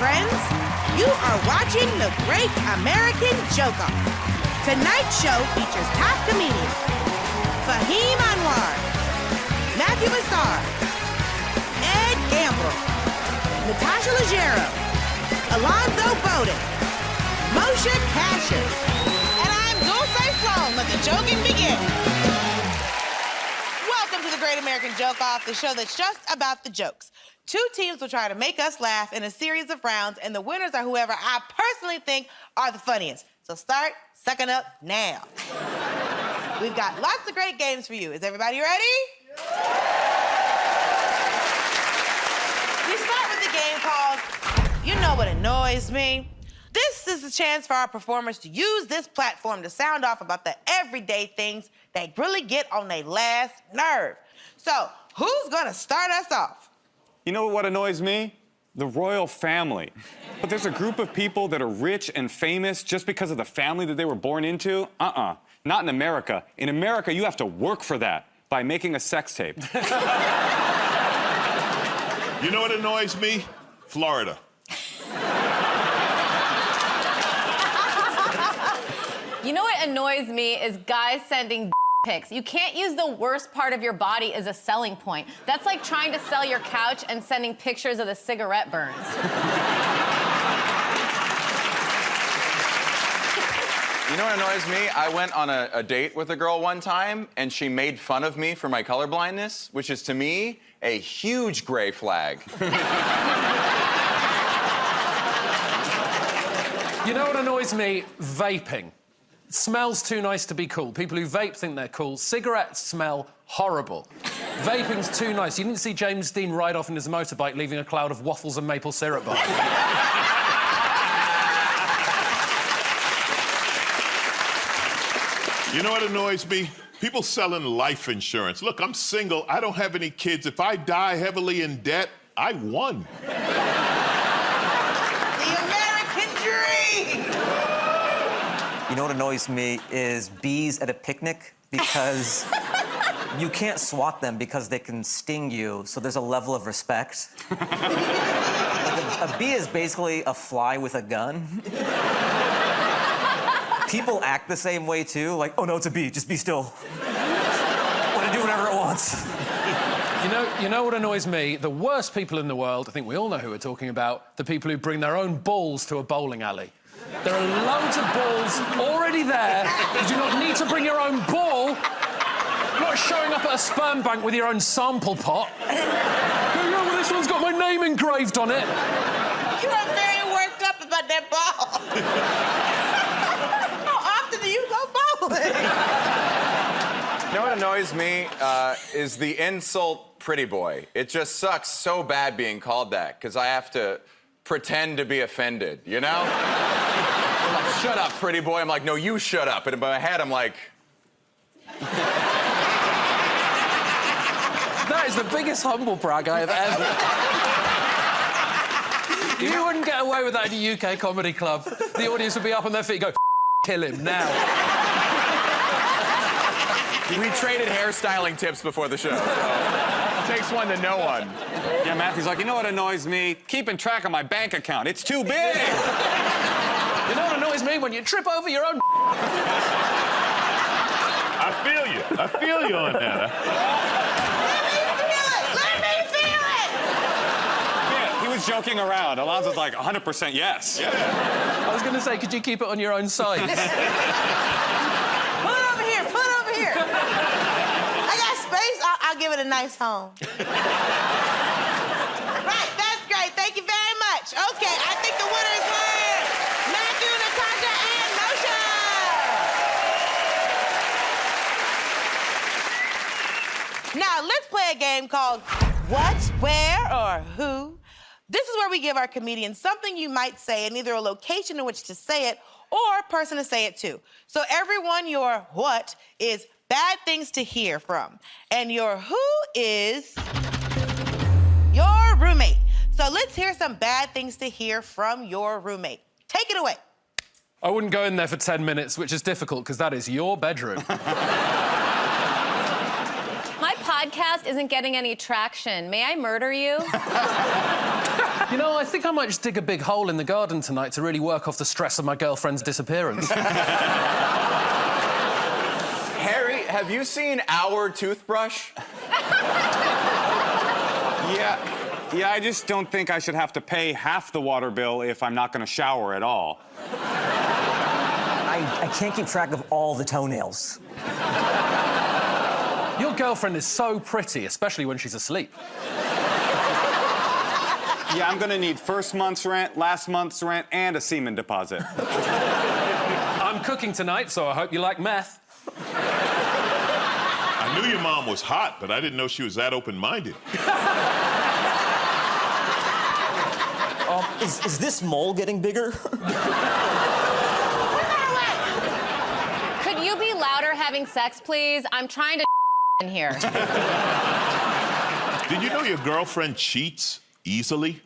friends. You are watching The Great American Joke-Off. Tonight's show features top comedians Fahim Anwar, Matthew Massar, Ed Gamble, Natasha Leggero, Alonzo Bowden, Moshe Kasher, and I'm Dulce Sloan. Let the joking begin. Welcome to The Great American Joke-Off, the show that's just about the jokes. Two teams will try to make us laugh in a series of rounds, and the winners are whoever I personally think are the funniest. So start sucking up now. We've got lots of great games for you. Is everybody ready? We start with a game called You Know What Annoys Me. This is a chance for our performers to use this platform to sound off about the everyday things that really get on their last nerve. So, who's gonna start us off? You know what annoys me? The royal family. But there's a group of people that are rich and famous just because of the family that they were born into. Not in America. In America, you have to work for that by making a sex tape. You know what annoys me? Florida. You know what annoys me is guys sending pics. You can't use the worst part of your body as a selling point. That's like trying to sell your couch and sending pictures of the cigarette burns. You know what annoys me? I went on a date with a girl one time, and she made fun of me for my colorblindness, which is, to me, a huge gray flag. You know what annoys me? Vaping. It smells too nice to be cool. People who vape think they're cool. Cigarettes smell horrible. Vaping's too nice. You didn't see James Dean ride off in his motorbike leaving a cloud of waffles and maple syrup behind him. You know what annoys me? People selling life insurance. Look, I'm single. I don't have any kids. If I die heavily in debt, I won. The American dream! You know what annoys me is bees at a picnic, because you can't swat them because they can sting you, so there's a level of respect. A bee is basically a fly with a gun. People act the same way, too. Like, oh, no, it's a bee. Just be still. Let it do whatever it wants. You know what annoys me? The worst people in the world, I think we all know who we're talking about, the people who bring their own balls to a bowling alley. There are loads of balls already there. You do not need to bring your own ball. You're not showing up at a sperm bank with your own sample pot. Yeah, well, this one's got my name engraved on it. You are very worked up about that ball. How often do you go bowling? You know what annoys me is the insult pretty boy. It just sucks so bad being called that, because I have to pretend to be offended, you know? Like, shut up, pretty boy. I'm like, no, you shut up. And in my head, I'm like... That is the biggest humble brag I have ever... You wouldn't get away with that in a UK comedy club. The audience would be up on their feet and go, kill him now. We traded hairstyling tips before the show, so it takes one to know one. Yeah, Matthew's like, you know what annoys me? Keeping track of my bank account. It's too big. You know what annoys me? When you trip over your own... I feel you. I feel you on that. Let me feel it! Yeah, he was joking around. Alonzo's like, 100% yes. Yeah. I was going to say, could you keep it on your own side? Put it over here, put it over here. I got space, I'll give it a nice home. Right, that's great, thank you very much. Okay, I think the winners were Matthew, Natasha, and Moshe. Now, let's play a game called What, Where, or Who. This is where we give our comedians something you might say and either a location in which to say it or a person to say it to. So everyone, your what is bad things to hear from. And your who is your roommate. So let's hear some bad things to hear from your roommate. Take it away. I wouldn't go in there for 10 minutes, which is difficult because that is your bedroom. My podcast isn't getting any traction. May I murder you? You know, I think I might just dig a big hole in the garden tonight to really work off the stress of my girlfriend's disappearance. Harry, have you seen our toothbrush? Yeah, I just don't think I should have to pay half the water bill if I'm not gonna shower at all. I can't keep track of all the toenails. Your girlfriend is so pretty, especially when she's asleep. Yeah, I'm gonna need first month's rent, last month's rent, and a semen deposit. I'm cooking tonight, so I hope you like meth. I knew your mom was hot, but I didn't know she was that open-minded. Is this mole getting bigger? Could you be louder having sex, please? I'm trying to in here. Did you know your girlfriend cheats easily?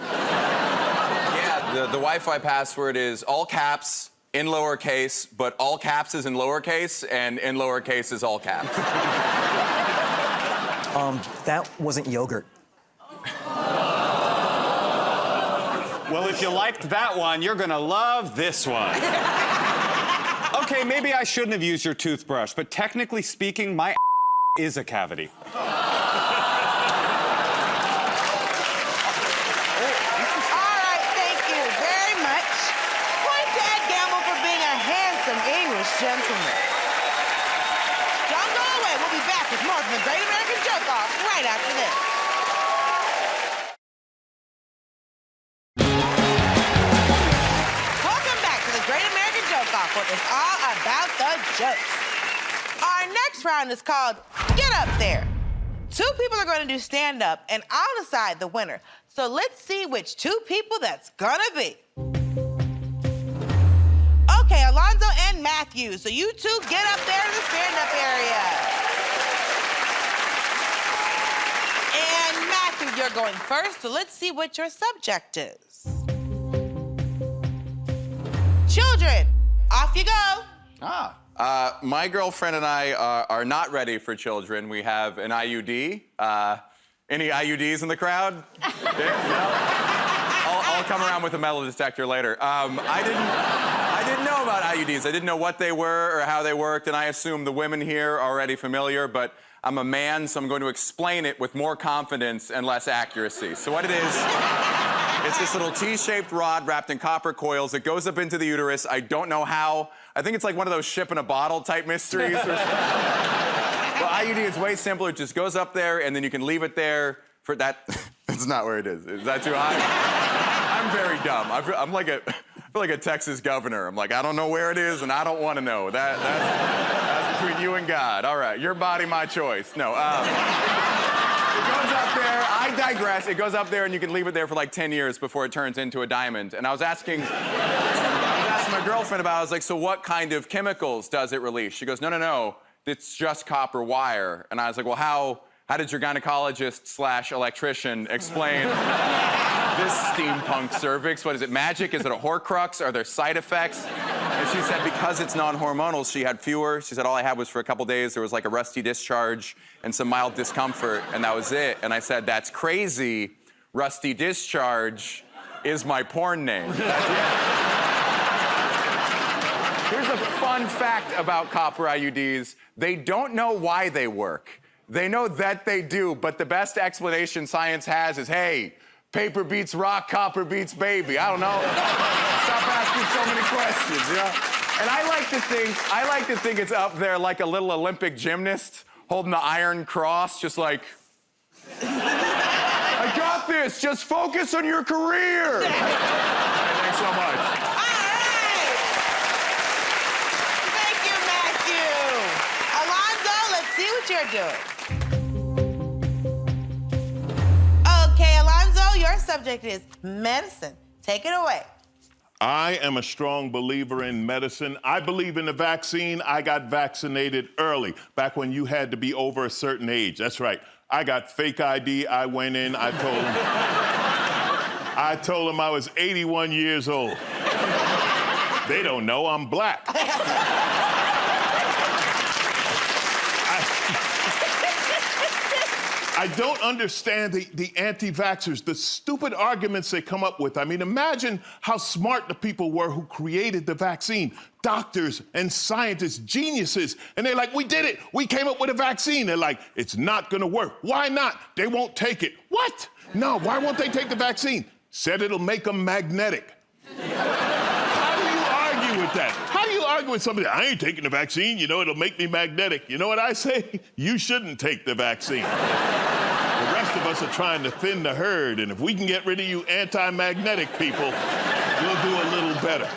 Yeah, the Wi-Fi password is all caps in lowercase, but all caps is in lowercase, and in lowercase is all caps. That wasn't yogurt. Well, if you liked that one, you're gonna love this one. Okay, maybe I shouldn't have used your toothbrush, but technically speaking, my is a cavity. All right, thank you very much. Point to Ed Gamble for being a handsome English gentleman. Don't go away. We'll be back with more from the Great American Joke Off right after this. Welcome back to the Great American Joke Off, where it's all about the jokes. Our next round is called Get Up There. Two people are going to do stand-up, and I'll decide the winner. So let's see which two people that's gonna be. Okay, Alonzo and Matthew. So you two get up there in the stand-up area. And Matthew, you're going first, so let's see what your subject is. Children, off you go. My girlfriend and I are not ready for children. We have an IUD. Any IUDs in the crowd? Yeah, no? I'll come around with a metal detector later. I didn't know about IUDs. I didn't know what they were or how they worked, and I assume the women here are already familiar, but I'm a man, so I'm going to explain it with more confidence and less accuracy. So what it is, it's this little T-shaped rod wrapped in copper coils. It goes up into the uterus. I don't know how. I think it's like one of those ship in a bottle type mysteries. Well, IUD is way simpler. It just goes up there, and then you can leave it there for that. That's not where it is. Is that too high? I'm very dumb. I feel like a Texas governor. I'm like, I don't know where it is, and I don't want to know. That's between you and God. All right, your body, my choice. No. It goes up there. I digress. It goes up there, and you can leave it there for like 10 years before it turns into a diamond. And I was asking my girlfriend about it. I was like, so what kind of chemicals does it release? She goes, no. It's just copper wire. And I was like, well, how did your gynecologist/electrician explain this steampunk cervix? What is it, magic? Is it a Horcrux? Are there side effects? And she said because it's non-hormonal, she had fewer. She said all I had was for a couple days, there was like a rusty discharge and some mild discomfort, and that was it. And I said, that's crazy. Rusty discharge is my porn name. Here's a fun fact about copper IUDs. They don't know why they work. They know that they do, but the best explanation science has is, hey, paper beats rock, copper beats baby. I don't know. Stop asking so many questions, you know? And I like to think it's up there like a little Olympic gymnast holding the Iron Cross, just like, I got this, just focus on your career. Thanks so much. See what you're doing. Okay, Alonzo, your subject is medicine. Take it away. I am a strong believer in medicine. I believe in the vaccine. I got vaccinated early, back when you had to be over a certain age. That's right. I got fake ID. I went in, I told them I was 81 years old. They don't know I'm black. I don't understand the anti-vaxxers, the stupid arguments they come up with. I mean, imagine how smart the people were who created the vaccine. Doctors and scientists, geniuses. And they're like, we did it. We came up with a vaccine. They're like, it's not gonna work. Why not? They won't take it. What? No, why won't they take the vaccine? Said it'll make them magnetic. How do you argue with that? How do you argue with somebody? I ain't taking the vaccine, you know, it'll make me magnetic. You know what I say? You shouldn't take the vaccine. The rest of us are trying to thin the herd, and if we can get rid of you anti-magnetic people, we'll do a little better.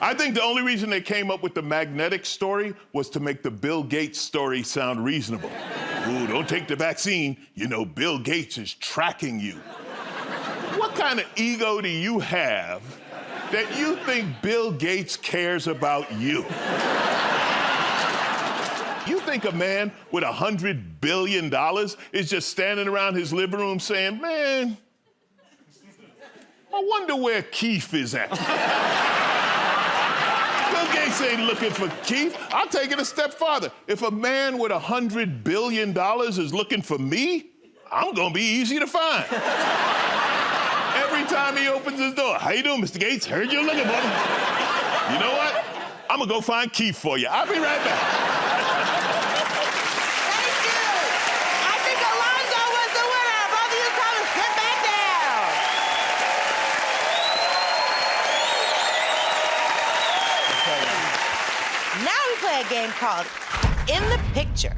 I think the only reason they came up with the magnetic story was to make the Bill Gates story sound reasonable. Ooh, don't take the vaccine. You know, Bill Gates is tracking you. What kind of ego do you have that you think Bill Gates cares about you? You think a man with $100 billion is just standing around his living room saying, man, I wonder where Keith is at. Bill Gates ain't looking for Keith. I'll take it a step farther. If a man with $100 billion is looking for me, I'm gonna be easy to find. Every time he opens his door, how you doing, Mr. Gates? Heard you're looking, brother. You know what? I'm gonna go find Keith for you. I'll be right back. A game called In the Picture.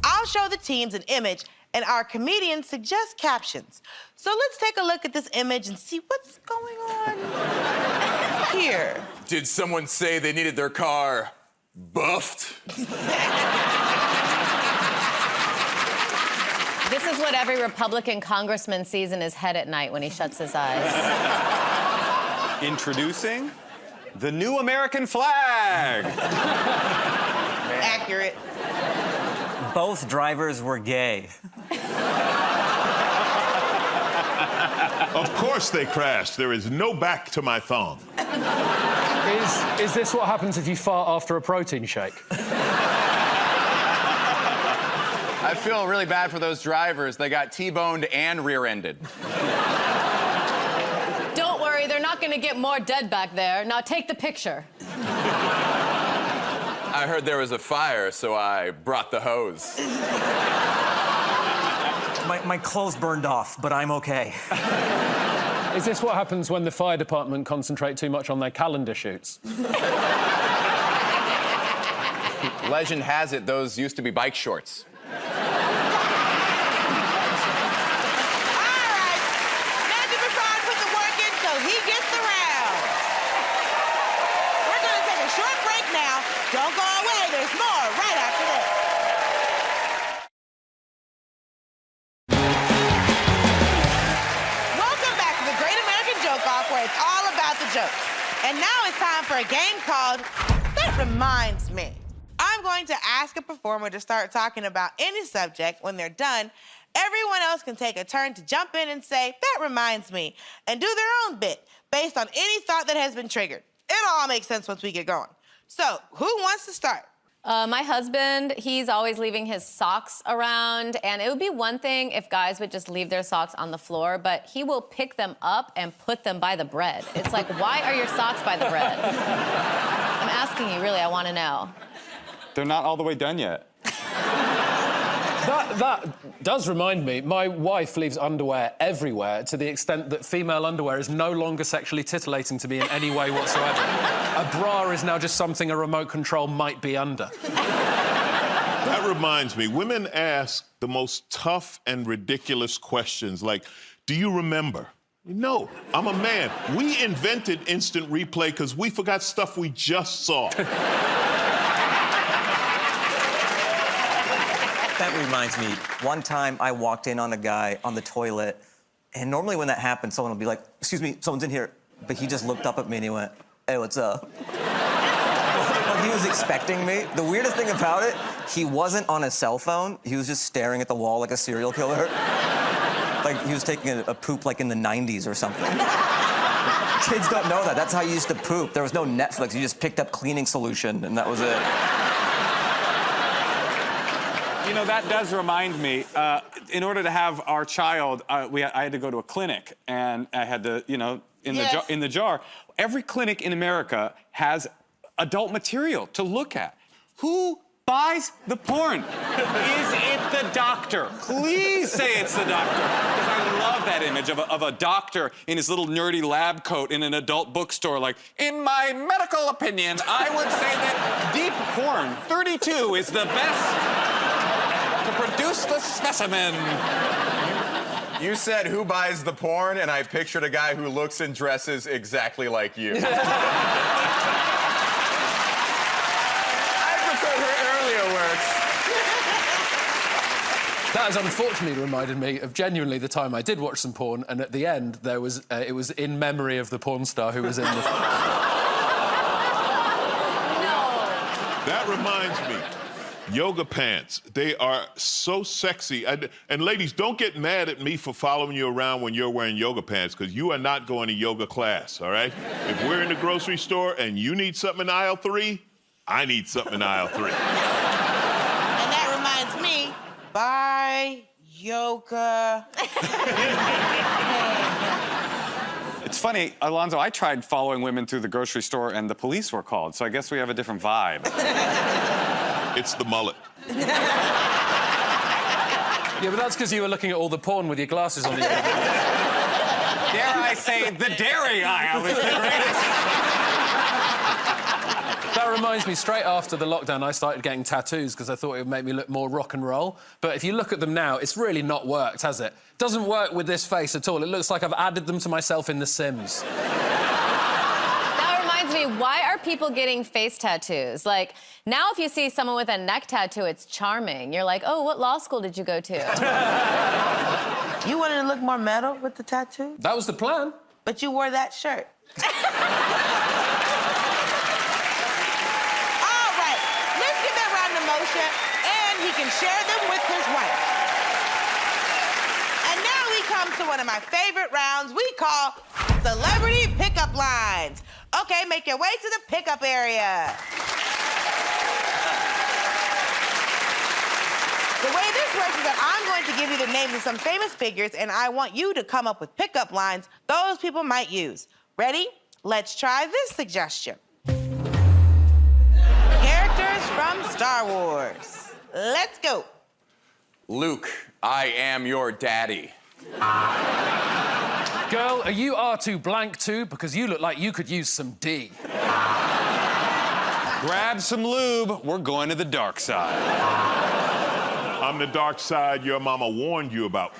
I'll show the teams an image and our comedians suggest captions. So let's take a look at this image and see what's going on here. Did someone say they needed their car buffed? This is what every Republican congressman sees in his head at night when he shuts his eyes. Introducing the new American flag. Accurate. Both drivers were gay. Of course they crashed. There is no back to my thong. Is this what happens if you fart after a protein shake? I feel really bad for those drivers. They got T-boned and rear-ended. Don't worry, they're not gonna get more dead back there. Now take the picture. I heard there was a fire, so I brought the hose. My clothes burned off, but I'm okay. Is this what happens when the fire department concentrate too much on their calendar shoots? Legend has it those used to be bike shorts. Don't go away, there's more right after this. Welcome back to the Great American Joke Off, where it's all about the jokes. And now it's time for a game called That Reminds Me. I'm going to ask a performer to start talking about any subject. When they're done, everyone else can take a turn to jump in and say, that reminds me, and do their own bit based on any thought that has been triggered. It'll all make sense once we get going. So, who wants to start? My husband, he's always leaving his socks around, and it would be one thing if guys would just leave their socks on the floor, but he will pick them up and put them by the bread. It's like, why are your socks by the bread? I'm asking you, really, I want to know. They're not all the way done yet. That does remind me, my wife leaves underwear everywhere to the extent that female underwear is no longer sexually titillating to me in any way whatsoever. A bra is now just something a remote control might be under. That reminds me, women ask the most tough and ridiculous questions like, do you remember? No, I'm a man. We invented instant replay because we forgot stuff we just saw. That reminds me, one time I walked in on a guy on the toilet, and normally when that happens, someone will be like, excuse me, someone's in here. But he just looked up at me and he went, hey, what's up? Like he was expecting me. The weirdest thing about it, he wasn't on his cell phone. He was just staring at the wall like a serial killer. Like he was taking a poop like in the 90s or something. Kids don't know that. That's how you used to poop. There was no Netflix. You just picked up cleaning solution and that was it. You know, that does remind me. In order to have our child, I had to go to a clinic, and I had to, you know, in the jar. Every clinic in America has adult material to look at. Who buys the porn? Is it the doctor? Please say it's the doctor. Because I love that image of a doctor in his little nerdy lab coat in an adult bookstore, like, in my medical opinion, I would say that deep porn 32 is the best to produce the specimen. You said who buys the porn, and I pictured a guy who looks and dresses exactly like you. That has unfortunately reminded me of genuinely the time I did watch some porn, and at the end there was it was in memory of the porn star who was in the. No. That reminds me. Yoga pants. They are so sexy. And ladies, don't get mad at me for following you around when you're wearing yoga pants, because you are not going to yoga class, all right? If we're in the grocery store and you need something in aisle 3, I need something in aisle 3. And that reminds me, buy yoga. It's funny, Alonzo, I tried following women through the grocery store and the police were called, so I guess we have a different vibe. It's the mullet. Yeah, but that's because you were looking at all the porn with your glasses on. Dare I say, the dairy aisle is the greatest. That reminds me, straight after the lockdown, I started getting tattoos because I thought it would make me look more rock and roll. But if you look at them now, it's really not worked, has it? Doesn't work with this face at all. It looks like I've added them to myself in The Sims. That reminds me, why are people getting face tattoos? Like, now if you see someone with a neck tattoo, it's charming. You're like, oh, what law school did you go to? You wanted to look more metal with the tattoo? That was the plan. But you wore that shirt. All right, let's give that round of motion, and he can share them with his wife. And now we come to one of my favorite rounds we call Celebrity Pickup Lines. Okay, make your way to the pickup area. The way this works is that I'm going to give you the names of some famous figures, and I want you to come up with pickup lines those people might use. Ready? Let's try this suggestion. Characters from Star Wars. Let's go. Luke, I am your daddy. Girl, are you R2 blank too? Because you look like you could use some D. Grab some lube, we're going to the dark side. I'm the dark side your mama warned you about.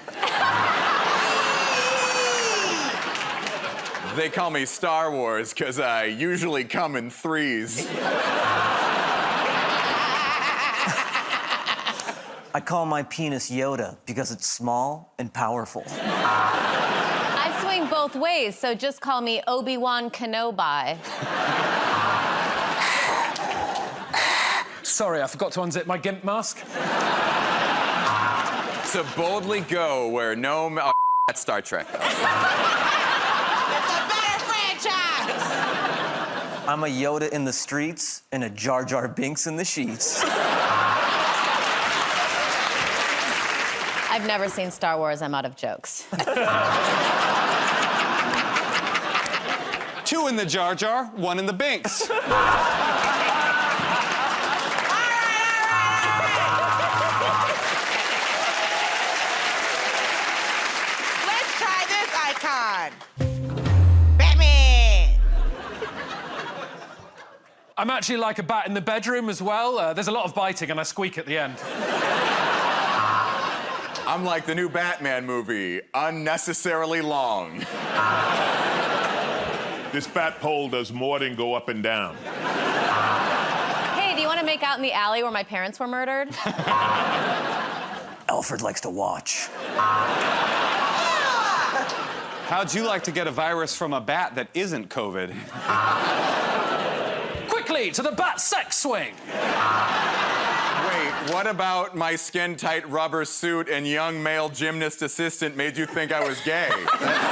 They call me Star Wars because I usually come in 3s. I call my penis Yoda because it's small and powerful. I swing both ways, so just call me Obi-Wan Kenobi. Sorry, I forgot to unzip my gimp mask. To boldly go where no... That's Star Trek. It's a better franchise. I'm a Yoda in the streets and a Jar Jar Binks in the sheets. I've never seen Star Wars. I'm out of jokes. 2 in the Jar Jar, 1 in the Binks. Batman! I'm actually like a bat in the bedroom as well. There's a lot of biting and I squeak at the end. I'm like the new Batman movie, unnecessarily long. This bat pole does more than go up and down. Hey, do you want to make out in the alley where my parents were murdered? Alfred likes to watch. How'd you like to get a virus from a bat that isn't COVID? Quickly, to the bat sex swing! Wait, what about my skin-tight rubber suit and young male gymnast assistant made you think I was gay? Well done!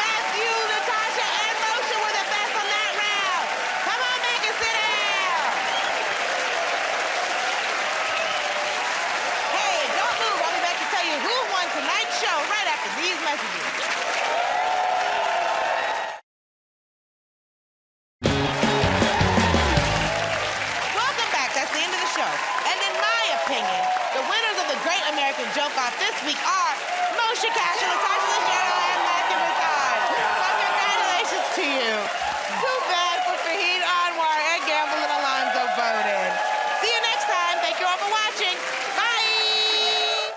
Matthew, Natasha, and Moshe were the best on that round. Come on, make it sit down. rest of you. Welcome back. That's the end of the show. And in my opinion, the winners of the Great American Joke Off this week are Moshe Kasher, Natasha Leggero, and Matthew Massad. So congratulations to you. Too bad for Fahid Anwar and Gamble and Alonzo voted. See you next time. Thank you all for watching. Bye.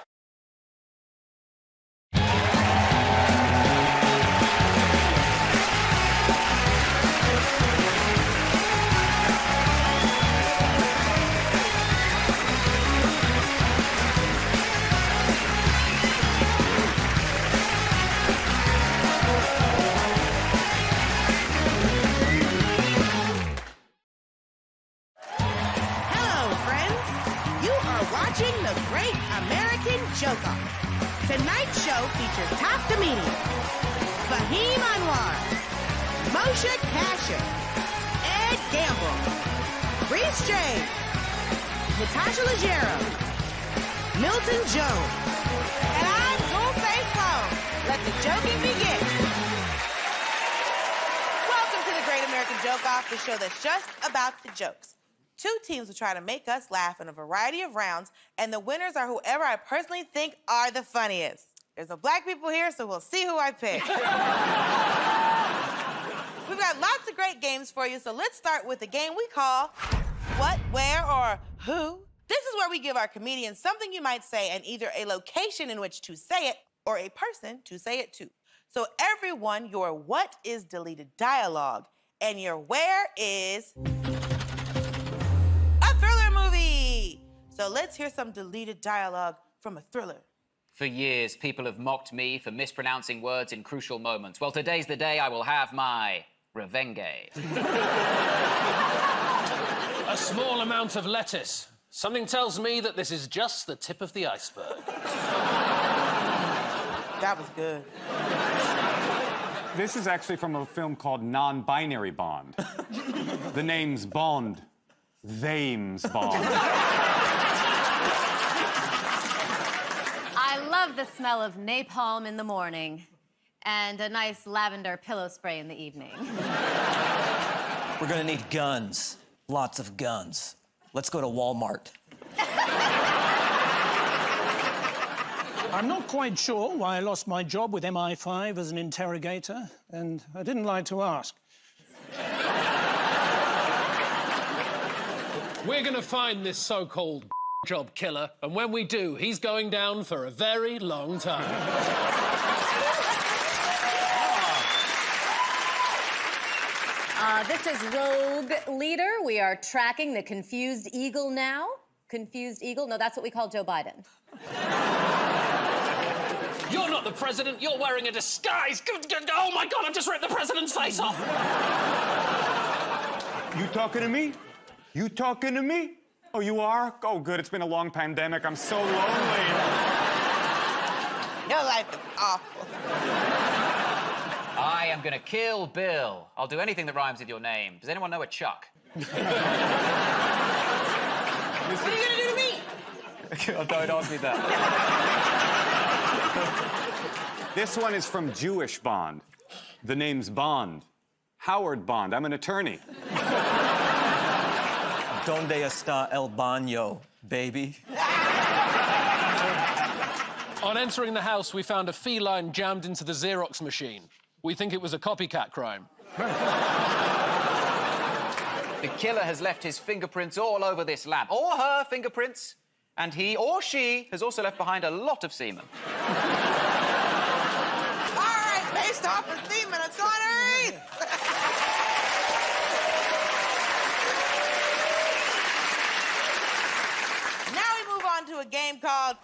Hello, friends. You are watching the Great American Joke Off. Tonight's show features top comedians Fahim Anwar, Moshe Kasher, Ed Gamble, Reese James, Natasha Leggero, Milton Jones, and I'm Coolface Sloan. Let the joking begin. Welcome to the Great American Joke Off, the show that's just about the jokes. Two teams will try to make us laugh in a variety of rounds, and the winners are whoever I personally think are the funniest. There's no black people here, so we'll see who I pick. We've got lots of great games for you, so let's start with a game we call What, Where, or Who. This is where we give our comedians something you might say and either a location in which to say it or a person to say it to. So everyone, your what is deleted dialogue, and your where is a thriller movie. So let's hear some deleted dialogue from a thriller. For years, people have mocked me for mispronouncing words in crucial moments. Well, today's the day I will have my revenge. A small amount of lettuce. Something tells me that this is just the tip of the iceberg. That was good. This is actually from a film called Non-Binary Bond. The name's Bond. Thames Bond. I love the smell of napalm in the morning and a nice lavender pillow spray in the evening. We're gonna need guns. Lots of guns. Let's go to Walmart. I'm not quite sure why I lost my job with MI5 as an interrogator, and I didn't like to ask. We're gonna find this so-called job killer, and when we do, he's going down for a very long time. This is Rogue Leader. We are tracking the confused eagle now. Confused eagle? No, that's what we call Joe Biden. You're not the president, you're wearing a disguise! Oh my God, I've just ripped the president's face off! You talking to me? You talking to me? Oh, you are? Oh, good. It's been a long pandemic. I'm so lonely. Your life is awful. I am gonna kill Bill. I'll do anything that rhymes with your name. Does anyone know a Chuck? What are you gonna do to me? Don't ask me that. This one is from Jewish Bond. The name's Bond. Howard Bond. I'm an attorney. Donde está el baño, baby? On entering the house, we found a feline jammed into the Xerox machine. We think it was a copycat crime. The killer has left his fingerprints all over this lamp, or her fingerprints, and he or she has also left behind a lot of semen. All right, based off of semen, it's on Reese. Now we move on to a game called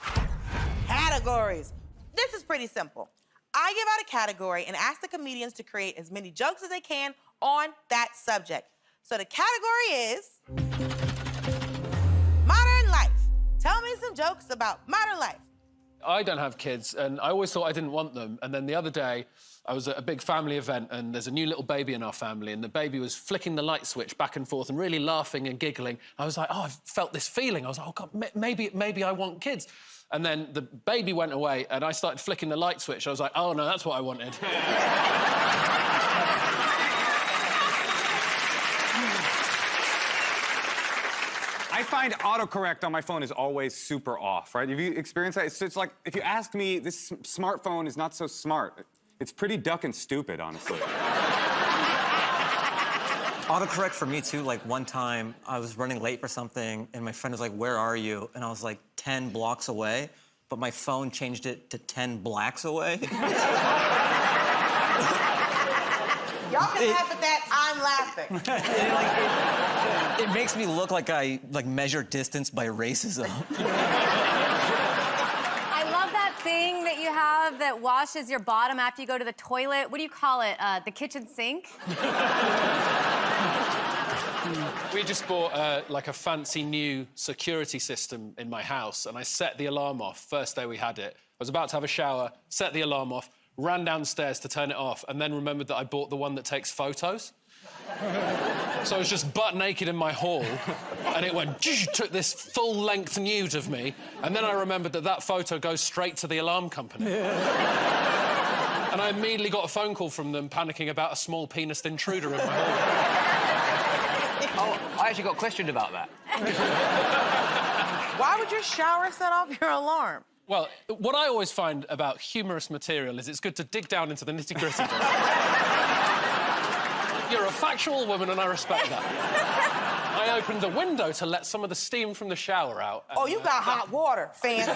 Categories. This is pretty simple. I give out a category and ask the comedians to create as many jokes as they can on that subject. So the category is modern life. Tell me some jokes about modern life. I don't have kids, and I always thought I didn't want them. And then the other day, I was at a big family event, and there's a new little baby in our family, and the baby was flicking the light switch back and forth and really laughing and giggling. I was like, oh, I've felt this feeling. I was like, oh, God, maybe I want kids. And then the baby went away, and I started flicking the light switch. I was like, oh, no, that's what I wanted. I find autocorrect on my phone is always super off, right? Have you experienced that? It's like, if you ask me, this smartphone is not so smart. It's pretty duck and stupid, honestly. Autocorrect for me, too. Like, one time, I was running late for something, and my friend was like, where are you? And I was like 10 blocks away, but my phone changed it to 10 blacks away. Y'all can laugh at that, I'm laughing. It makes me look like I measure distance by racism. I love that thing that you have that washes your bottom after you go to the toilet. What do you call it? The kitchen sink? We just bought like a fancy new security system in my house, and I set the alarm off first day we had it. I was about to have a shower, set the alarm off, ran downstairs to turn it off, and then remembered that I bought the one that takes photos. So I was just butt naked in my hall, and it went, took this full-length nude of me, and then I remembered that that photo goes straight to the alarm company. And I immediately got a phone call from them panicking about a small penised intruder in my hall. Oh, I actually got questioned about that. Why would your shower set off your alarm? Well, what I always find about humorous material is it's good to dig down into the nitty-gritty. You're a factual woman, and I respect that. I opened the window to let some of the steam from the shower out. Oh, you got hot water, fancy.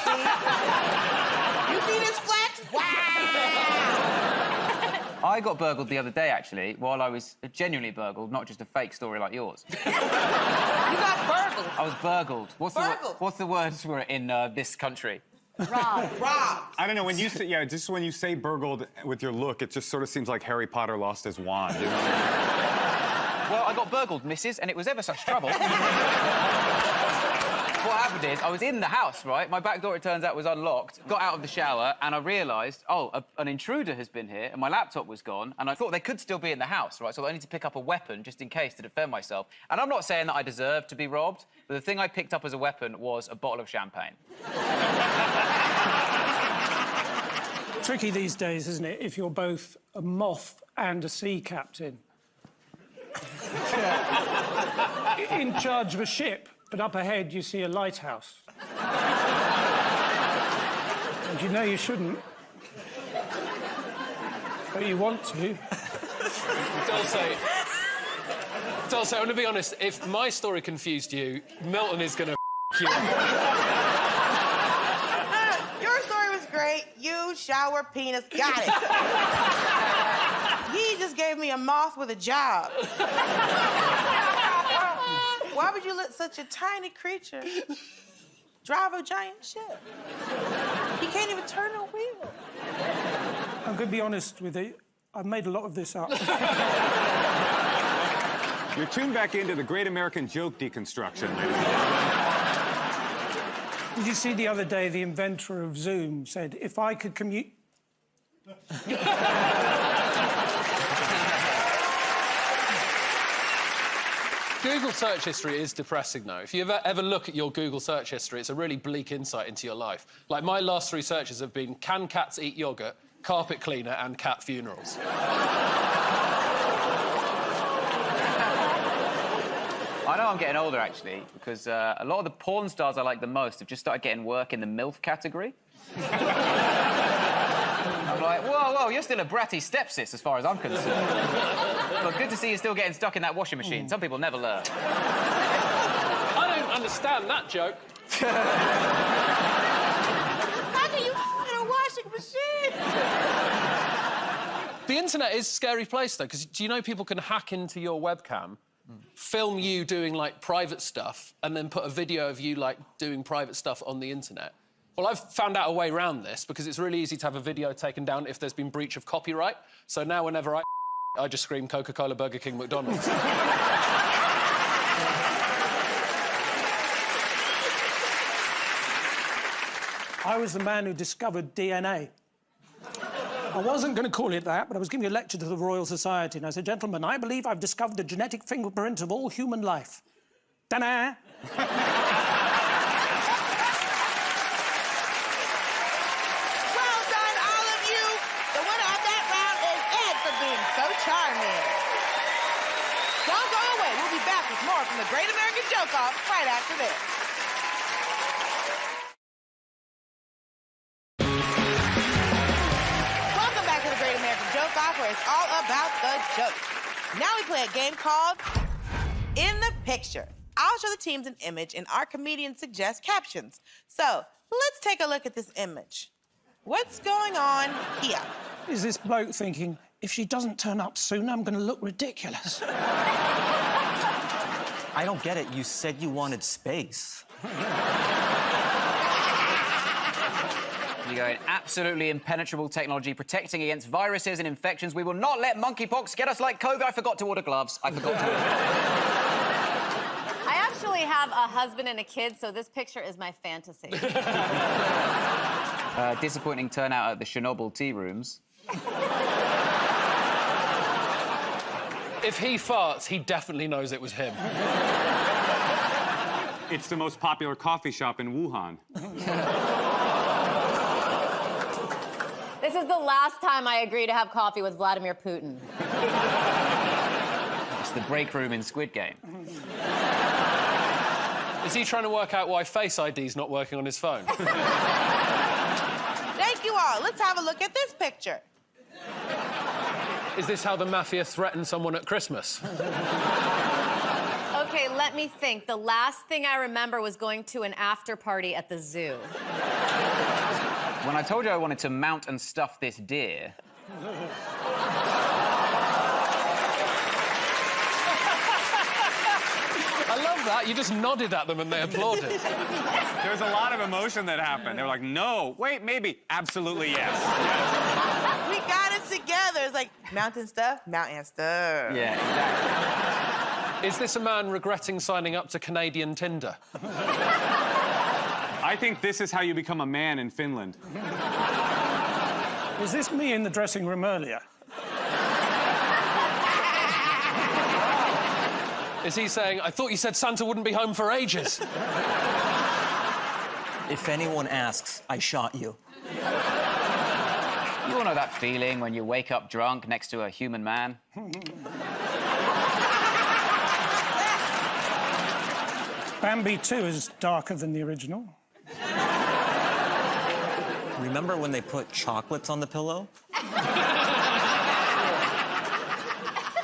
You see this flex? Wow! I got burgled the other day, actually, while I was genuinely burgled, not just a fake story like yours. You got burgled. I was burgled. Burgled. What's the word for it in this country? Robbed. Robbed. I don't know, when you say, yeah, just when you say burgled with your look, it just sort of seems like Harry Potter lost his wand, you know? Well, I got burgled, missus, and it was ever such trouble. What happened is, I was in the house, right? My back door, it turns out, was unlocked. Got out of the shower, and I realised, oh, an intruder has been here, and my laptop was gone, and I thought they could still be in the house, right? So I need to pick up a weapon just in case to defend myself. And I'm not saying that I deserve to be robbed, but the thing I picked up as a weapon was a bottle of champagne. Tricky these days, isn't it, if you're both a moth and a sea captain. In charge of a ship, but up ahead you see a lighthouse. And you know you shouldn't. But you want to. Dulce, I want to be honest, if my story confused you, Milton is going to you up. Your story was great. You, shower, penis, got it. He just gave me a moth with a job. Why would you let such a tiny creature drive a giant ship? He can't even turn a wheel. I'm going to be honest with you. I've made a lot of this up. You're tuned back into the Great American Joke deconstruction, ladies and gentlemen. Did you see the other day the inventor of Zoom said, if I could commute... Google search history is depressing, though. If you ever look at your Google search history, it's a really bleak insight into your life. Like, my last 3 searches have been can cats eat yoghurt, carpet cleaner, and cat funerals. I know I'm getting older, actually, because a lot of the porn stars I like the most have just started getting work in the MILF category. I'm like, whoa, you're still a bratty stepsis as far as I'm concerned. But good to see you still getting stuck in that washing machine. Some people never learn. I don't understand that joke. How can you in a washing machine? The internet is a scary place, though, because do you know people can hack into your webcam, film you doing, like, private stuff, and then put a video of you, like, doing private stuff on the internet? Well, I've found out a way around this, because it's really easy to have a video taken down if there's been breach of copyright. So now whenever I just scream Coca-Cola, Burger King, McDonald's. I was the man who discovered DNA. I wasn't going to call it that, but I was giving a lecture to the Royal Society, and I said, gentlemen, I believe I've discovered the genetic fingerprint of all human life. Ta-da! from the Great American Joke-Off right after this. Welcome back to the Great American Joke-Off, where it's all about the joke. Now we play a game called In the Picture. I'll show the teams an image, and our comedians suggest captions. So let's take a look at this image. What's going on here? Is this bloke thinking, if she doesn't turn up soon, I'm going to look ridiculous? I don't get it. You said you wanted space. You go in absolutely impenetrable technology protecting against viruses and infections. We will not let monkeypox get us like COVID. I forgot to order gloves. I forgot to order I actually have a husband and a kid, so this picture is my fantasy. Disappointing turnout at the Chernobyl tea rooms. If he farts, he definitely knows it was him. It's the most popular coffee shop in Wuhan. This is the last time I agree to have coffee with Vladimir Putin. It's the break room in Squid Game. Is he trying to work out why Face ID's not working on his phone? Thank you all. Let's have a look at this picture. Is this how the mafia threatened someone at Christmas? Okay, let me think. The last thing I remember was going to an after party at the zoo. When I told you I wanted to mount and stuff this deer... I love that. You just nodded at them and they applauded. There's a lot of emotion that happened. They were like, no, wait, maybe, absolutely yes. We got it together. It's like mountain stuff. Yeah, exactly. Is this a man regretting signing up to Canadian Tinder? I think this is how you become a man in Finland. Is this me in the dressing room earlier? Is he saying, I thought you said Santa wouldn't be home for ages? If anyone asks, I shot you. You all know that feeling when you wake up drunk next to a human man? Bambi 2 is darker than the original. Remember when they put chocolates on the pillow?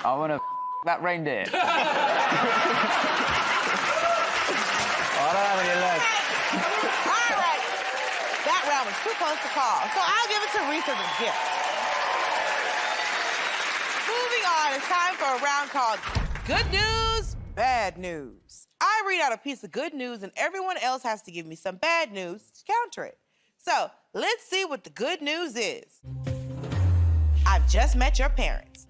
I want to that reindeer. I don't have any legs. All right. That round was too close to call, so I'll give it to Reese as a gift. Moving on, it's time for a round called Good News, Bad News. I read out a piece of good news, and everyone else has to give me some bad news to counter it. So, let's see what the good news is. I've just met your parents.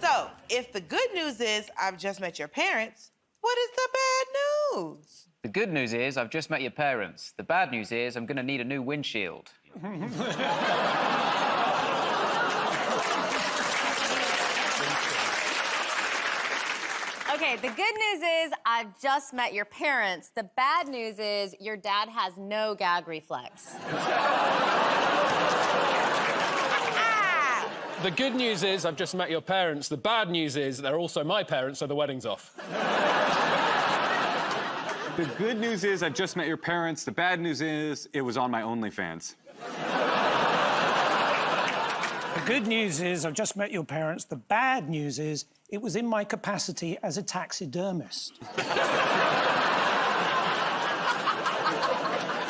So, if the good news is I've just met your parents, what is the bad news? The good news is I've just met your parents. The bad news is I'm going to need a new windshield. Okay, the good news is I've just met your parents. The bad news is your dad has no gag reflex. The good news is I've just met your parents. The bad news is they're also my parents, so the wedding's off. The good news is I've just met your parents. The bad news is it was on my OnlyFans. The good news is I've just met your parents. The bad news is it was in my capacity as a taxidermist.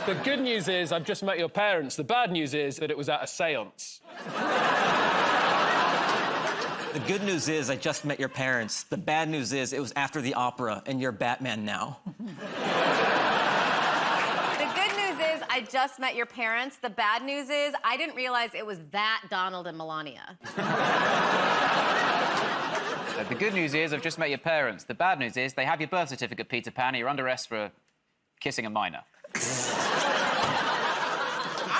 The good news is I've just met your parents. The bad news is that it was at a séance. The good news is I just met your parents. The bad news is it was after the opera and you're Batman now. The good news is I just met your parents. The bad news is I didn't realize it was that Donald and Melania. The good news is I've just met your parents. The bad news is they have your birth certificate, Peter Pan, and you're under arrest for kissing a minor. I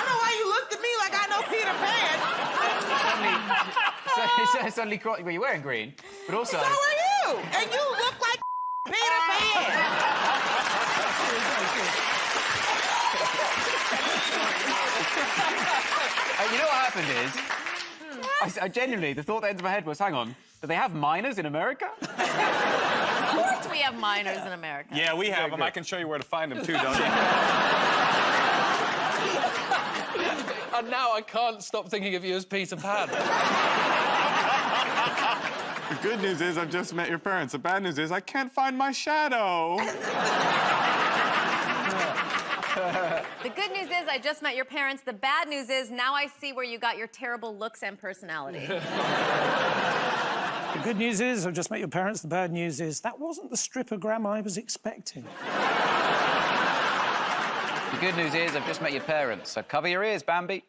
know why you looked at me like I know Peter Pan. Suddenly, well, you're wearing green, but also... So are you! And you look like Peter Pan! You know what happened is, I genuinely, the thought that entered my head was, hang on, do they have minors in America? What? We have minors in America. Yeah, we have them. I can show you where to find them, too, don't you? And now I can't stop thinking of you as Peter Pan. The good news is I've just met your parents. The bad news is I can't find my shadow. The good news is I just met your parents. The bad news is now I see where you got your terrible looks and personality. The good news is I've just met your parents. The bad news is that wasn't the stripogram I was expecting. The good news is I've just met your parents, so cover your ears, Bambi.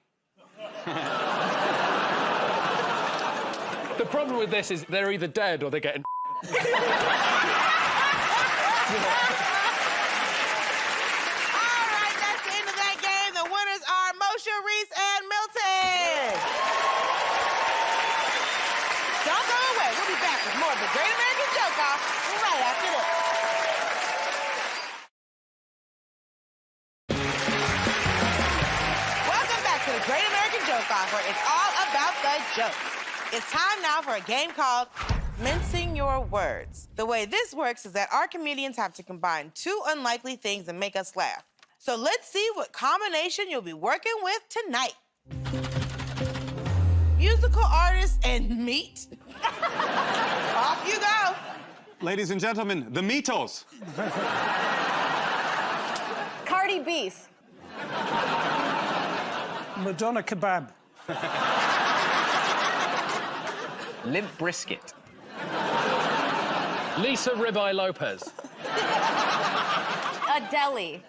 The problem with this is they're either dead or they're getting... All right, that's the end of that game. The winners are Moshe, Reese, and Milton. Don't go away. We'll be back with more of the Great American Joke Off right after this. Welcome back to the Great American Joke Off, where it's all about the joke. It's time now for a game called Mincing Your Words. The way this works is that our comedians have to combine two unlikely things and make us laugh. So let's see what combination you'll be working with tonight. Musical artists and meat. Off you go. Ladies and gentlemen, the Meatles. Cardi Beef. Madonna kebab. Limp Brisket. Lisa Ribeye Lopez. A deli.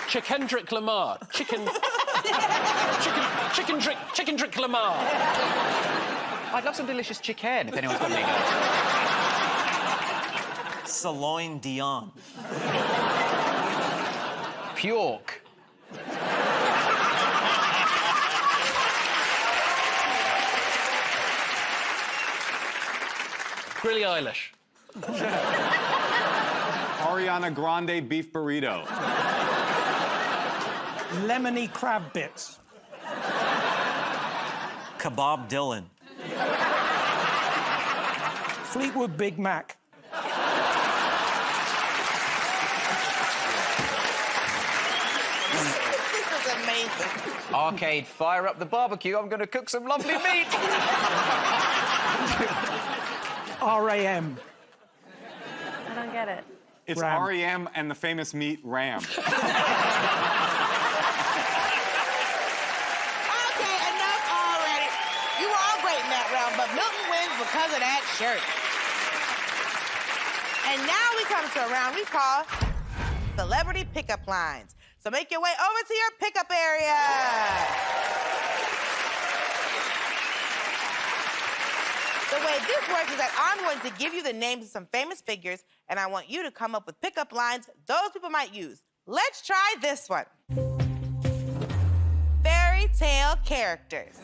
Chickendrick Lamar. Chickendrick Lamar. I'd love some delicious chicken if anyone's got any. Celine Dion. Pyork. Billie Eilish. Ariana Grande beef burrito. Lemony crab bits. Kebab Dylan. Fleetwood Big Mac. This is amazing. Arcade, fire up the barbecue. I'm going to cook some lovely meat. R.A.M. I don't get it. It's Ram. R.E.M. and the famous meat Ram. Okay, enough already. You were all great in that round, but Milton wins because of that shirt. And now we come to a round we call Celebrity Pickup Lines. So make your way over to your pickup area. The way this works is that I'm going to give you the names of some famous figures, and I want you to come up with pickup lines those people might use. Let's try this one. Fairy tale characters.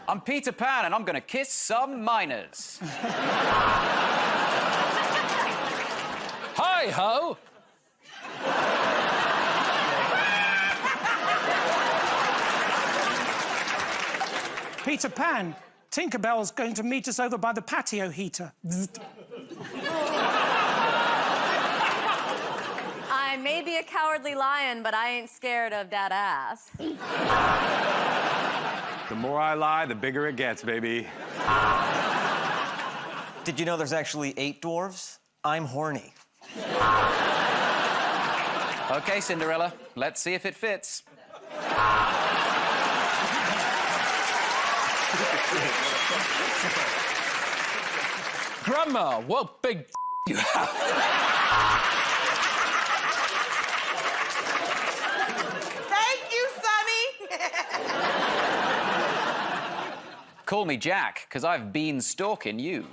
I'm Peter Pan, and I'm going to kiss some minors. Hi-ho! Peter Pan. Tinkerbell's going to meet us over by the patio heater. I may be a cowardly lion, but I ain't scared of that ass. The more I lie, the bigger it gets, baby. Did you know there's actually 8 dwarves? I'm horny. Okay, Cinderella, let's see if it fits. Grandma, what big you have? Thank you, Sonny. Call me Jack, because I've been stalking you.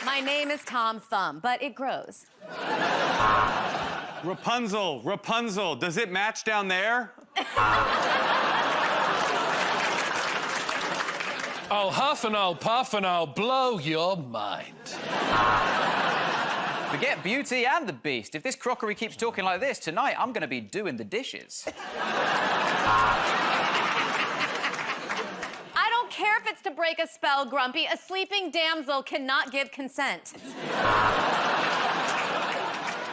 My name is Tom Thumb, but it grows. Rapunzel, Rapunzel, does it match down there? I'll huff and I'll puff and I'll blow your mind. Forget Beauty and the Beast. If this crockery keeps talking like this, tonight I'm going to be doing the dishes. I don't care if it's to break a spell, Grumpy. A sleeping damsel cannot give consent.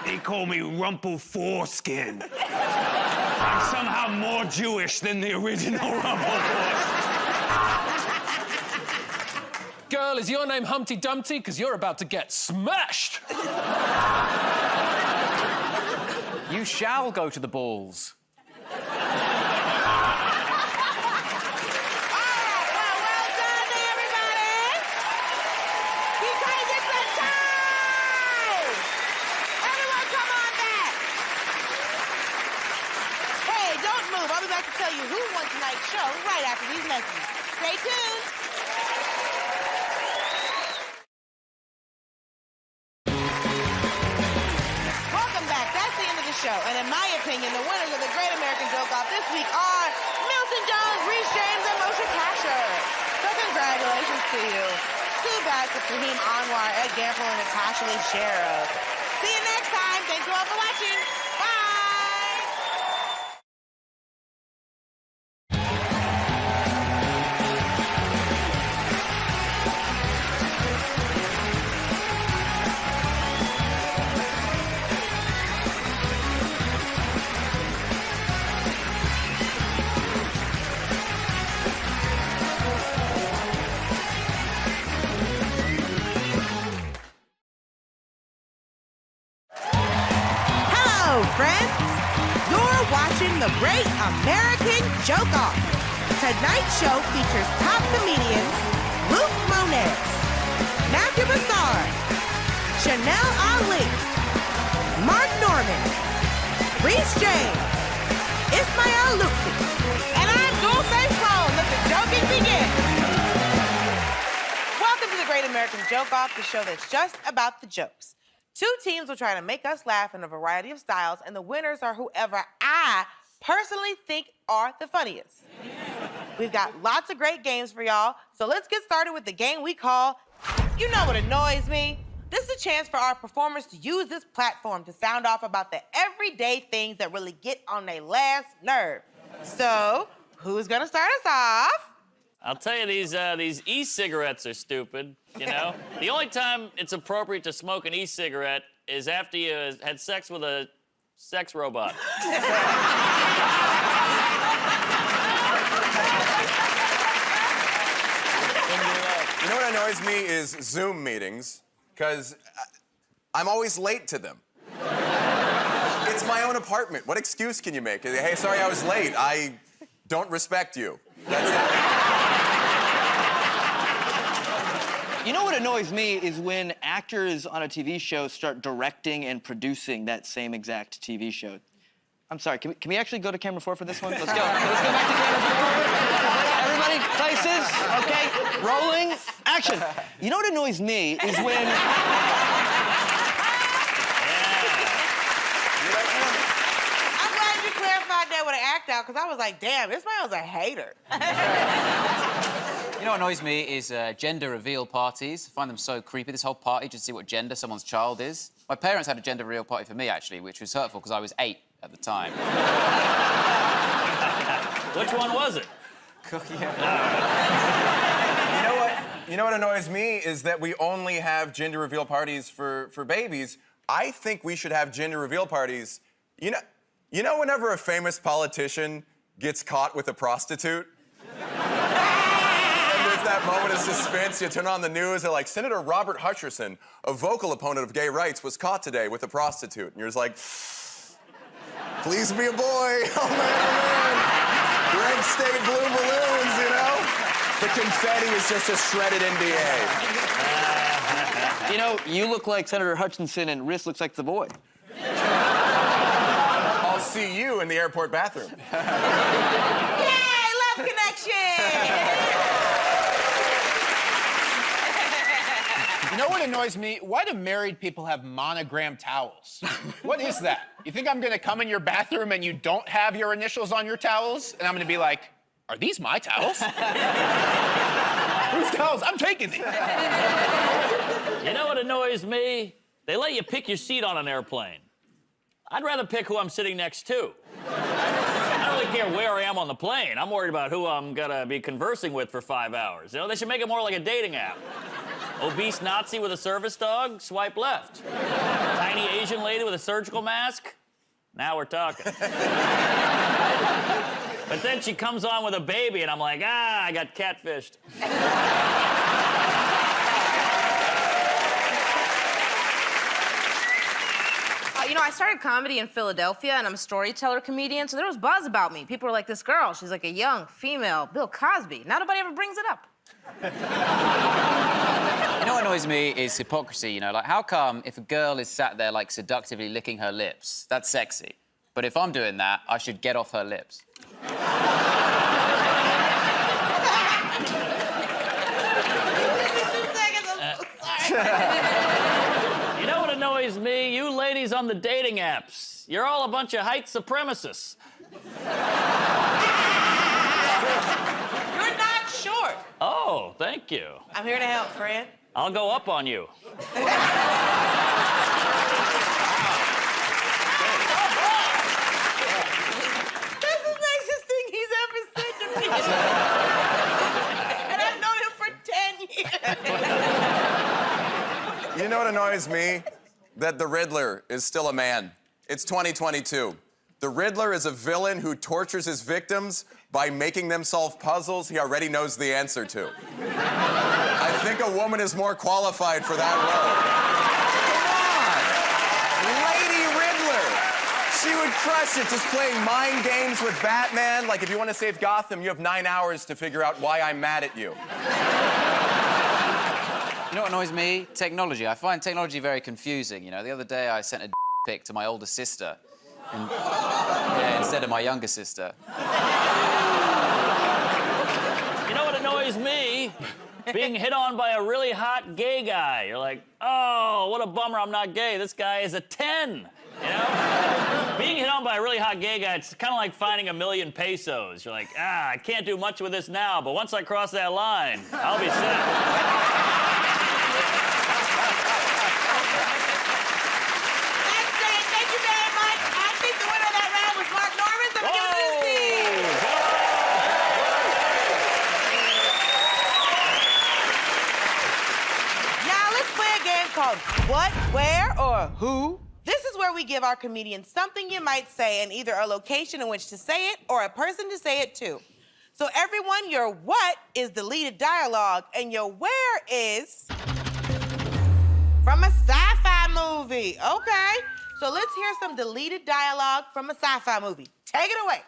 They call me Rumple Foreskin. I'm somehow more Jewish than the original Rumple Foreskin. Girl, is your name Humpty Dumpty? Because you're about to get smashed. You shall go to the balls. I'll be back to tell you who won tonight's show right after these messages. Stay tuned. Welcome back. That's the end of the show. And in my opinion, the winners of the Great American Joke-Off this week are Milton Jones, Reese James, and Moshe Kasher. So congratulations to you. Too bad for Fahim Anwar, Ed Gamble, and Natasha Lee Sheriff. See you next time. Thank you all for watching. Bye. Friends, you're watching The Great American Joke-Off. Tonight's show features top comedians Luke Moniz, Matthew Bassard, Chanel Ali, Mark Norman, Reese James, Ismael Lutfi, and I'm Dulce Sloan. Let the joking begin. Welcome to The Great American Joke-Off, the show that's just about the jokes. Two teams will try to make us laugh in a variety of styles, and the winners are whoever I personally think are the funniest. We've got lots of great games for y'all, so let's get started with the game we call You Know What Annoys Me. This is a chance for our performers to use this platform to sound off about the everyday things that really get on their last nerve. So, who's gonna start us off? I'll tell you, these e-cigarettes are stupid, you know? The only time it's appropriate to smoke an e-cigarette is after you had sex with a sex robot. You know what annoys me is Zoom meetings, because I'm always late to them. It's my own apartment. What excuse can you make? Hey, sorry I was late. I don't respect you. That's it. You know what annoys me is when actors on a TV show start directing and producing that same exact TV show. I'm sorry, can we actually go to camera 4 for this one? Let's go. Let's go back to camera 4. Everybody, places, okay, rolling, action. You know what annoys me is when... I'm glad you clarified that with an act out, because I was like, damn, this man was a hater. You know what annoys me is gender reveal parties. I find them so creepy, this whole party, just to see what gender someone's child is. My parents had a gender reveal party for me, actually, which was hurtful because I was 8 at the time. Which one was it? You know what annoys me is that we only have gender reveal parties for babies. I think we should have gender reveal parties. You know whenever a famous politician gets caught with a prostitute? That moment of suspense, you turn on the news, they're like, Senator Robert Hutcherson, a vocal opponent of gay rights, was caught today with a prostitute. And you're just like, please be a boy. Oh, man. Red state blue balloons, you know? The confetti is just a shredded NBA. You know, you look like Senator Hutchinson and Riss looks like the boy. I'll see you in the airport bathroom. Yay, love connection! You know what annoys me? Why do married people have monogram towels? What is that? You think I'm gonna come in your bathroom and you don't have your initials on your towels? And I'm gonna be like, are these my towels? Whose towels? I'm taking these. You know what annoys me? They let you pick your seat on an airplane. I'd rather pick who I'm sitting next to. I don't really care where I am on the plane. I'm worried about who I'm gonna be conversing with for 5 hours. You know, they should make it more like a dating app. Obese Nazi with a service dog, swipe left. Tiny Asian lady with a surgical mask, now we're talking. But then she comes on with a baby, and I'm like, I got catfished. You know, I started comedy in Philadelphia, and I'm a storyteller comedian, so there was buzz about me. People were like, this girl, she's like a young female Bill Cosby. Now nobody ever brings it up. You know what annoys me is hypocrisy, you know? Like, how come if a girl is sat there, like, seductively licking her lips, that's sexy. But if I'm doing that, I should get off her lips. You know what annoys me? You ladies on the dating apps. You're all a bunch of height supremacists. You're not short. Oh, thank you. I'm here to help, Fred. I'll go up on you. That's the nicest thing he's ever said to me. And I've known him for 10 years. You know what annoys me? That the Riddler is still a man. It's 2022. The Riddler is a villain who tortures his victims by making them solve puzzles he already knows the answer to. I think a woman is more qualified for that role. Come on! Lady Riddler! She would crush it just playing mind games with Batman. Like, if you want to save Gotham, you have 9 hours to figure out why I'm mad at you. You know what annoys me? Technology. I find technology very confusing, you know? The other day, I sent a pic to my older sister. And, yeah, instead of my younger sister. You know what annoys me? Being hit on by a really hot gay guy. You're like, oh, what a bummer I'm not gay. This guy is a 10, you know? Being hit on by a really hot gay guy, it's kind of like finding $1 million pesos. You're like, I can't do much with this now, but once I cross that line, I'll be set. Thank you very much. I think the winner of that round was Mark Norman, so we're giving it to Steve. Now let's play a game called What, Where, or Who. This is where we give our comedians something you might say and either a location in which to say it or a person to say it to. So everyone, your what is deleted dialogue and your where is from a sci-fi movie. Okay, so let's hear some deleted dialogue from a sci-fi movie. Take it away.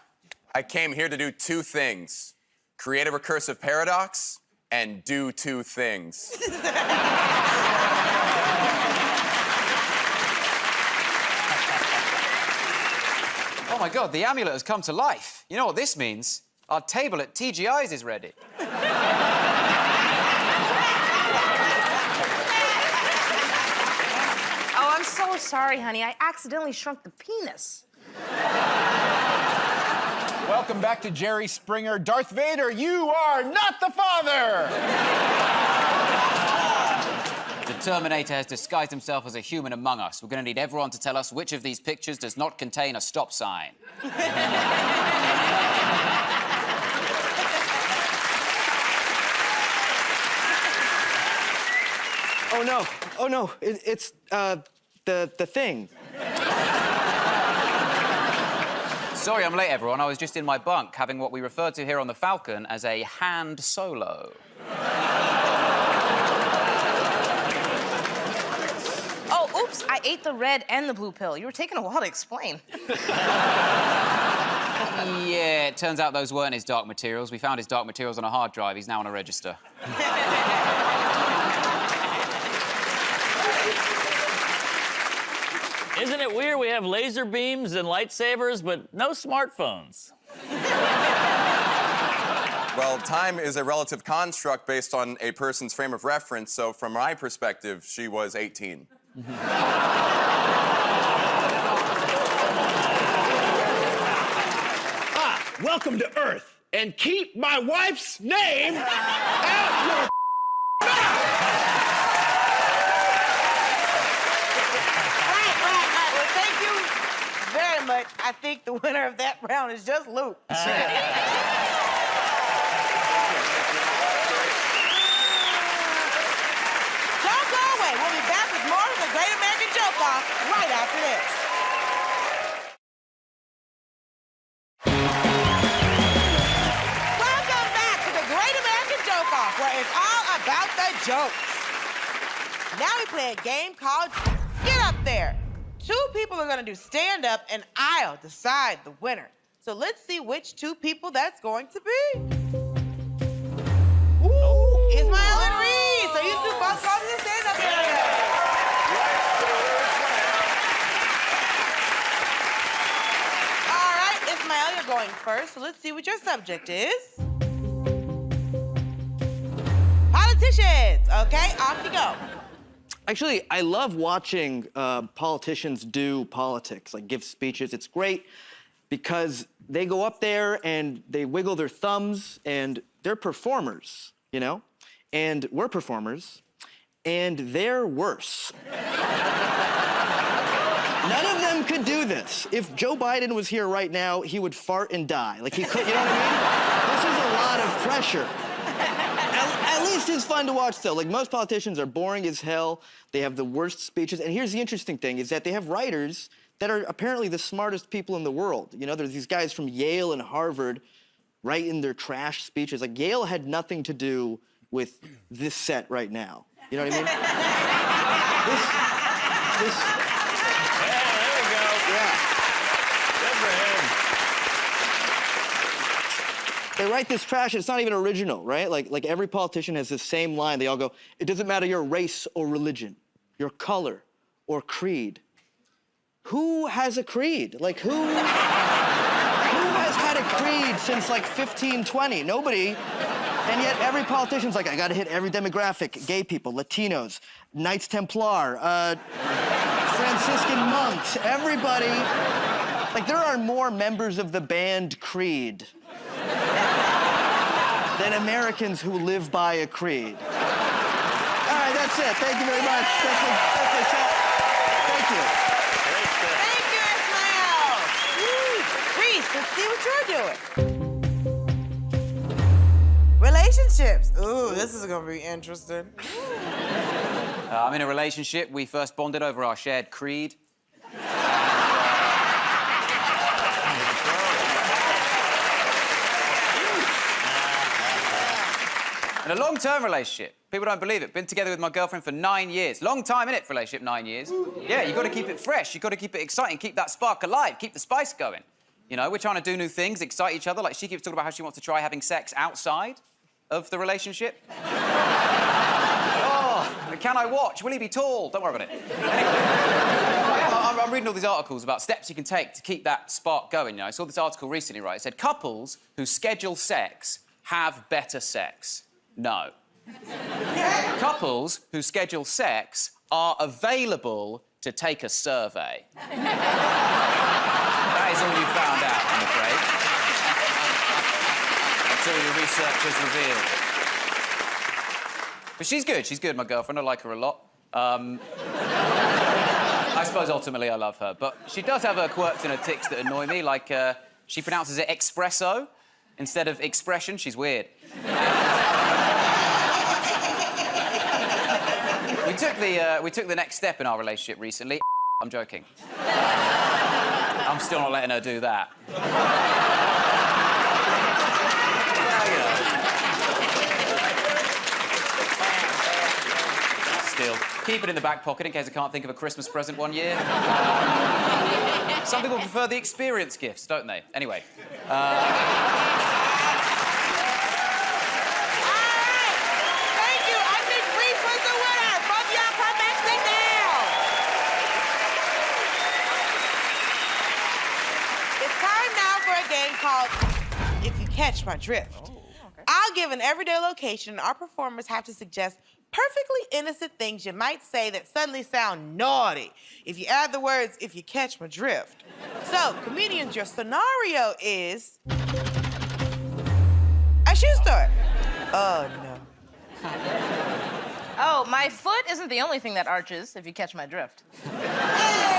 I came here to do 2 things. Create a recursive paradox and do 2 things. Oh my God, the amulet has come to life. You know what this means? Our table at TGI's is ready. Oh, I'm so sorry, honey. I accidentally shrunk the penis. Welcome back to Jerry Springer. Darth Vader, you are not the father! The Terminator has disguised himself as a human among us. We're going to need everyone to tell us which of these pictures does not contain a stop sign. Oh no, it's the thing. Sorry I'm late, everyone. I was just in my bunk having what we refer to here on the Falcon as a hand solo. Oh, oops, I ate the red and the blue pill. You were taking a while to explain. Yeah, it turns out those weren't his dark materials. We found his dark materials on a hard drive. He's now on a register. Isn't it weird we have laser beams and lightsabers, but no smartphones? Well, time is a relative construct based on a person's frame of reference, so from my perspective, she was 18. Welcome to Earth, and keep my wife's name out your but I think the winner of that round is just Luke. Don't go away. We'll be back with more of the Great American Joke Off right after this. Welcome back to the Great American Joke Off, where it's all about the jokes. Now we play a game called Get Up There. Two people are gonna do stand up and I'll decide the winner. So let's see which two people that's going to be. Ooh, Ismael and Reed. So you two both go to the stand up area. All right, Ismael, you're going first. So let's see what your subject is. Politicians. Okay, off you go. Actually, I love watching politicians do politics, like give speeches. It's great because they go up there and they wiggle their thumbs and they're performers, you know? And we're performers, and they're worse. None of them could do this. If Joe Biden was here right now, he would fart and die. Like, he could, you know what I mean? This is a lot of pressure. At least it's fun to watch, though. Like, most politicians are boring as hell. They have the worst speeches. And here's the interesting thing, is that they have writers that are apparently the smartest people in the world. You know, there's these guys from Yale and Harvard writing their trash speeches. Like, Yale had nothing to do with this set right now. You know what I mean? This... Hey, there we go. Yeah. Good for him. They write this trash, and it's not even original, right? Like every politician has the same line. They all go, it doesn't matter your race or religion, your color or creed. Who has a creed? Like, who has had a creed since, like, 1520? Nobody. And yet every politician's like, I gotta hit every demographic. Gay people, Latinos, Knights Templar, Franciscan monks, everybody. Like, there are more members of the band Creed than Americans who live by a creed. All right, that's it. Thank you very much. That's the set. Thank you. Thank you, Ismael. Reese, let's see what you're doing. Relationships. Ooh, this is gonna be interesting. I'm in a relationship. We first bonded over our shared creed. And a long-term relationship. People don't believe it. Been together with my girlfriend for 9 years. Long time, innit, for a relationship, 9 years. Yeah, you got to keep it fresh. You got to keep it exciting. Keep that spark alive. Keep the spice going. You know, we're trying to do new things, excite each other. Like, she keeps talking about how she wants to try having sex outside of the relationship. Oh, can I watch? Will he be tall? Don't worry about it. Anyway, I'm reading all these articles about steps you can take to keep that spark going. You know, I saw this article recently, right? It said couples who schedule sex have better sex. No. Couples who schedule sex are available to take a survey. That is all you found out, I'm afraid. That's all your research has revealed. But she's good, my girlfriend. I like her a lot. I suppose ultimately I love her. But she does have her quirks and her tics that annoy me, like she pronounces it espresso instead of expression. She's weird. We took the next step in our relationship recently. I'm joking. I'm still not letting her do that. Still, keep it in the back pocket in case I can't think of a Christmas present one year. Some people prefer the experience gifts, don't they? Anyway. Called If You Catch My Drift. Oh, okay. I'll give an everyday location, and our performers have to suggest perfectly innocent things you might say that suddenly sound naughty if you add the words, if you catch my drift. So, comedians, your scenario is a shoe store. Oh, no. Oh, my foot isn't the only thing that arches, if you catch my drift. Hey!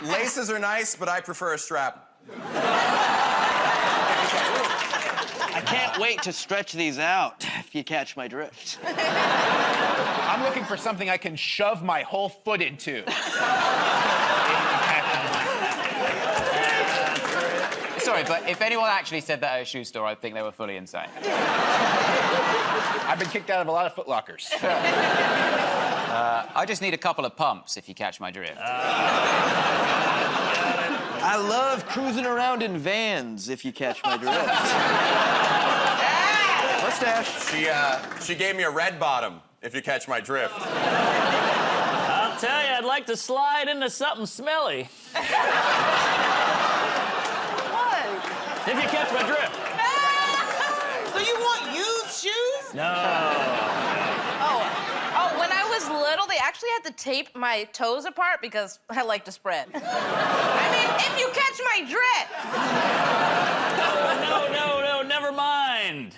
Laces are nice, but I prefer a strap. I can't wait to stretch these out, if you catch my drift. I'm looking for something I can shove my whole foot into. Sorry, but if anyone actually said that at a shoe store, I'd think they were fully insane. I've been kicked out of a lot of Foot Lockers. I just need a couple of pumps, if you catch my drift. I love cruising around in vans, if you catch my drift. Mustache. She gave me a red bottom, if you catch my drift. I'll tell you, I'd like to slide into something smelly. If you catch my drift. So you want used shoes? No. Oh, when I was little, they actually had to tape my toes apart because I like to spread. I mean, if you catch my drift. No, never mind.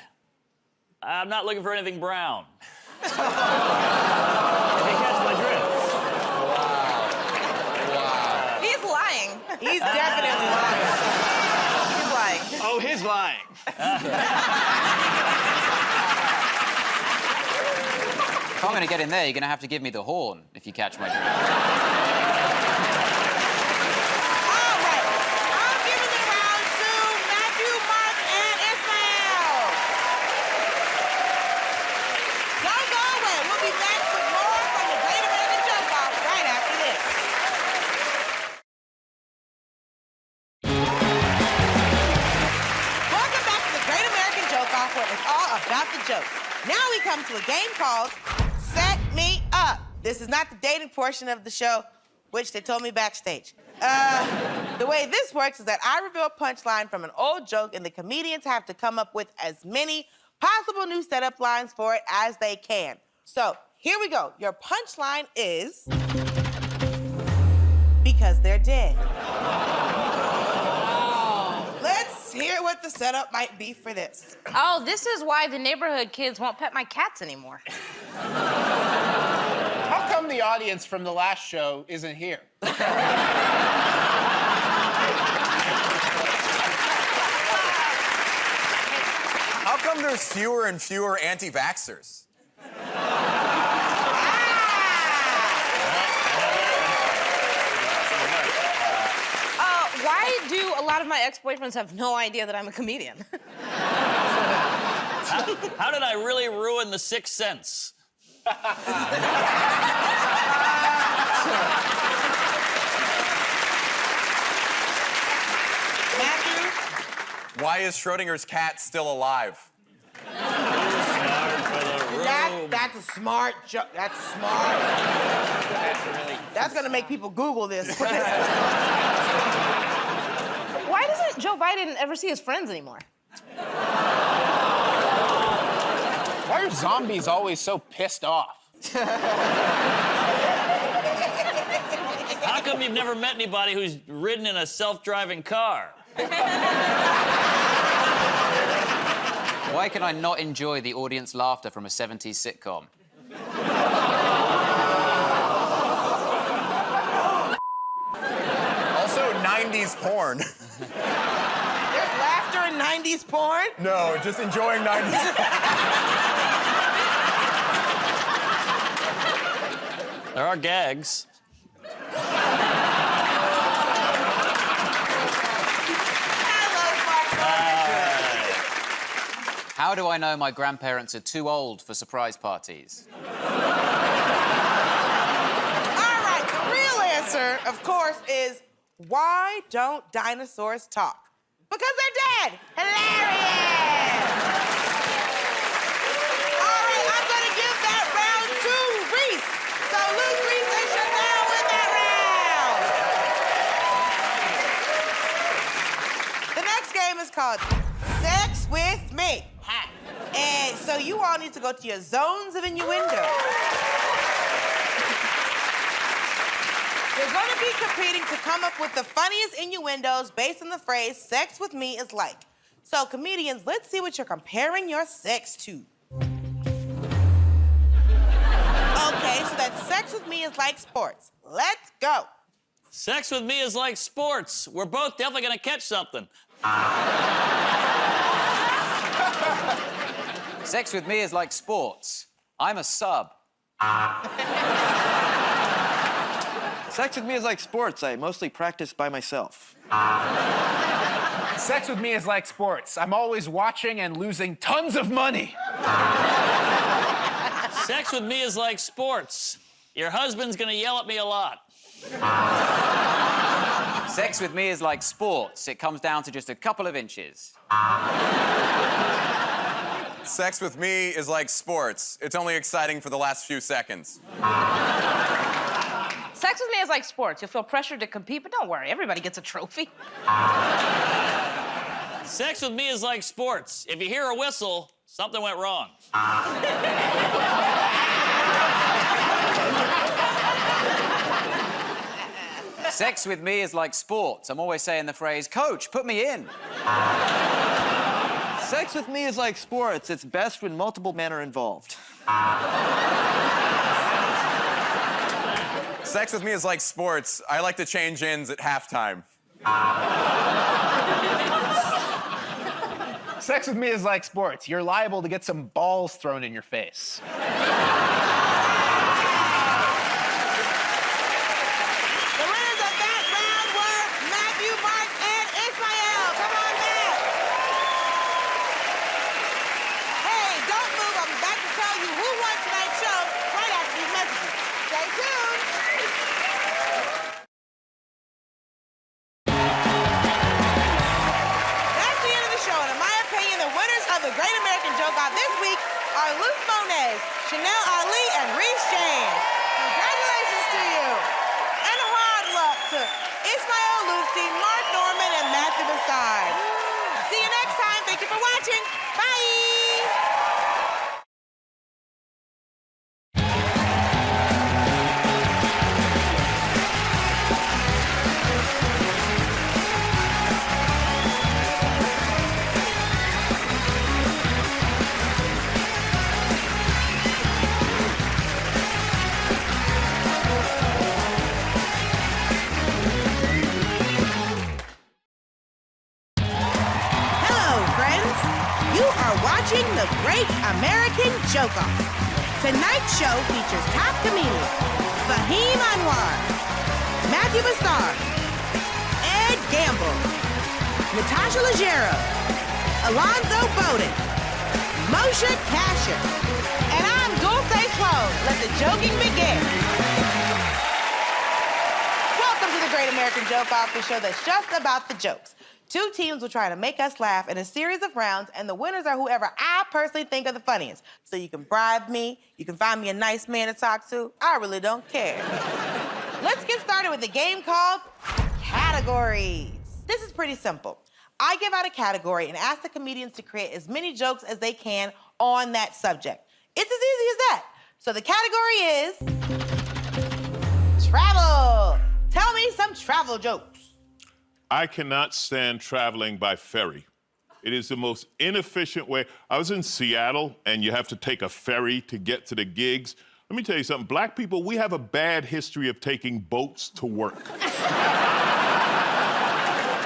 I'm not looking for anything brown. If you catch my drift. Wow. He's lying. He's definitely lying. He's lying. Oh, he's lying. If I'm gonna get in there, you're gonna have to give me the horn, if you catch my drift. All right. I'm giving the round to Matthew, Mark, and Ismael. Don't go away. We'll be back with more from the Great American Joke Off right after this. Welcome back to the Great American Joke Off, where it's all about the jokes. Now we come to a game called Set Me Up. This is not the dating portion of the show, which they told me backstage. The way this works is that I reveal a punchline from an old joke, and the comedians have to come up with as many possible new setup lines for it as they can. So here we go. Your punchline is because they're dead. Let's hear what the setup might be for this. Oh, this is why the neighborhood kids won't pet my cats anymore. How come the audience from the last show isn't here? How come there's fewer and fewer anti-vaxxers? Why do a lot of my ex-boyfriends have no idea that I'm a comedian? How did I really ruin the Sixth Sense? Matthew? Why is Schrodinger's cat still alive? That's a smart joke. That's smart. That's gonna make people Google this. Why doesn't Joe Biden ever see his friends anymore? Why are zombies always so pissed off? How come you've never met anybody who's ridden in a self-driving car? Why can I not enjoy the audience laughter from a 70s sitcom? Also, 90s porn. There's laughter in 90s porn? No, just enjoying 90s. There are gags. How do I know my grandparents are too old for surprise parties? All right, the real answer, of course, is why don't dinosaurs talk? Because they're dead. Hilarious. All right, I'm gonna give that round to Reese. So Luke, Reese, and Chanel win that round. The next game is called Sex with Me. And so you all need to go to your zones of innuendo. You're going to be competing to come up with the funniest innuendos based on the phrase sex with me is like. So comedians, let's see what you're comparing your sex to. Okay, so that sex with me is like sports. Let's go. Sex with me is like sports. We're both definitely gonna catch something. Sex with me is like sports. I'm a sub. Sex with me is like sports. I mostly practice by myself. Sex with me is like sports. I'm always watching and losing tons of money. Sex with me is like sports. Your husband's gonna yell at me a lot. Sex with me is like sports. It comes down to just a couple of inches. Sex with me is like sports. It's only exciting for the last few seconds. Sex with me is like sports. You'll feel pressured to compete, but don't worry, everybody gets a trophy. Sex with me is like sports. If you hear a whistle, something went wrong. Sex with me is like sports. I'm always saying the phrase, Coach, put me in. Sex with me is like sports. It's best when multiple men are involved. Sex with me is like sports. I like to change ends at halftime. Sex with me is like sports. You're liable to get some balls thrown in your face. The winners of that round were Matthew, Mark, and Ismael. Come on, Matt. Hey, don't move. I'm back to tell you who won tonight's show right after these messages. Stay tuned. That's the end of the show, and in my opinion, the winners of the Great American Joke Off this week are Luke Moniz, Chanel Ali, and Reese James. Congratulations to you. And hard luck to Ismael Lucy, Mark Norman, and Matthew Bassard. See you next time. Thank you for watching. Bye. Hello, friends. You are watching The Great American Joke Off. Tonight's show features top comedians Fahim Anwar, Matthew Bassard, Ed Gamble, Natasha Leggero, Alonzo Bowden, Moshe Kasher, and I'm Dulce Sloan. Let the joking begin. Welcome to The Great American Joke Off, the show that's just about the jokes. Two teams will try to make us laugh in a series of rounds, and the winners are whoever I personally think are the funniest. So you can bribe me, you can find me a nice man to talk to. I really don't care. Let's get started with a game called Categories. This is pretty simple. I give out a category and ask the comedians to create as many jokes as they can on that subject. It's as easy as that. So the category is travel. Tell me some travel jokes. I cannot stand traveling by ferry. It is the most inefficient way. I was in Seattle, and you have to take a ferry to get to the gigs. Let me tell you something. Black people, we have a bad history of taking boats to work.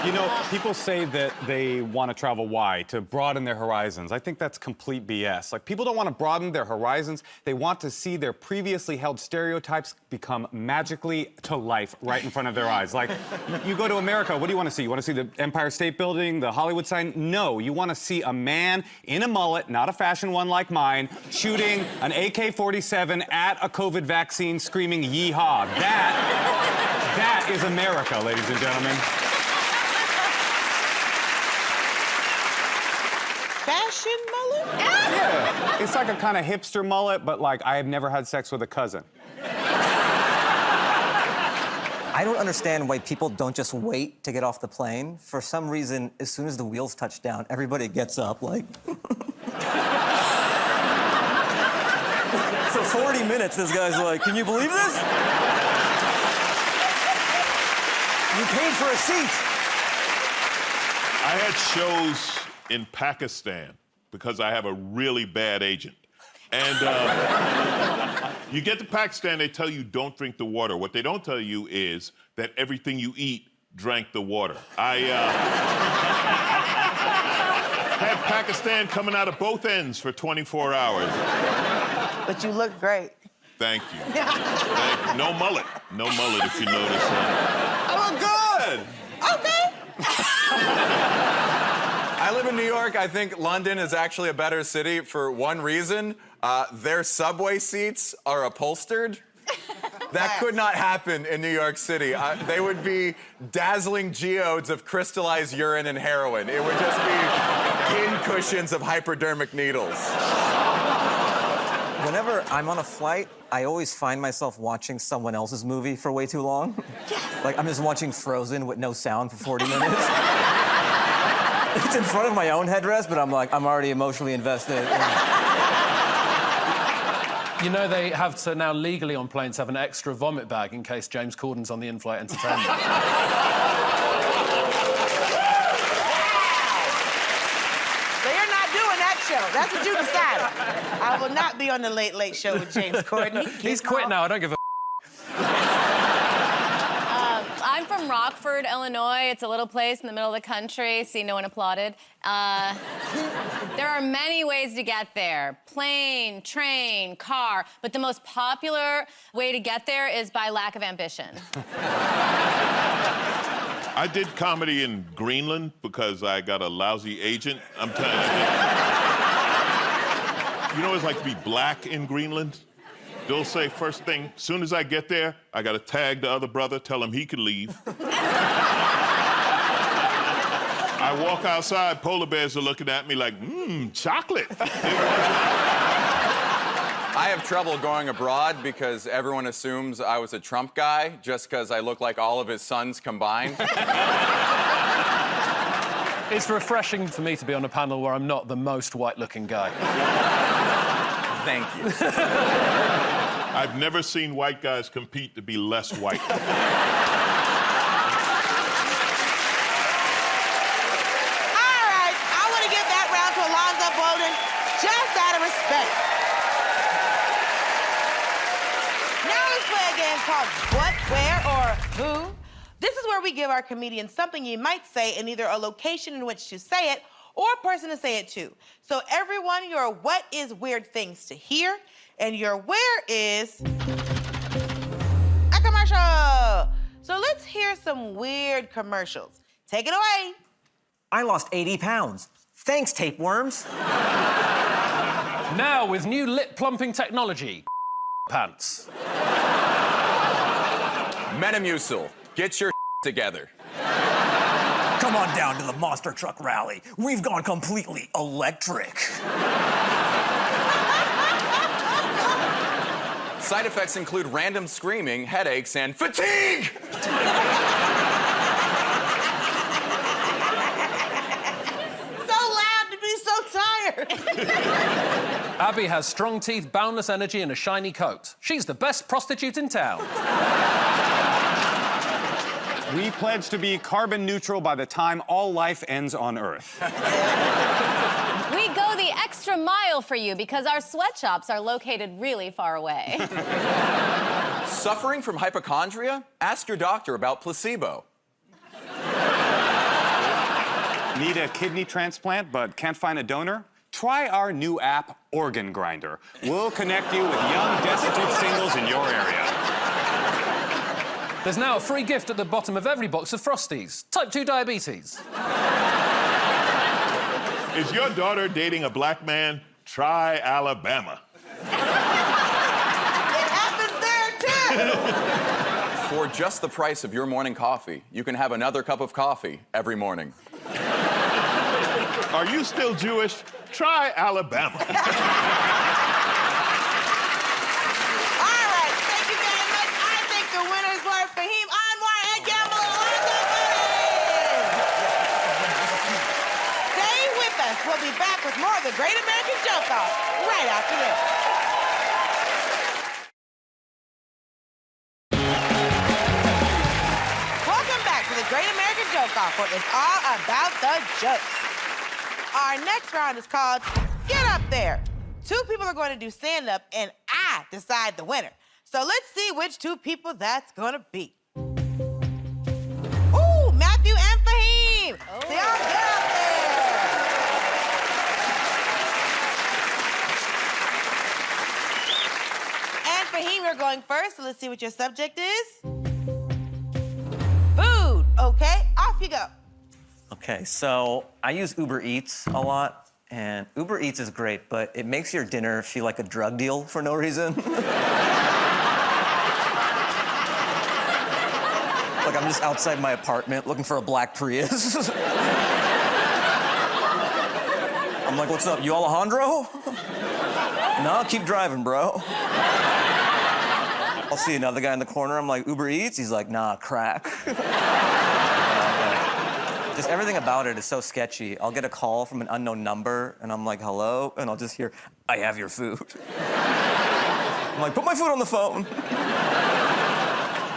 You know, people say that they want to travel. Why? To broaden their horizons. I think that's complete BS. Like, people don't want to broaden their horizons. They want to see their previously held stereotypes become magically to life right in front of their eyes. Like, you go to America, what do you want to see? You want to see the Empire State Building, the Hollywood sign? No, you want to see a man in a mullet, not a fashion one like mine, shooting an AK-47 at a COVID vaccine, screaming yeehaw. That is America, ladies and gentlemen. Fashion mullet? Yeah, it's like a kind of hipster mullet, but like I have never had sex with a cousin. I don't understand why people don't just wait to get off the plane. For some reason, as soon as the wheels touch down, everybody gets up like... For 40 minutes, this guy's like, can you believe this? You paid for a seat. I had shows in Pakistan because I have a really bad agent. And You get to Pakistan, they tell you don't drink the water. What they don't tell you is that everything you eat drank the water. I had Pakistan coming out of both ends for 24 hours. But you look great. Thank you. Thank you. No mullet. No mullet, if you notice. I look good. Okay. I live in New York. I think London is actually a better city for one reason. Their subway seats are upholstered. That could not happen in New York City. They would be dazzling geodes of crystallized urine and heroin. It would just be pincushions of hypodermic needles. Whenever I'm on a flight, I always find myself watching someone else's movie for way too long. Yes. Like, I'm just watching Frozen with no sound for 40 minutes. It's in front of my own headrest, but I'm already emotionally invested. You know, they have to now legally on planes have an extra vomit bag in case James Corden's on the in-flight entertainment. So you're not doing that show. That's what you decided. I will not be on the Late Late Show with James Corden. He's quit now. I don't give a I'm from Rockford, Illinois. It's a little place in the middle of the country. See, no one applauded. There are many ways to get there. Plane, train, car. But the most popular way to get there is by lack of ambition. I did comedy in Greenland because I got a lousy agent. I'm telling you. You know what it's like to be black in Greenland? They'll say first thing, soon as I get there, I gotta tag the other brother, tell him he can leave. I walk outside, polar bears are looking at me like, chocolate. I have trouble going abroad because everyone assumes I was a Trump guy just because I look like all of his sons combined. It's refreshing for me to be on a panel where I'm not the most white-looking guy. Thank you. I've never seen white guys compete to be less white. All right, I want to give that round to Alonzo Bowden just out of respect. Now let's play a game called What, Where, or Who. This is where we give our comedians something you might say in either a location in which to say it or a person to say it to. So everyone, your what is weird things to hear, and your where is a commercial. So let's hear some weird commercials. Take it away. I lost 80 pounds. Thanks, tapeworms. Now, with new lip-plumping technology, pants. Metamucil, get your together. Come on down to the monster truck rally. We've gone completely electric. Side effects include random screaming, headaches, and fatigue! So loud to be so tired. Abby has strong teeth, boundless energy, and a shiny coat. She's the best prostitute in town. We pledge to be carbon neutral by the time all life ends on Earth. We go the extra mile for you because our sweatshops are located really far away. Suffering from hypochondria? Ask your doctor about placebo. Need a kidney transplant but can't find a donor? Try our new app, Organ Grinder. We'll connect you with young, destitute singles in your area. There's now a free gift at the bottom of every box of Frosties. Type 2 diabetes. Is your daughter dating a black man? Try Alabama. It happens there, too. For just the price of your morning coffee, you can have another cup of coffee every morning. Are you still Jewish? Try Alabama. We'll be back with more of the Great American Joke Off right after this. Welcome back to the Great American Joke Off, where it's all about the jokes. Our next round is called Get Up There. Two people are going to do stand-up, and I decide the winner. So let's see which two people that's gonna be. Ooh, Matthew and Fahim. Oh. So y'all get up there. And Fahim, you're going first, so let's see what your subject is. Food, okay, off you go. Okay, so I use Uber Eats a lot, and Uber Eats is great, but it makes your dinner feel like a drug deal for no reason. Like I'm just outside my apartment looking for a black Prius. I'm like, what's up, you Alejandro? No, keep driving, bro. I'll see another guy in the corner, I'm like, Uber Eats? He's like, nah, crack. Just everything about it is so sketchy. I'll get a call from an unknown number, and I'm like, hello? And I'll just hear, I have your food. I'm like, put my food on the phone.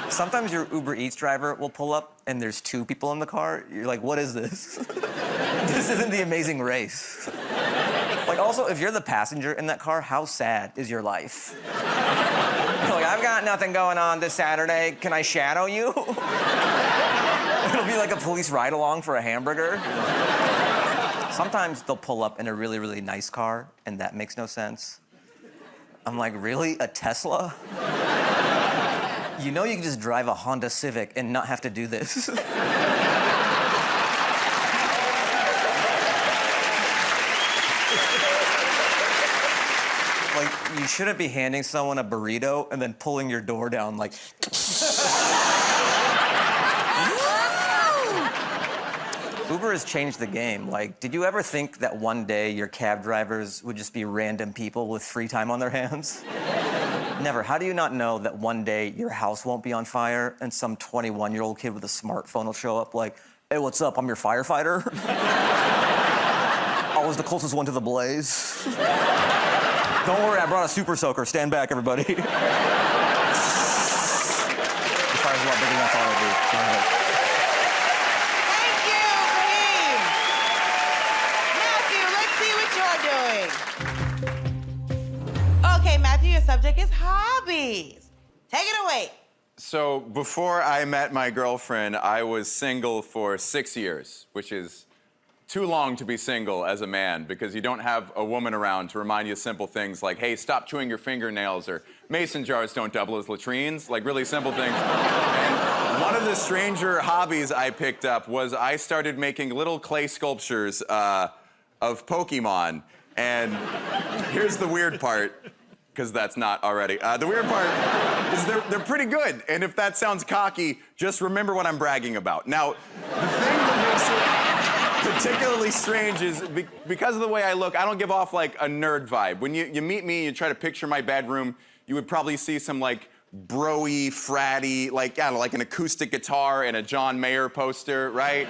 Sometimes your Uber Eats driver will pull up, and there's two people in the car. You're like, what is this? This isn't The Amazing Race. Like, also, if you're the passenger in that car, how sad is your life? You're like, I've got nothing going on this Saturday. Can I shadow you? It'll be like a police ride-along for a hamburger. Sometimes they'll pull up in a really, really nice car, and that makes no sense. I'm like, really? A Tesla? You know you can just drive a Honda Civic and not have to do this. Like, you shouldn't be handing someone a burrito and then pulling your door down like... Uber has changed the game. Like, did you ever think that one day your cab drivers would just be random people with free time on their hands? Never. How do you not know that one day your house won't be on fire and some 21-year-old kid with a smartphone will show up like, hey, what's up? I'm your firefighter. I was the closest one to the blaze. Don't worry, I brought a super soaker. Stand back, everybody. The fire's a lot bigger than I thought it would be. Go ahead. Okay, Matthew, your subject is hobbies. Take it away. So before I met my girlfriend, I was single for 6 years, which is too long to be single as a man because you don't have a woman around to remind you simple things like, hey, stop chewing your fingernails, or mason jars don't double as latrines, like really simple things. And one of the stranger hobbies I picked up was I started making little clay sculptures of Pokemon. And here's the weird part, because that's not already. The weird part is they're pretty good. And if that sounds cocky, just remember what I'm bragging about. Now, the thing that makes it particularly strange is because of the way I look, I don't give off like a nerd vibe. When you meet me, you try to picture my bedroom, you would probably see some like bro-y, fratty, like, I don't know, like an acoustic guitar and a John Mayer poster, right?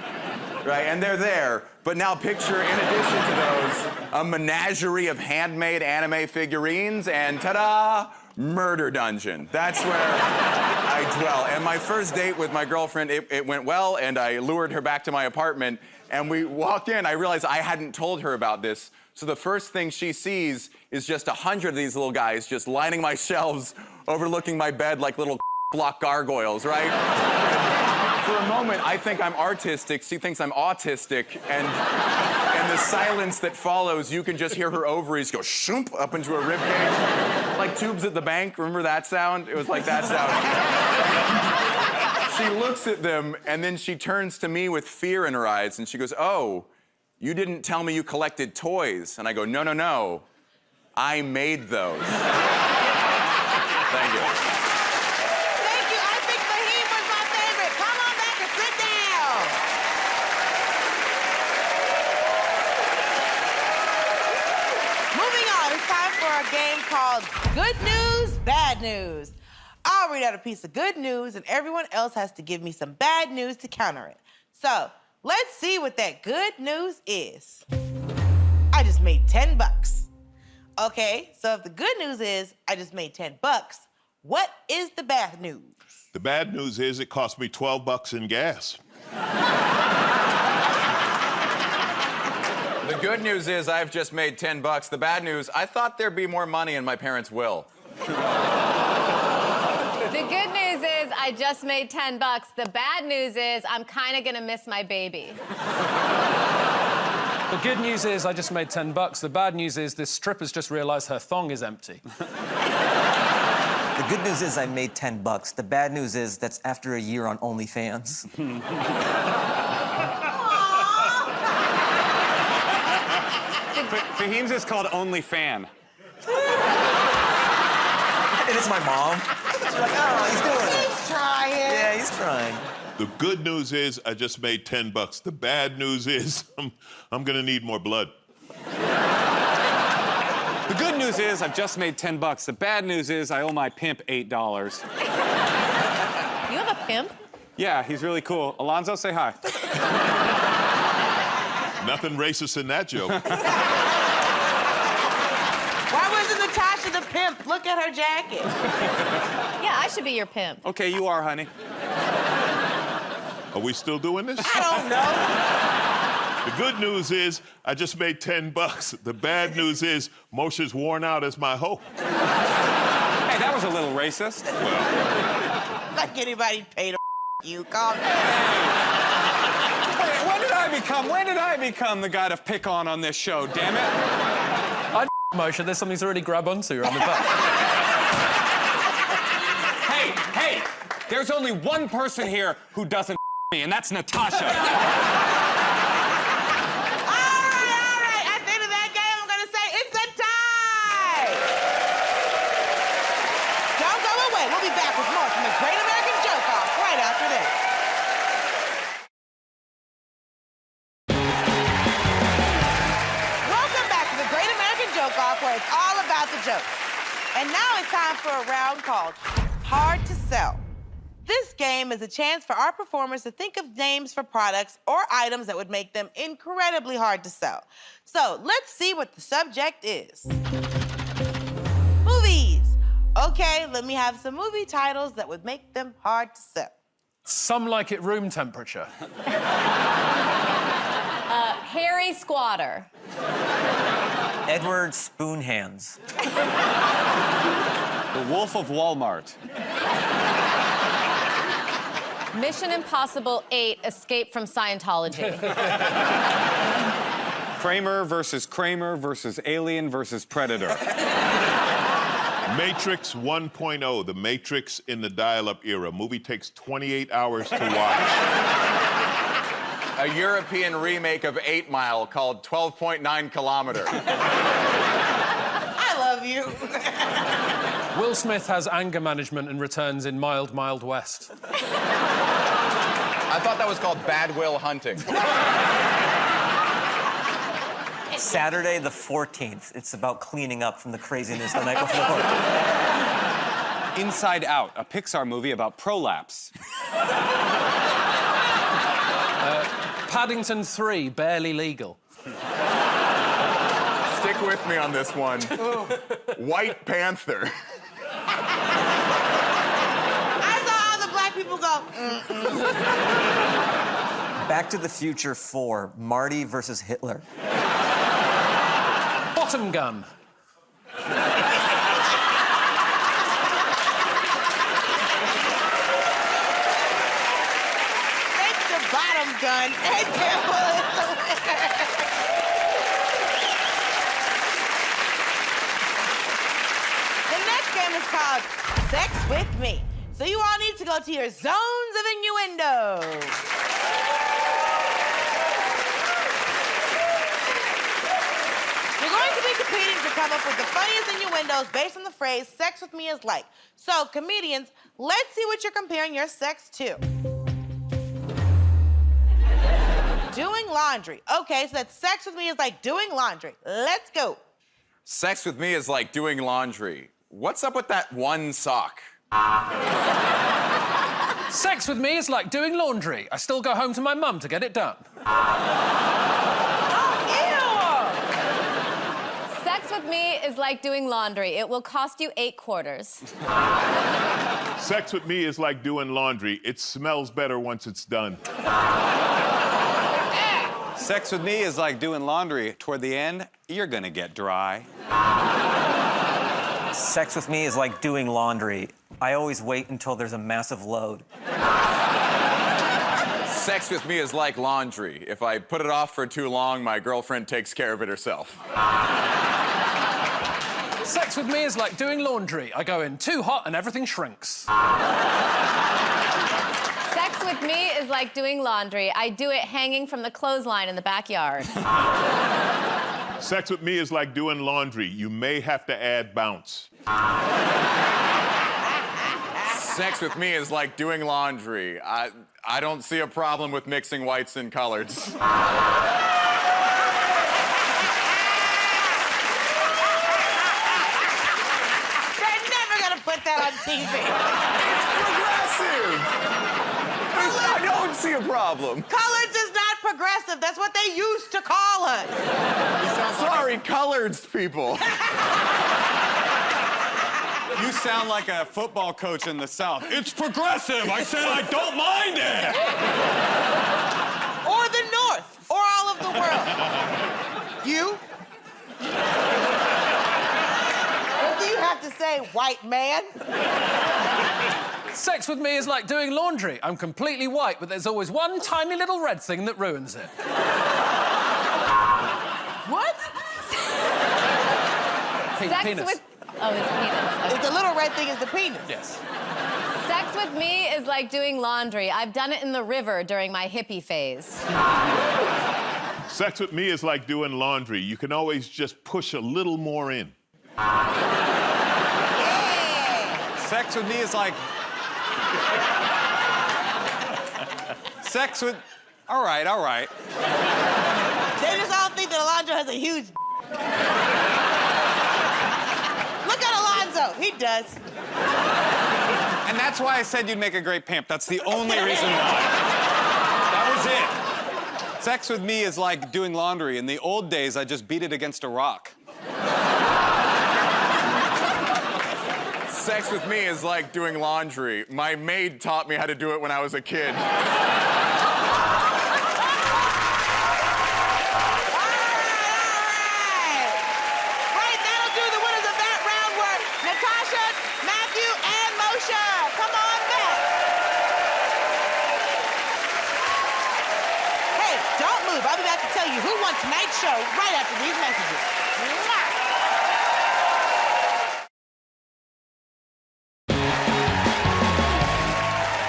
Right, and they're there. But now picture, in addition to those, a menagerie of handmade anime figurines and ta-da, murder dungeon. That's where I dwell. And my first date with my girlfriend, it went well, and I lured her back to my apartment, and we walked in. I realized I hadn't told her about this. So the first thing she sees is just 100 of these little guys just lining my shelves, overlooking my bed like little block gargoyles, right? For a moment, I think I'm artistic. She thinks I'm autistic. And the silence that follows, you can just hear her ovaries go shoomp up into her ribcage. Like tubes at the bank. Remember that sound? It was like that sound. She looks at them, and then she turns to me with fear in her eyes, and she goes, oh, you didn't tell me you collected toys. And I go, no, no, no. I made those. Thank you. A game called Good News, Bad News. I'll read out a piece of good news and everyone else has to give me some bad news to counter it. So let's see what that good news is. I just made 10 bucks. Okay, so if the good news is I just made 10 bucks, what is the bad news? The bad news is it cost me 12 bucks in gas. The good news is I've just made 10 bucks. The bad news, I thought there'd be more money in my parents' will. The good news is I just made $10. The bad news is I'm kind of gonna miss my baby. The good news is I just made $10. The bad news is this stripper's just realised her thong is empty. The good news is I made $10. The bad news is that's after a year on OnlyFans. Fahim's is called Only Fan. And it's my mom. She's like, oh, he's doing it. He's trying. Yeah, he's trying. The good news is I just made $10. The bad news is I'm gonna need more blood. The good news is I've just made $10. The bad news is I owe my pimp $8. You have a pimp? Yeah, he's really cool. Alonzo, say hi. Nothing racist in that joke. Why wasn't Natasha the pimp? Look at her jacket. Yeah, I should be your pimp. Okay, you are, honey. Are we still doing this? I don't know. The good news is I just made $10. The bad news is Moshe's worn out as my hoe. Hey, that was a little racist. Like anybody paid you. Calm down. Wait, when did I become the guy to pick on this show, damn it? I Moshe, there's something to really grab onto on the back. Hey, there's only one person here who doesn't me, and that's Natasha. All right. At the end of that game, I'm gonna say it's a tie. Don't go away. We'll be back with more from the Great American Joke Off right after this. Welcome back to the Great American Joke Off, where it's all about the joke. And now it's time for a round called Hard to Sell. This game is a chance for our performers to think of names for products or items that would make them incredibly hard to sell. So let's see what the subject is. Movies. Okay, let me have some movie titles that would make them hard to sell. Some like it room temperature. Harry Squatter. Edward Spoonhands. The Wolf of Walmart. Mission Impossible 8, Escape from Scientology. Kramer versus Alien versus Predator. Matrix 1.0, The Matrix in the dial-up era. Movie takes 28 hours to watch. A European remake of 8 Mile called 12.9 Kilometer. I love you. Will Smith has anger management and returns in Mild, Mild West. I thought that was called Bad Will Hunting. Saturday the 14th. It's about cleaning up from the craziness the night before. Inside Out, a Pixar movie about prolapse. Paddington 3, Barely Legal. Stick with me on this one. White Panther. I saw all the black people go, Back to the Future 4, Marty versus Hitler. Bottom gun. Take the bottom gun and Campbell is the winner. The next game is called Sex With Me. So you all need to go to your zones of innuendo. You're going to be competing to come up with the funniest innuendos based on the phrase sex with me is like. So, comedians, let's see what you're comparing your sex to. Doing laundry. Okay, so that sex with me is like doing laundry. Let's go. Sex with me is like doing laundry. What's up with that one sock? Sex with me is like doing laundry. I still go home to my mum to get it done. Sex with me is like doing laundry. It will cost you 8 quarters. Sex with me is like doing laundry. It smells better once it's done. Sex with me is like doing laundry. Toward the end, you're gonna get dry. Sex with me is like doing laundry. I always wait until there's a massive load. Sex with me is like laundry. If I put it off for too long, my girlfriend takes care of it herself. Sex with me is like doing laundry. I go in too hot and everything shrinks. Sex with me is like doing laundry. I do it hanging from the clothesline in the backyard. Sex with me is like doing laundry. You may have to add bounce. Sex with me is like doing laundry. I don't see a problem with mixing whites and coloreds. They're never gonna put that on TV. Progressive! I don't see a problem. Coloreds is not progressive. That's what they used to call us. Sorry, coloreds people. You sound like a football coach in the South. It's progressive. I said I don't mind it. Or the North, or all of the world. You? What do you have to say, white man? Sex with me is like doing laundry. I'm completely white, but there's always one tiny little red thing that ruins it. What? Penis. Oh, his penis. Okay. If the little red thing is the penis. Yes. Sex with me is like doing laundry. I've done it in the river during my hippie phase. Sex with me is like doing laundry. You can always just push a little more in. Yeah. Sex with me is like... Sex with... All right, all right. They just all think that Alonzo has a huge... Look at Alonzo. He does. And that's why I said you'd make a great pimp. That's the only reason why. That was it. Sex with me is like doing laundry. In the old days, I just beat it against a rock. Sex with me is like doing laundry. My maid taught me how to do it when I was a kid. I'll be back to tell you who won tonight's show right after these messages. Mwah!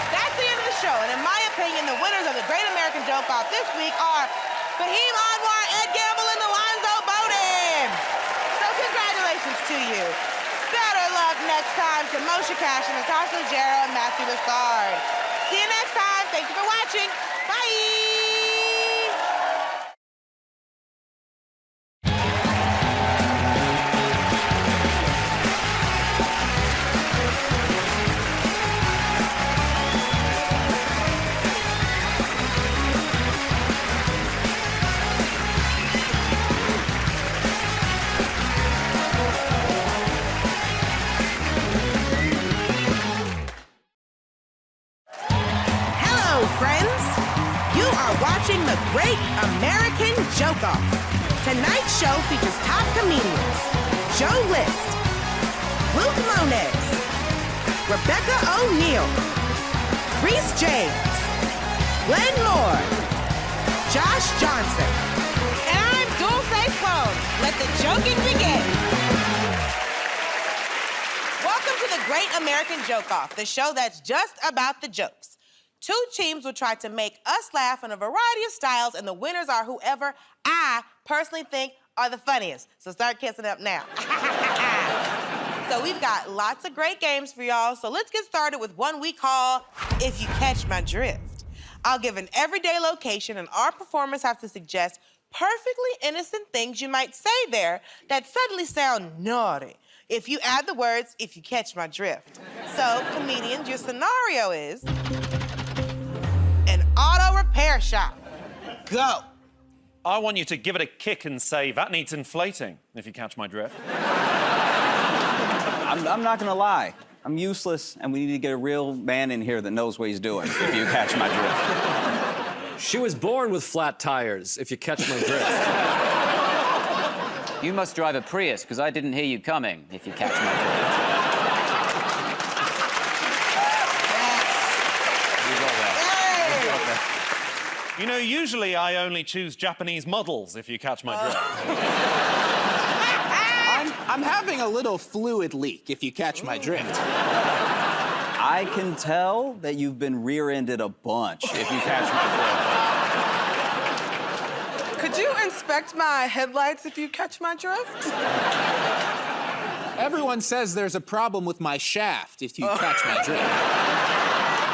That's the end of the show, and in my opinion, the winners of the Great American Joke Off this week are Fahim Anwar, Ed Gamble, and Alonzo Bowden. So congratulations to you. Better luck next time to Moshe Cash and Natasha Leggero and Matthew Lassard. See you next time. Thank you for watching. Bye. The Great American Joke Off. Tonight's show features top comedians Joe List, Luke Moniz, Rebecca O'Neill, Reese James, Glenn Moore, Josh Johnson, and I'm Dulce Cone. Let the joking begin. Welcome to the Great American Joke Off, the show that's just about the jokes. Two teams will try to make us laugh in a variety of styles, and the winners are whoever I personally think are the funniest. So start kissing up now. So we've got lots of great games for y'all, so let's get started with one we call If You Catch My Drift. I'll give an everyday location, and our performers have to suggest perfectly innocent things you might say there that suddenly sound naughty if you add the words, if you catch my drift. So, comedians, your scenario is an auto repair shop. Go. I want you to give it a kick and say, that needs inflating, if you catch my drift. I'm not gonna lie. I'm useless, and we need to get a real man in here that knows what he's doing, if you catch my drift. She was born with flat tires, if you catch my drift. You must drive a Prius, because I didn't hear you coming, if you catch my drift. You know, usually I only choose Japanese models, if you catch my drift. I'm having a little fluid leak, if you catch my drift. I can tell that you've been rear-ended a bunch, if you catch my drift. Could you inspect my headlights if you catch my drift? Everyone says there's a problem with my shaft if you catch my drift.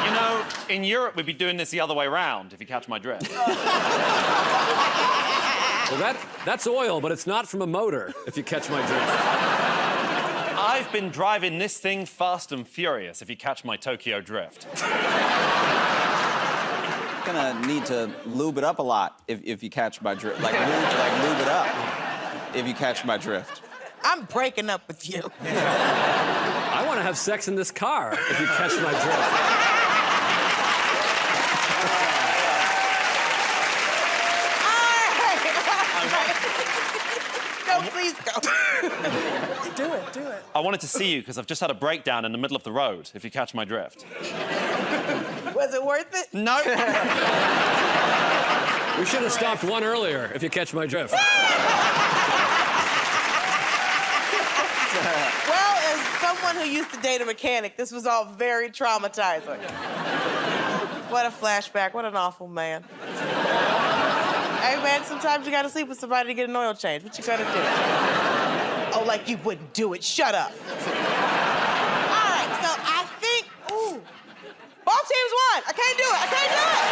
You know, in Europe, we'd be doing this the other way around, if you catch my drift. Well, that's oil, but it's not from a motor, if you catch my drift. I've been driving this thing fast and furious, if you catch my Tokyo drift. Gonna need to lube it up a lot if you catch my drift. Like lube it up if you catch my drift. I'm breaking up with you. I want to have sex in this car, if you catch my drift. No, please go. Do it, do it. I wanted to see you because I've just had a breakdown in the middle of the road, if you catch my drift. Was it worth it? No. We should have stopped one earlier, if you catch my drift. Well, as someone who used to date a mechanic, this was all very traumatizing. What a flashback. What an awful man. Hey, man, sometimes you gotta sleep with somebody to get an oil change. What you gotta do? Oh, like you wouldn't do it. Shut up. All right, so I think, ooh, both teams won. I can't do it. I can't do it.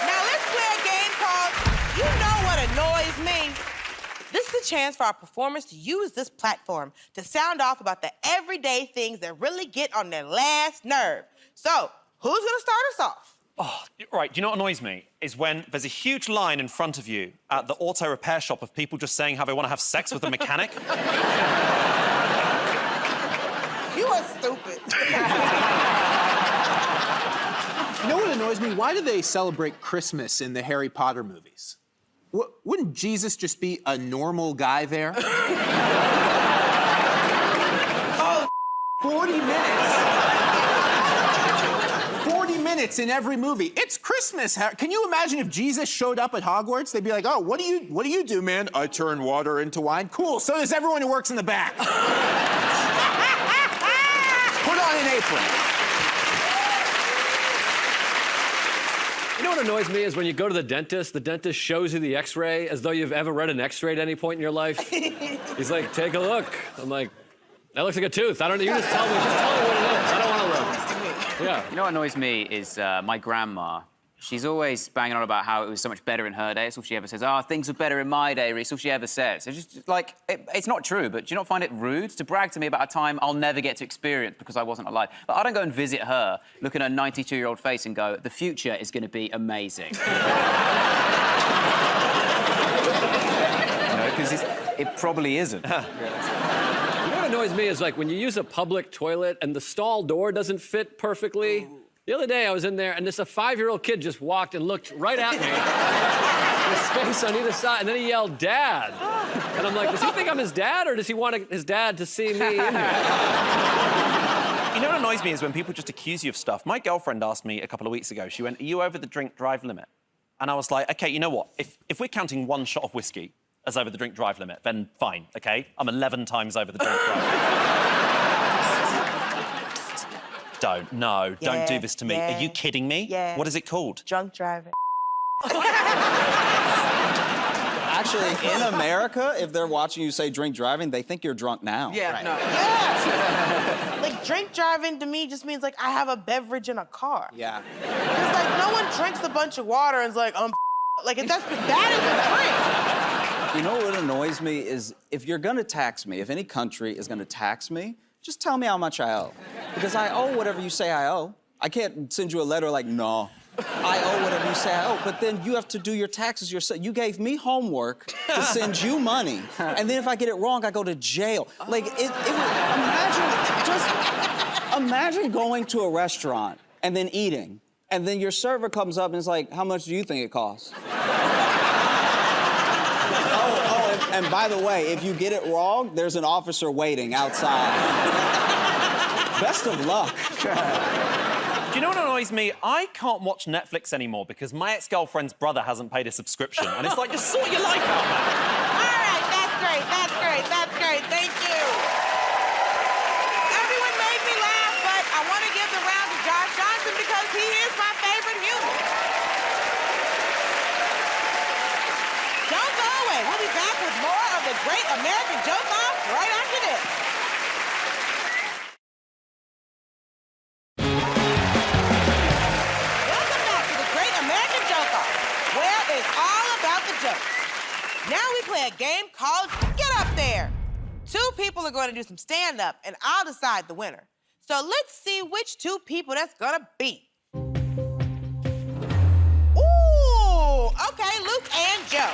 Now let's play a game called You Know What Annoys Me. This is a chance for our performers to use this platform to sound off about the everyday things that really get on their last nerve. So, who's gonna start us off? Oh, right, do you know what annoys me? Is when there's a huge line in front of you at the auto repair shop of people just saying how they want to have sex with a mechanic. You are stupid. You know what annoys me? Why do they celebrate Christmas in the Harry Potter movies? Wouldn't Jesus just be a normal guy there? Oh, 40 minutes. 40 minutes in every movie. It's Christmas. Can you imagine if Jesus showed up at Hogwarts? They'd be like, oh, what do you do, man? I turn water into wine. Cool, so does everyone who works in the back. Put on an apron. You know what annoys me is when you go to the dentist shows you the x-ray as though you've ever read an x-ray at any point in your life. He's like, take a look. I'm like, that looks like a tooth. I don't know, you just tell me what it is. I don't want to look. Yeah. You know what annoys me is my grandma. She's always banging on about how it was so much better in her day. It's all she ever says. Oh, things were better in my day, It's all she ever says. It's just like, it's not true, but do you not find it rude to brag to me about a time I'll never get to experience because I wasn't alive? But I don't go and visit her, look at her 92-year-old face and go, the future is going to be amazing. Because it probably isn't. You know what annoys me is like when you use a public toilet and the stall door doesn't fit perfectly. The other day I was in there and a 5-year-old kid just walked and looked right at me. With space on either side, and then he yelled, Dad. And I'm like, does he think I'm his dad or does he want his dad to see me in here? You know what annoys me is when people just accuse you of stuff. My girlfriend asked me a couple of weeks ago, she went, are you over the drink-drive limit? And I was like, okay, you know what? If we're counting one shot of whiskey as over the drink-drive limit, then fine, okay? I'm 11 times over the drink-drive limit. Don't do this to me. Yeah. Are you kidding me? Yeah. What is it called? Drunk driving. Actually, in America, if they're watching you say drink driving, they think you're drunk now. Yeah, Right. no. Yeah. Like, drink driving to me just means, like, I have a beverage in a car. Yeah. It's like, no one drinks a bunch of water and is like, like, that is a drink. You know what annoys me is if you're gonna tax me, if any country is gonna tax me, just tell me how much I owe. Because I owe whatever you say I owe. I can't send you a letter like, no, I owe whatever you say I owe. But then you have to do your taxes yourself. You gave me homework to send you money, and then if I get it wrong, I go to jail. Like, imagine going to a restaurant and then eating, and then your server comes up and is like, how much do you think it costs? And by the way, if you get it wrong, there's an officer waiting outside. Best of luck. Do you know what annoys me? I can't watch Netflix anymore because my ex-girlfriend's brother hasn't paid a subscription. And it's like, just sort your life out, man. All right, that's great, that's great, that's great. Thank you. Everyone made me laugh, but I want to give the round to Josh Johnson because he is my favorite human. Don't go away. We'll be back with more of the Great American Joke Off right after this. Welcome back to the Great American Joke Off, where it's all about the jokes. Now we play a game called Get Up There. Two people are going to do some stand-up, and I'll decide the winner. So let's see which two people that's gonna be. Ooh, okay, Luke and Joe.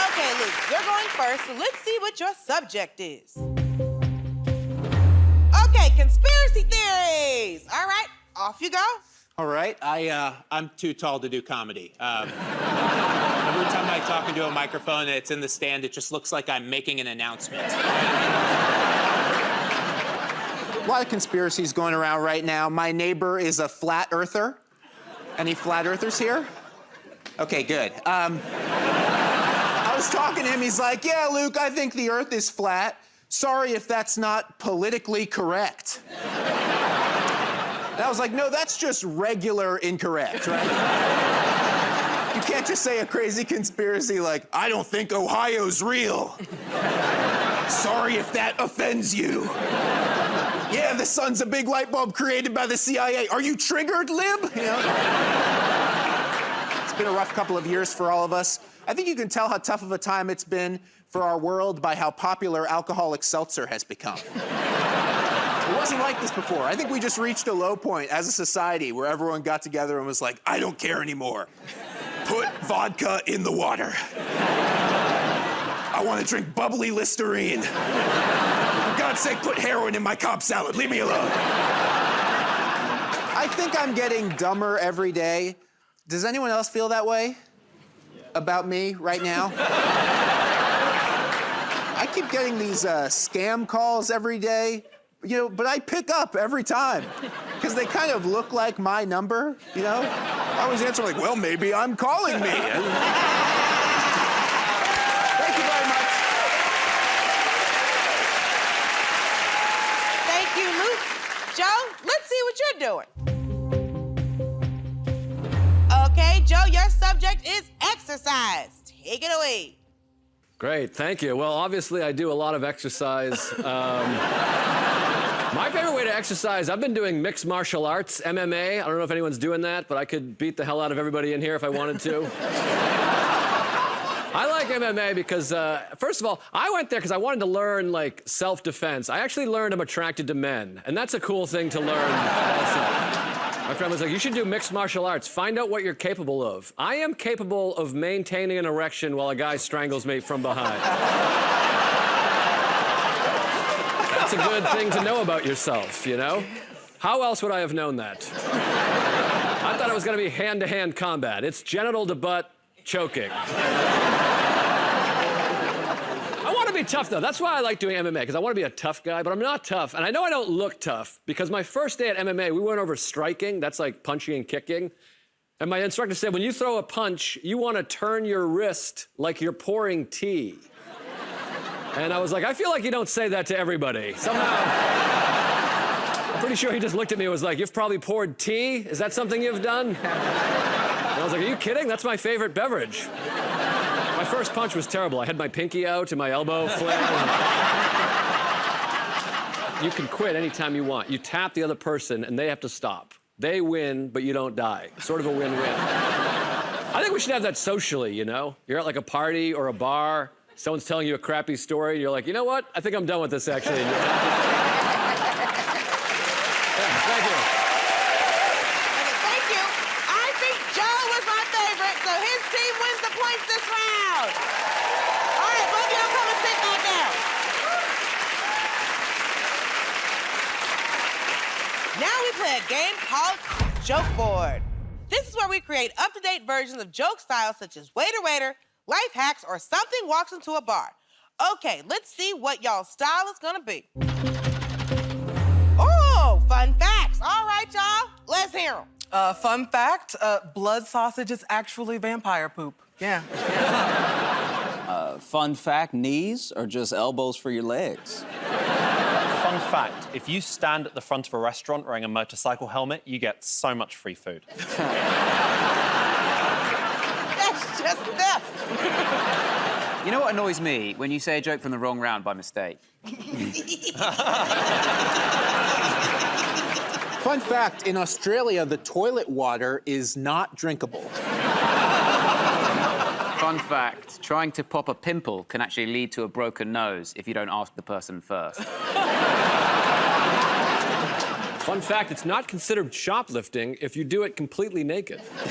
Okay, Luke, you're going first, so let's see what your subject is. Okay, conspiracy theories. All right, off you go. All right, I'm too tall to do comedy. Every time I talk into a microphone and it's in the stand, it just looks like I'm making an announcement. A lot of conspiracies going around right now. My neighbor is a flat earther. Any flat earthers here? Okay, good. I was talking to him, he's like, yeah, Luke, I think the earth is flat. Sorry if that's not politically correct. And I was like, no, that's just regular incorrect, right? You can't just say a crazy conspiracy like, I don't think Ohio's real. Sorry if that offends you. Yeah, the sun's a big light bulb created by the CIA. Are you triggered, lib? You know? It's been a rough couple of years for all of us. I think you can tell how tough of a time it's been for our world by how popular alcoholic seltzer has become. It wasn't like this before. I think we just reached a low point as a society where everyone got together and was like, I don't care anymore. Put vodka in the water. I want to drink bubbly Listerine. For God's sake, put heroin in my Cobb salad. Leave me alone. I think I'm getting dumber every day. Does anyone else feel that way about me right now? I keep getting these scam calls every day, you know, but I pick up every time because they kind of look like my number, you know? I always answer like, well, maybe I'm calling me. Thank you very much. Thank you, Luke. Joe, let's see what you're doing. Okay, Joe, your subject is exercise. Take it away. Great, thank you. Well, obviously, I do a lot of exercise. My favorite way to exercise, I've been doing mixed martial arts, MMA. I don't know if anyone's doing that, but I could beat the hell out of everybody in here if I wanted to. I like MMA because, first of all, I went there because I wanted to learn, like, self-defense. I actually learned I'm attracted to men, and that's a cool thing to learn also. My friend was like, you should do mixed martial arts. Find out what you're capable of. I am capable of maintaining an erection while a guy strangles me from behind. That's a good thing to know about yourself, you know? How else would I have known that? I thought it was gonna be hand-to-hand combat. It's genital to butt choking. I want to be tough, though. That's why I like doing MMA, because I want to be a tough guy, but I'm not tough. And I know I don't look tough, because my first day at MMA, we went over striking. That's like punching and kicking. And my instructor said, when you throw a punch, you want to turn your wrist like you're pouring tea. And I was like, I feel like you don't say that to everybody. Somehow, I'm pretty sure he just looked at me and was like, you've probably poured tea? Is that something you've done? And I was like, are you kidding? That's my favorite beverage. My first punch was terrible. I had my pinky out and my elbow flared. You can quit anytime you want. You tap the other person and they have to stop. They win, but you don't die. Sort of a win-win. I think we should have that socially, you know? You're at like a party or a bar, someone's telling you a crappy story, and you're like, you know what? I think I'm done with this, actually. Yeah, thank you. Thank you. I think Joe was my favorite, so his team wins the points this round. All right, both of y'all come and sit back down. Now we play a game called Joke Board. This is where we create up-to-date versions of joke styles such as waiter, waiter, life hacks, or something walks into a bar. Okay, let's see what y'all's style is gonna be. Oh, fun facts. All right, y'all, let's hear them. Fun fact, blood sausage is actually vampire poop. Yeah. Fun fact, knees are just elbows for your legs. Fun fact, if you stand at the front of a restaurant wearing a motorcycle helmet, you get so much free food. That's just theft. You know what annoys me? When you say a joke from the wrong round by mistake. Fun fact, in Australia, the toilet water is not drinkable. Fun fact, trying to pop a pimple can actually lead to a broken nose if you don't ask the person first. Fun fact, it's not considered shoplifting if you do it completely naked. Fun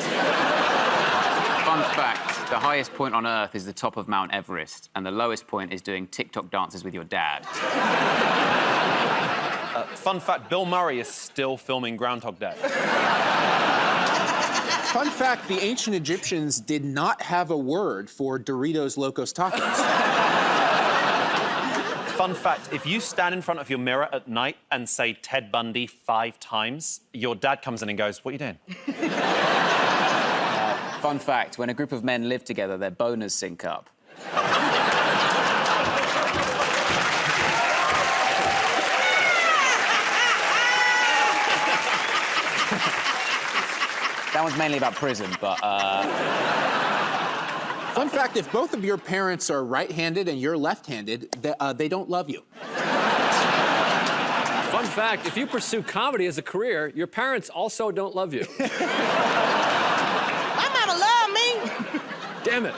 fact, the highest point on Earth is the top of Mount Everest, and the lowest point is doing TikTok dances with your dad. Fun fact, Bill Murray is still filming Groundhog Day. Fun fact, the ancient Egyptians did not have a word for Doritos Locos Tacos. Fun fact, if you stand in front of your mirror at night and say Ted Bundy 5 times, your dad comes in and goes, "What are you doing?" Fun fact, when a group of men live together, their boners sync up. That one's mainly about prison, but, Fun fact, if both of your parents are right-handed and you're left-handed, they don't love you. Fun fact, if you pursue comedy as a career, your parents also don't love you. My mama love me. Damn it.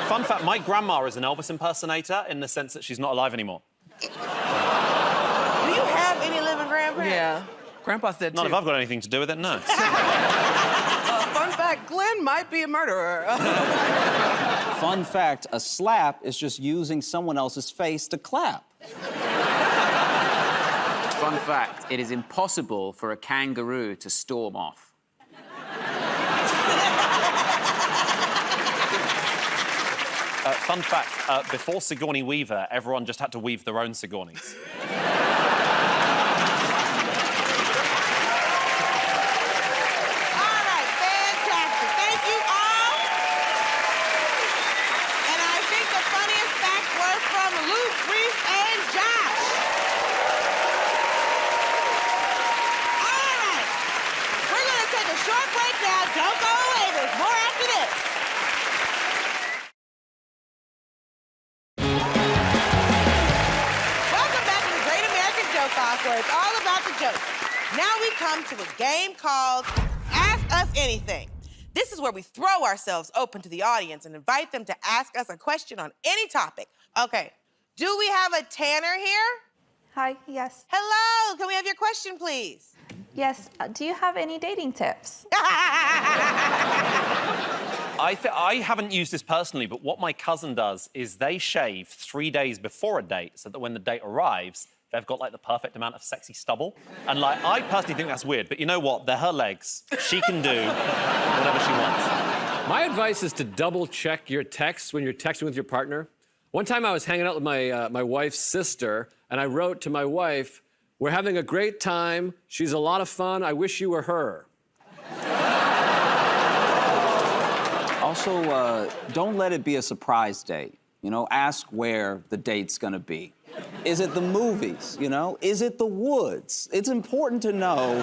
Fun fact, my grandma is an Elvis impersonator in the sense that she's not alive anymore. Do you have any living grandparents? Yeah. Grandpa's dead, Not too. if I've got anything to do with it, no. Fun fact, Glenn might be a murderer. Fun fact, a slap is just using someone else's face to clap. fun fact, it is impossible for a kangaroo to storm off. Fun fact, before Sigourney Weaver, everyone just had to weave their own Sigourneys. Don't go away. There's more after this. Welcome back to the Great American Joke Off, where it's all about the jokes. Now we come to a game called Ask Us Anything. This is where we throw ourselves open to the audience and invite them to ask us a question on any topic. Okay, do we have a Tanner here? Hi, yes. Hello, can we have your question, please? Yes, do you have any dating tips? I haven't used this personally, but what my cousin does is they shave 3 days before a date so that when the date arrives, they've got, like, the perfect amount of sexy stubble. And, like, I personally think that's weird, but you know what? They're her legs. She can do whatever she wants. My advice is to double-check your texts when you're texting with your partner. One time I was hanging out with my wife's sister, and I wrote to my wife, "We're having a great time. She's a lot of fun. I wish you were her." Also, don't let it be a surprise date. You know, ask where the date's gonna be. Is it the movies, you know? Is it the woods? It's important to know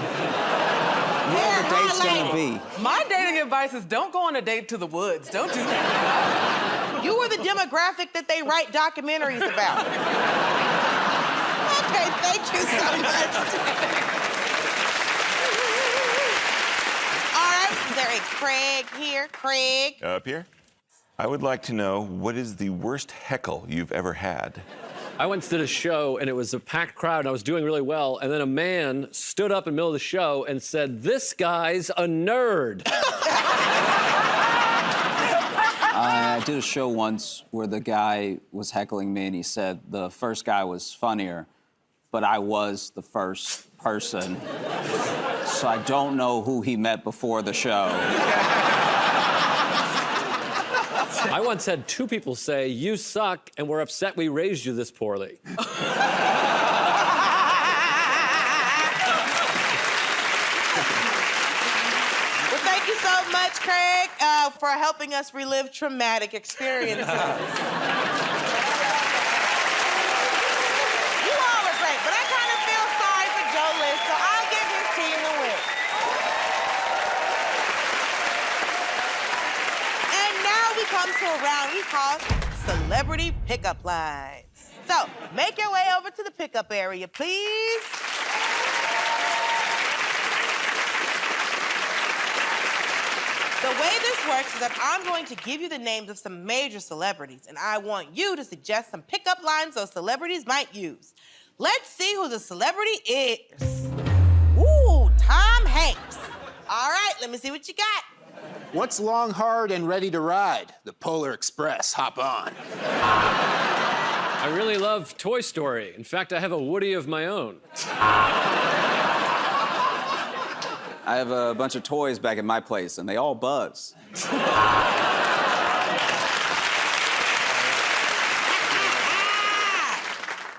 where the date's gonna be. My dating advice is don't go on a date to the woods. Don't do that. You are the demographic that they write documentaries about. Okay, thank you so much. All right, is there a Craig here? Craig? Up here? I would like to know, what is the worst heckle you've ever had? I once did a show, and it was a packed crowd, and I was doing really well, and then a man stood up in the middle of the show and said, "This guy's a nerd." I did a show once where the guy was heckling me, and he said the first guy was funnier, but I was the first person. So I don't know who he met before the show. I once had 2 people say, "You suck," and we're upset we raised you this poorly. Well, thank you so much, Craig, for helping us relive traumatic experiences. You all were great, but I kind of feel sorry for Joe List, so I'll give his team the win. And now we come to a round we call Celebrity Pickup Lines. So, make your way over to the pickup area, please. The way this works is that I'm going to give you the names of some major celebrities, and I want you to suggest some pickup lines those celebrities might use. Let's see who the celebrity is. Ooh, Tom Hanks. All right, let me see what you got. What's long, hard, and ready to ride? The Polar Express. Hop on. I really love Toy Story. In fact, I have a Woody of my own. I have a bunch of toys back at my place, and they all buzz.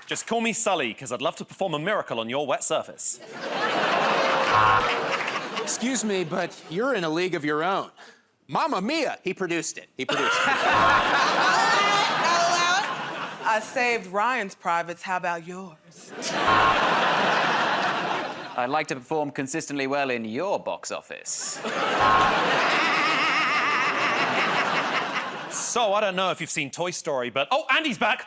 Just call me Sully, because I'd love to perform a miracle on your wet surface. Excuse me, but you're in a league of your own. Mamma Mia, he produced it. He produced it. I saved Ryan's privates. How about yours? I'd like to perform consistently well in your box office. So, I don't know if you've seen Toy Story, but... Oh, Andy's back!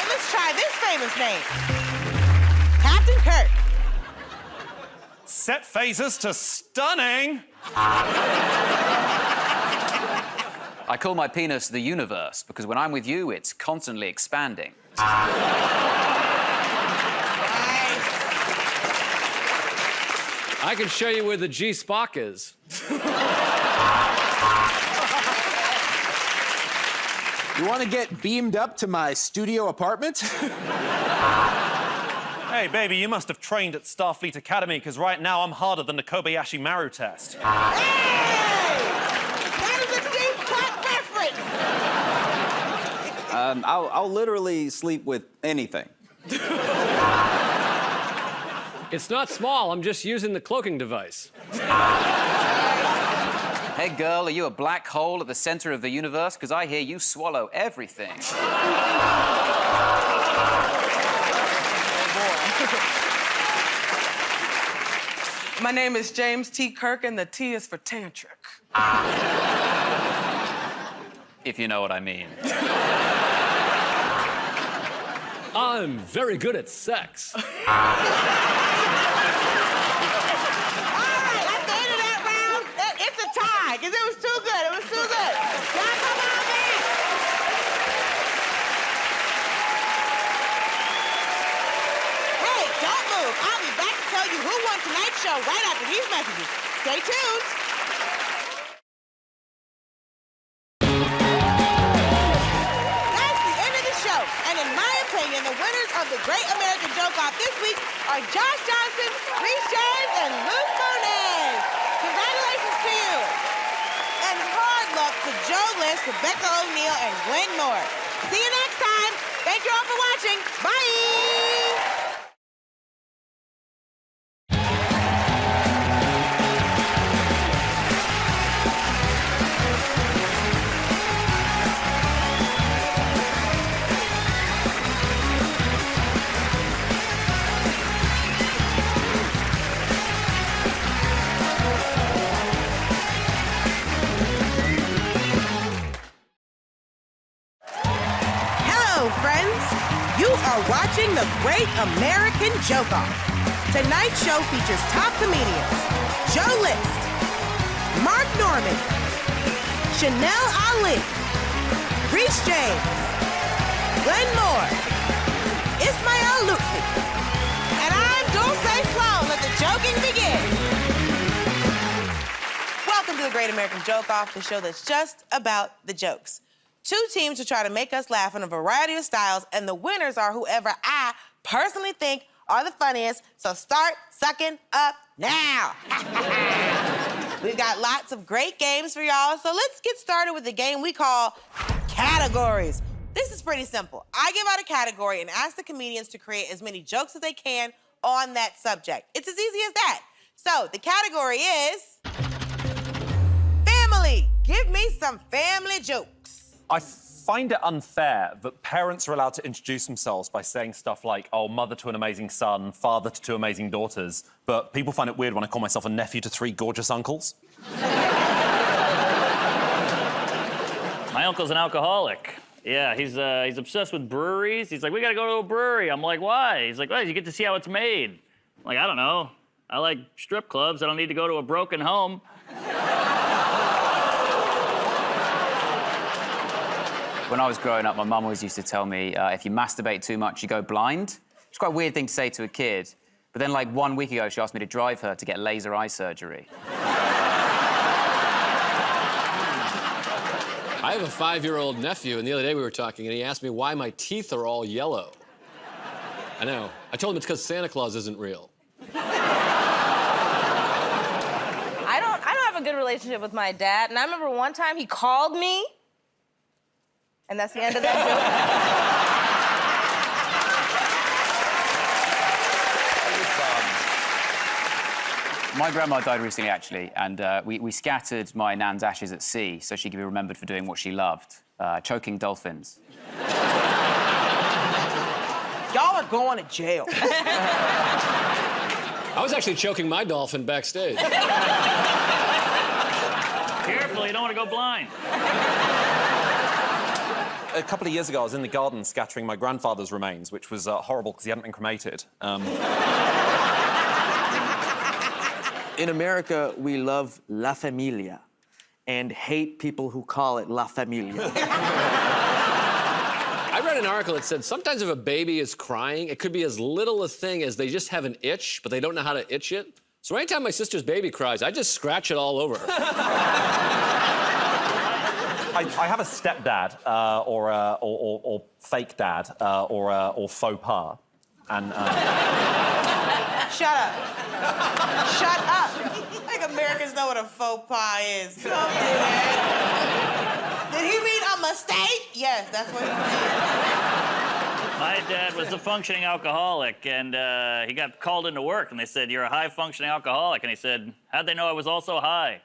Let's try this famous name. Captain Kirk. Set phasers to stunning! I call my penis the universe because when I'm with you, it's constantly expanding. I can show you where the G-Spock is. You want to get beamed up to my studio apartment? Hey, baby, you must have trained at Starfleet Academy, because right now I'm harder than the Kobayashi Maru test. I'll literally sleep with anything. It's not small. I'm just using the cloaking device. Hey, girl, are you a black hole at the center of the universe? Because I hear you swallow everything. My name is James T. Kirk, and the T is for tantric. If you know what I mean. I'm very good at sex. All right, at the end of that round, it's a tie, because it was too good. It was too good. Y'all come on back. Hey, don't move. I'll be back to tell you who won tonight's show right after these messages. Stay tuned. That's the end of the show. And in my opinion, the winners of the Great American Joke Off this week are Josh Johnson, Reese James, and Luke Moniz. Congratulations to you. And hard luck to Joe List, Rebecca O'Neill, and Glenn Moore. See you next time. Thank you all for watching. Bye. Hello, friends. You are watching The Great American Joke Off. Tonight's show features top comedians Joe List, Mark Norman, Chanel Ali, Reese James, Glenn Moore, Ismael Lutfi, and I'm Dulce Sloan. Let the joking begin. Welcome Welcome to the Great American Joke Off, the show that's just about the jokes. Two teams will try to make us laugh in a variety of styles, and the winners are whoever I personally think are the funniest, so start sucking up now. We've got lots of great games for y'all, so let's get started with the game we call Categories. This is pretty simple. I give out a category and ask the comedians to create as many jokes as they can on that subject. It's as easy as that. So the category is family. Give me some family jokes. I find it unfair that parents are allowed to introduce themselves by saying stuff like, oh, mother to an amazing son, father to 2 amazing daughters, but people find it weird when I call myself a nephew to 3 gorgeous uncles. My uncle's an alcoholic. Yeah, he's obsessed with breweries. He's like, we gotta go to a brewery. I'm like, why? He's like, well, you get to see how it's made. I'm like, I don't know. I like strip clubs. I don't need to go to a broken home. When I was growing up, my mum always used to tell me, if you masturbate too much, you go blind. It's quite a weird thing to say to a kid. But then, like, 1 week ago, she asked me to drive her to get laser eye surgery. I have a 5-year-old nephew, and the other day we were talking, and he asked me why my teeth are all yellow. I know. I told him it's because Santa Claus isn't real. I don't have a good relationship with my dad, and I remember one time he called me, and that's the end of that joke. My grandma died recently, actually, and we scattered my nan's ashes at sea so she could be remembered for doing what she loved, choking dolphins. Y'all are going to jail. I was actually choking my dolphin backstage. Careful, you don't want to go blind. A couple of years ago, I was in the garden scattering my grandfather's remains, which was horrible because he hadn't been cremated. In America, we love La Familia and hate people who call it La Familia. I read an article that said sometimes if a baby is crying, it could be as little a thing as they just have an itch, but they don't know how to itch it. So anytime my sister's baby cries, I just scratch it all over her. I have a stepdad, or fake dad, or faux pas, and. Shut up. Shut up. Like Americans know what a faux pas is. Come Did he mean a mistake? Yes, that's what he meant. My dad was a functioning alcoholic, and he got called into work, and they said, you're a high-functioning alcoholic. And he said, how'd they know I was also high?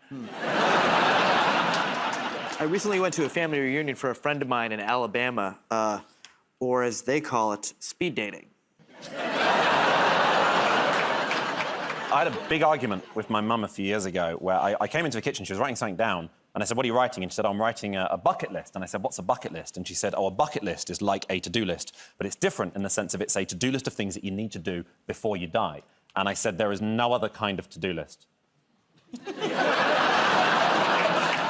I recently went to a family reunion for a friend of mine in Alabama, or as they call it, speed dating. I had a big argument with my mum a few years ago where I came into the kitchen, she was writing something down, and I said, what are you writing? And she said, I'm writing a bucket list. And I said, what's a bucket list? And she said, oh, a bucket list is like a to-do list, but it's different in the sense of it's a to-do list of things that you need to do before you die. And I said, there is no other kind of to-do list.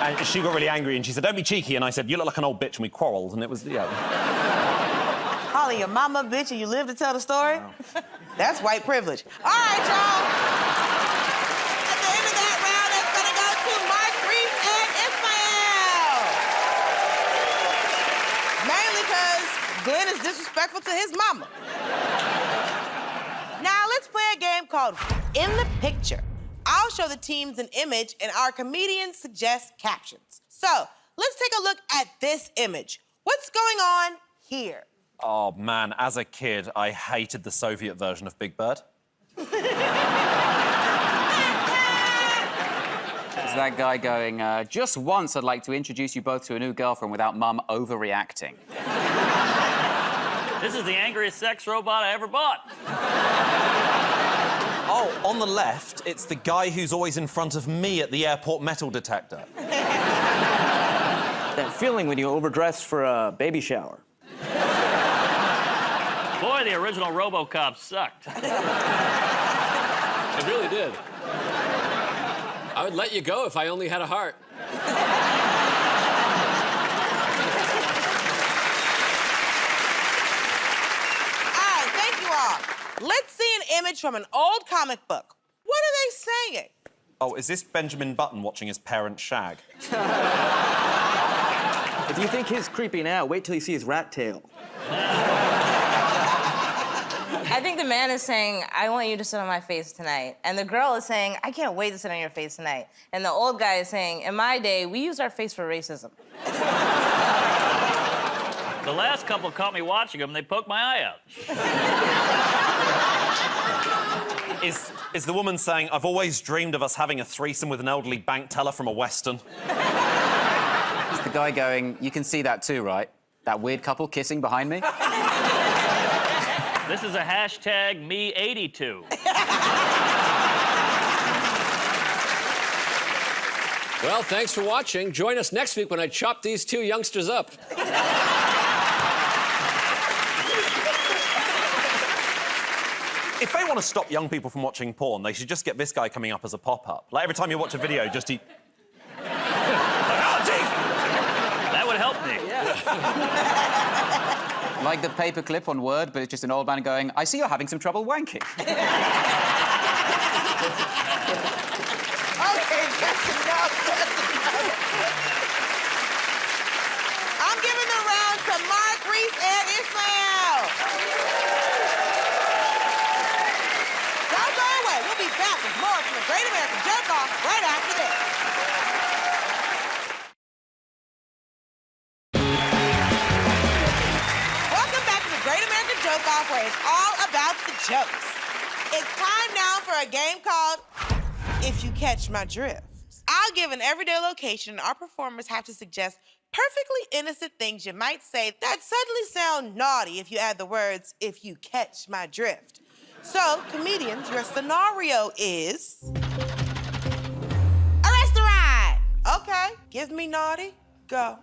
And she got really angry, and she said, don't be cheeky. And I said, you look like an old bitch, and we quarreled, and it was, yeah. Calling your mama a bitch and you live to tell the story? Wow. That's white privilege. All right, y'all. At the end of that round, it's gonna go to Mark, Reese, and Ismael. Mainly because Glenn is disrespectful to his mama. Now, let's play a game called In the Picture. I'll show the teams an image, and our comedians suggest captions. So, let's take a look at this image. What's going on here? Oh, man, as a kid, I hated the Soviet version of Big Bird. Is that guy going, just once I'd like to introduce you both to a new girlfriend without Mum overreacting. This is the angriest sex robot I ever bought. Oh, on the left, it's the guy who's always in front of me at the airport metal detector. That feeling when you overdress for a baby shower. Boy, the original RoboCop sucked. It really did. I would let you go if I only had a heart. All right, thank you all. Let's see an image from an old comic book. What are they saying? Oh, is this Benjamin Button watching his parents shag? If you think he's creepy now, wait till you see his rat tail. I think the man is saying, I want you to sit on my face tonight. And the girl is saying, I can't wait to sit on your face tonight. And the old guy is saying, in my day, we used our face for racism. The last couple caught me watching them, they poked my eye out. Is the woman saying, I've always dreamed of us having a threesome with an elderly bank teller from a Western? It's the guy going, you can see that too, right? That weird couple kissing behind me? This is a hashtag me82. Well, thanks for watching. Join us next week when I chop these two youngsters up. If they want to stop young people from watching porn, they should just get this guy coming up as a pop-up. Like, every time you watch a video, just he... That would help me. Like the paperclip on Word, but it's just an old man going, I see you're having some trouble wanking. Okay, that's enough. I'm giving the round to Mark, Reese, and Ismael. Don't go away. We'll be back with more from the Great American Joke Off right after this. Welcome back to the Great American Joke Off, where it's all about the jokes. It's time now for a game called If You Catch My Drift. I'll give an everyday location, and our performers have to suggest perfectly innocent things you might say that suddenly sound naughty if you add the words, if you catch my drift. So, comedians, your scenario is... a restaurant! Okay, give me naughty, go.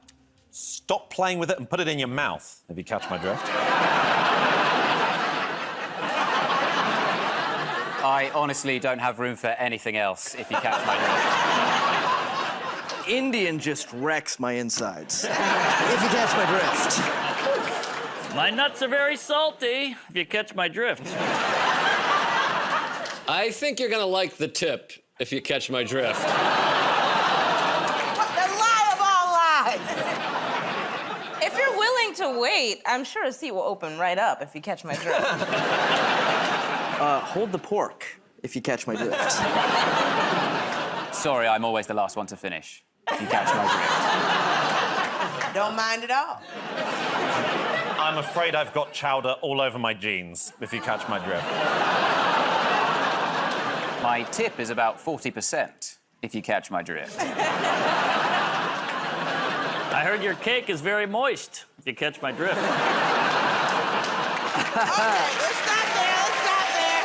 Stop playing with it and put it in your mouth, if you catch my drift. I honestly don't have room for anything else, if you catch my drift. Indian just wrecks my insides. If you catch my drift. My nuts are very salty, if you catch my drift. I think you're gonna like the tip, if you catch my drift. The lie of all lies! If you're willing to wait, I'm sure a seat will open right up if you catch my drift. Hold the pork, if you catch my drift. Sorry, I'm always the last one to finish, if you catch my drift. Don't mind at all. I'm afraid I've got chowder all over my jeans, if you catch my drift. My tip is about 40%, if you catch my drift. I heard your cake is very moist, if you catch my drift. Okay, let's stop there, let's stop there.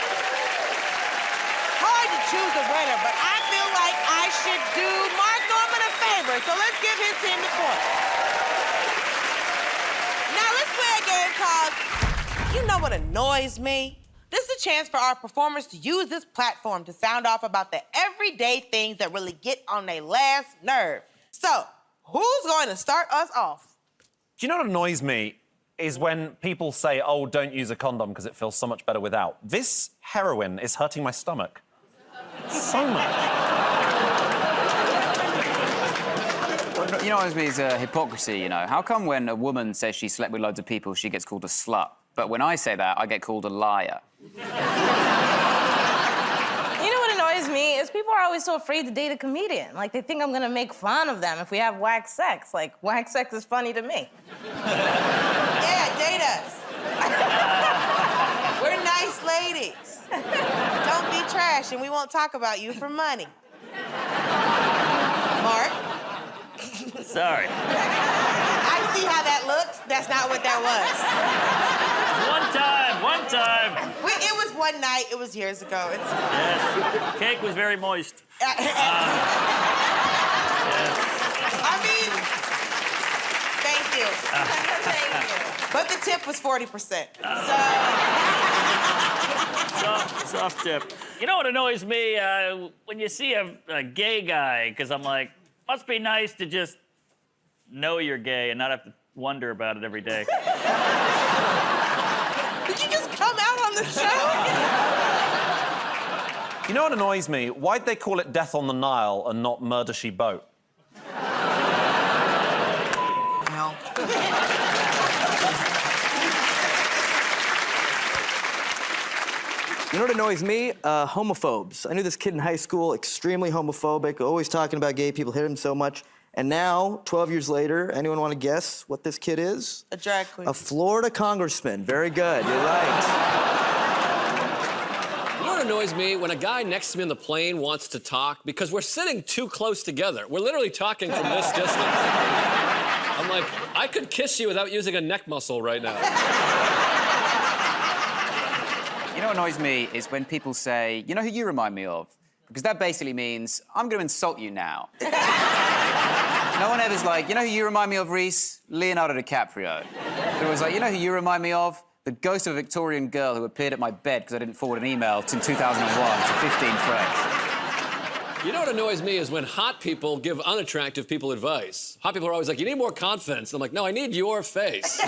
Hard to choose a winner, but I feel like I should do Mark Norman a favor, so let's give his team the point. Now let's play a game called You Know What Annoys Me? This is a chance for our performers to use this platform to sound off about the everyday things that really get on their last nerve. So, who's going to start us off? Do you know what annoys me? Is when people say, oh, don't use a condom because it feels so much better without. This heroin is hurting my stomach. So much. You know what annoys me is hypocrisy, you know. How come when a woman says she slept with loads of people, she gets called a slut? But when I say that, I get called a liar. You know what annoys me is people are always so afraid to date a comedian. Like, they think I'm gonna make fun of them if we have whack sex. Like, whack sex is funny to me. Yeah, date us. We're nice ladies. Don't be trash and we won't talk about you for money. Mark? Sorry. I see how that looks. That's not what that was. One time. It was one night. It was years ago. Yes. Cake was very moist. Yes. I mean, thank you. Thank you. But the tip was 40%. Soft tip. You know what annoys me? When you see a gay guy, because I'm like, must be nice to just know you're gay and not have to wonder about it every day. Did you just come out on the show? You know what annoys me? Why'd they call it Death on the Nile and not Murder, She Boat? Ow. You know what annoys me? Homophobes. I knew this kid in high school, extremely homophobic, always talking about gay people, hate him so much. And now, 12 years later, anyone want to guess what this kid is? A drag queen. A Florida congressman. Very good. You're right. You know what annoys me? When a guy next to me on the plane wants to talk because we're sitting too close together. We're literally talking from this distance. I'm like, I could kiss you without using a neck muscle right now. You know what annoys me is when people say, you know who you remind me of? Because that basically means, I'm going to insult you now. No one ever's like, you know who you remind me of, Reese? Leonardo DiCaprio. They're always like, you know who you remind me of? The ghost of a Victorian girl who appeared at my bed because I didn't forward an email in 2001 to 15 friends. You know what annoys me is when hot people give unattractive people advice. Hot people are always like, you need more confidence. I'm like, no, I need your face.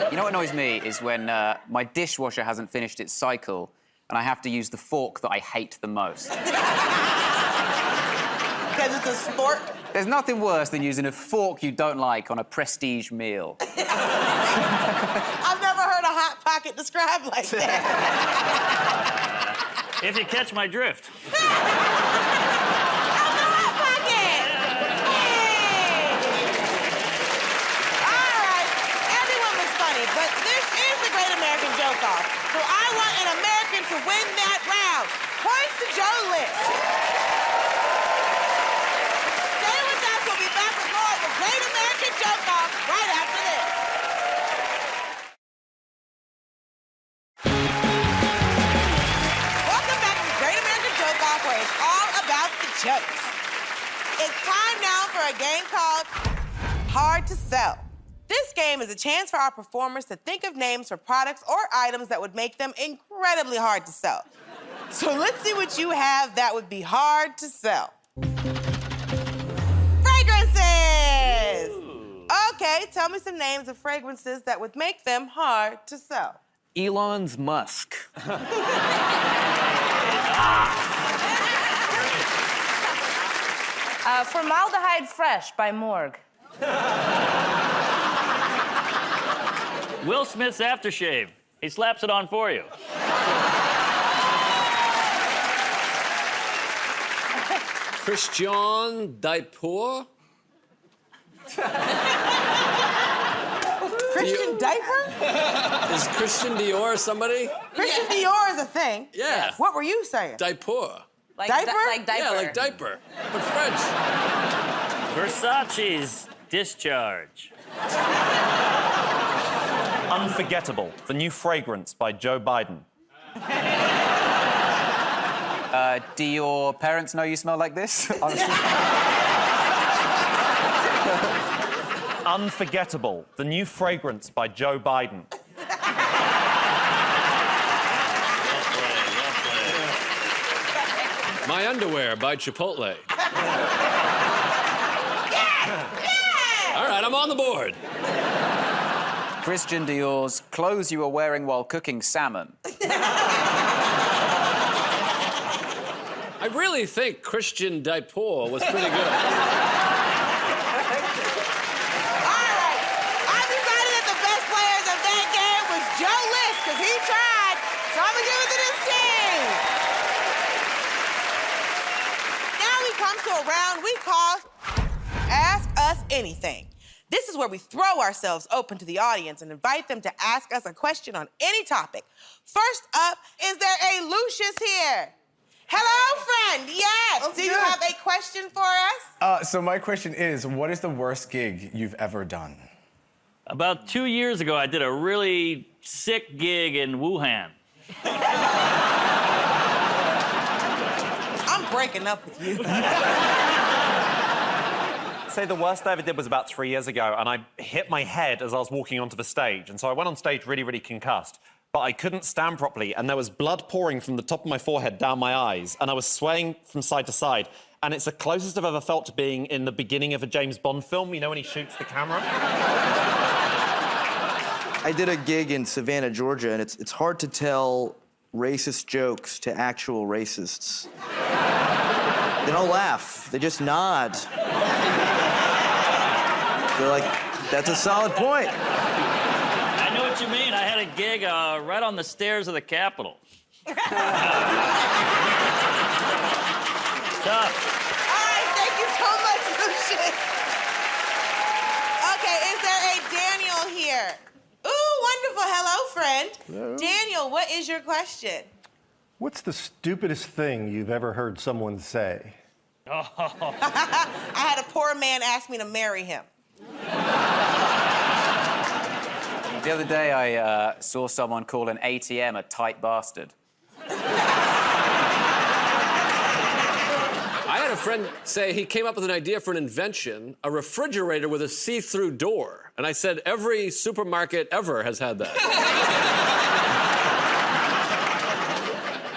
You know what annoys me is when my dishwasher hasn't finished its cycle and I have to use the fork that I hate the most. Because it's a sport? There's nothing worse than using a fork you don't like on a prestige meal. I've never heard a Hot Pocket described like that. If you catch my drift. But this is the Great American Joke Off. So I want an American to win that round. Points to Joe List. Stay with us. We'll be back with more of the Great American Joke Off right after this. Welcome back to the Great American Joke Off, where it's all about the jokes. It's time now for a game called Hard to Sell. This game is a chance for our performers to think of names for products or items that would make them incredibly hard to sell. So let's see what you have that would be hard to sell. Fragrances! Okay, tell me some names of fragrances that would make them hard to sell. Elon's Musk. Formaldehyde Fresh by Morgue. Will Smith's aftershave. He slaps it on for you. Christian Dior? Christian Diaper? Is Christian Dior somebody? Christian Dior is a thing. Yeah. What were you saying? Diaper. Like Diaper? Like diaper. Yeah, like diaper, but French. Versace's Discharge. Unforgettable, the new fragrance by Joe Biden. Do your parents know you smell like this? Unforgettable, the new fragrance by Joe Biden. My Underwear by Chipotle. All right, I'm on the board. Christian Dior's clothes you were wearing while cooking salmon. I really think Christian Dior was pretty good. Joe List, because he tried. So I'm going to give it to this team. Now we come to a round we call Ask Us Anything. This is where we throw ourselves open to the audience and invite them to ask us a question on any topic. First up, is there a Lucius here? Hello, friend. Yes. Oh, Do you good. have a question for us? So my question is, what is the worst gig you've ever done? About 2 years ago, I did a really sick gig in Wuhan. I'm breaking up with you. Say the worst I ever did was about 3 years ago, and I hit my head as I was walking onto the stage. And so I went on stage really, really concussed. But I couldn't stand properly, and there was blood pouring from the top of my forehead down my eyes, and I was swaying from side to side. And it's the closest I've ever felt to being in the beginning of a James Bond film, you know, when he shoots the camera. I did a gig in Savannah, Georgia, and it's hard to tell racist jokes to actual racists. They don't laugh. They just nod. They're like, that's a solid point. I know what you mean. I had a gig right on the stairs of the Capitol. Tough. All right, thank you so much, Lucian. Okay, is there a Daniel here? Ooh, wonderful. Hello, friend. Hello. Daniel, what is your question? What's the stupidest thing you've ever heard someone say? Oh. I had a poor man ask me to marry him. The other day, I saw someone call an ATM a tight bastard. I had a friend say he came up with an idea for an invention, a refrigerator with a see-through door. And I said, every supermarket ever has had that.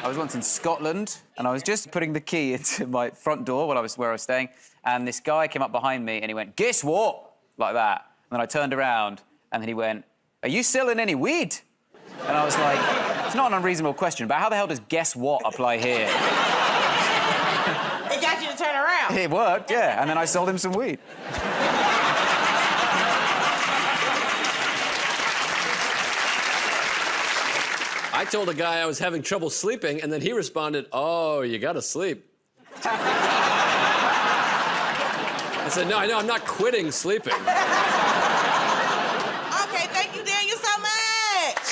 I was once in Scotland, and I was just putting the key into my front door where I was staying, and this guy came up behind me, and he went, "Guess what?" like that. And then I turned around, and then he went, "Are you selling any weed?" And I was like, it's not an unreasonable question, but how the hell does "guess what" apply here? It got you to turn around. It worked, yeah, and then I sold him some weed. I told a guy I was having trouble sleeping, and then he responded, "Oh, you gotta sleep." I said, "No, I know, I'm not quitting sleeping." Okay, thank you, Daniel, so much.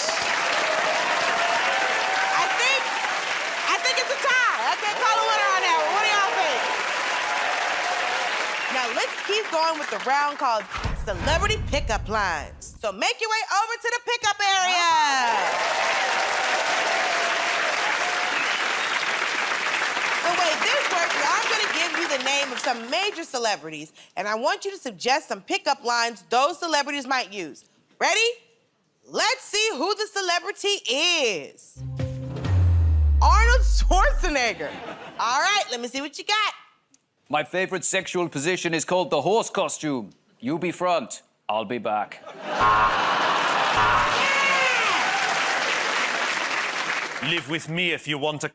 I think it's a tie. I can't call a winner on that one. What do y'all think? Now, let's keep going with the round called Celebrity Pickup Lines. So make your way over to the pickup area. The way this works is I'm gonna give you the name of some major celebrities, and I want you to suggest some pickup lines those celebrities might use. Ready? Let's see who the celebrity is. Arnold Schwarzenegger. All right, let me see what you got. My favorite sexual position is called the horse costume. You be front, I'll be back. Live with me if you want to.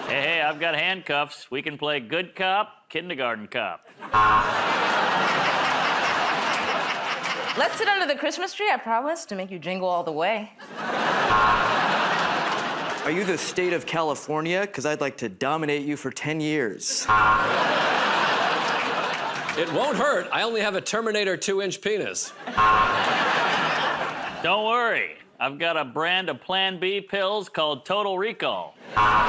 Hey, I've got handcuffs. We can play good cop, kindergarten cop. Let's sit under the Christmas tree, I promise, to make you jingle all the way. Are you the state of California? Because I'd like to dominate you for 10 years. It won't hurt. I only have a Terminator 2-inch penis. Don't worry. I've got a brand of Plan B pills called Total Recall. All right,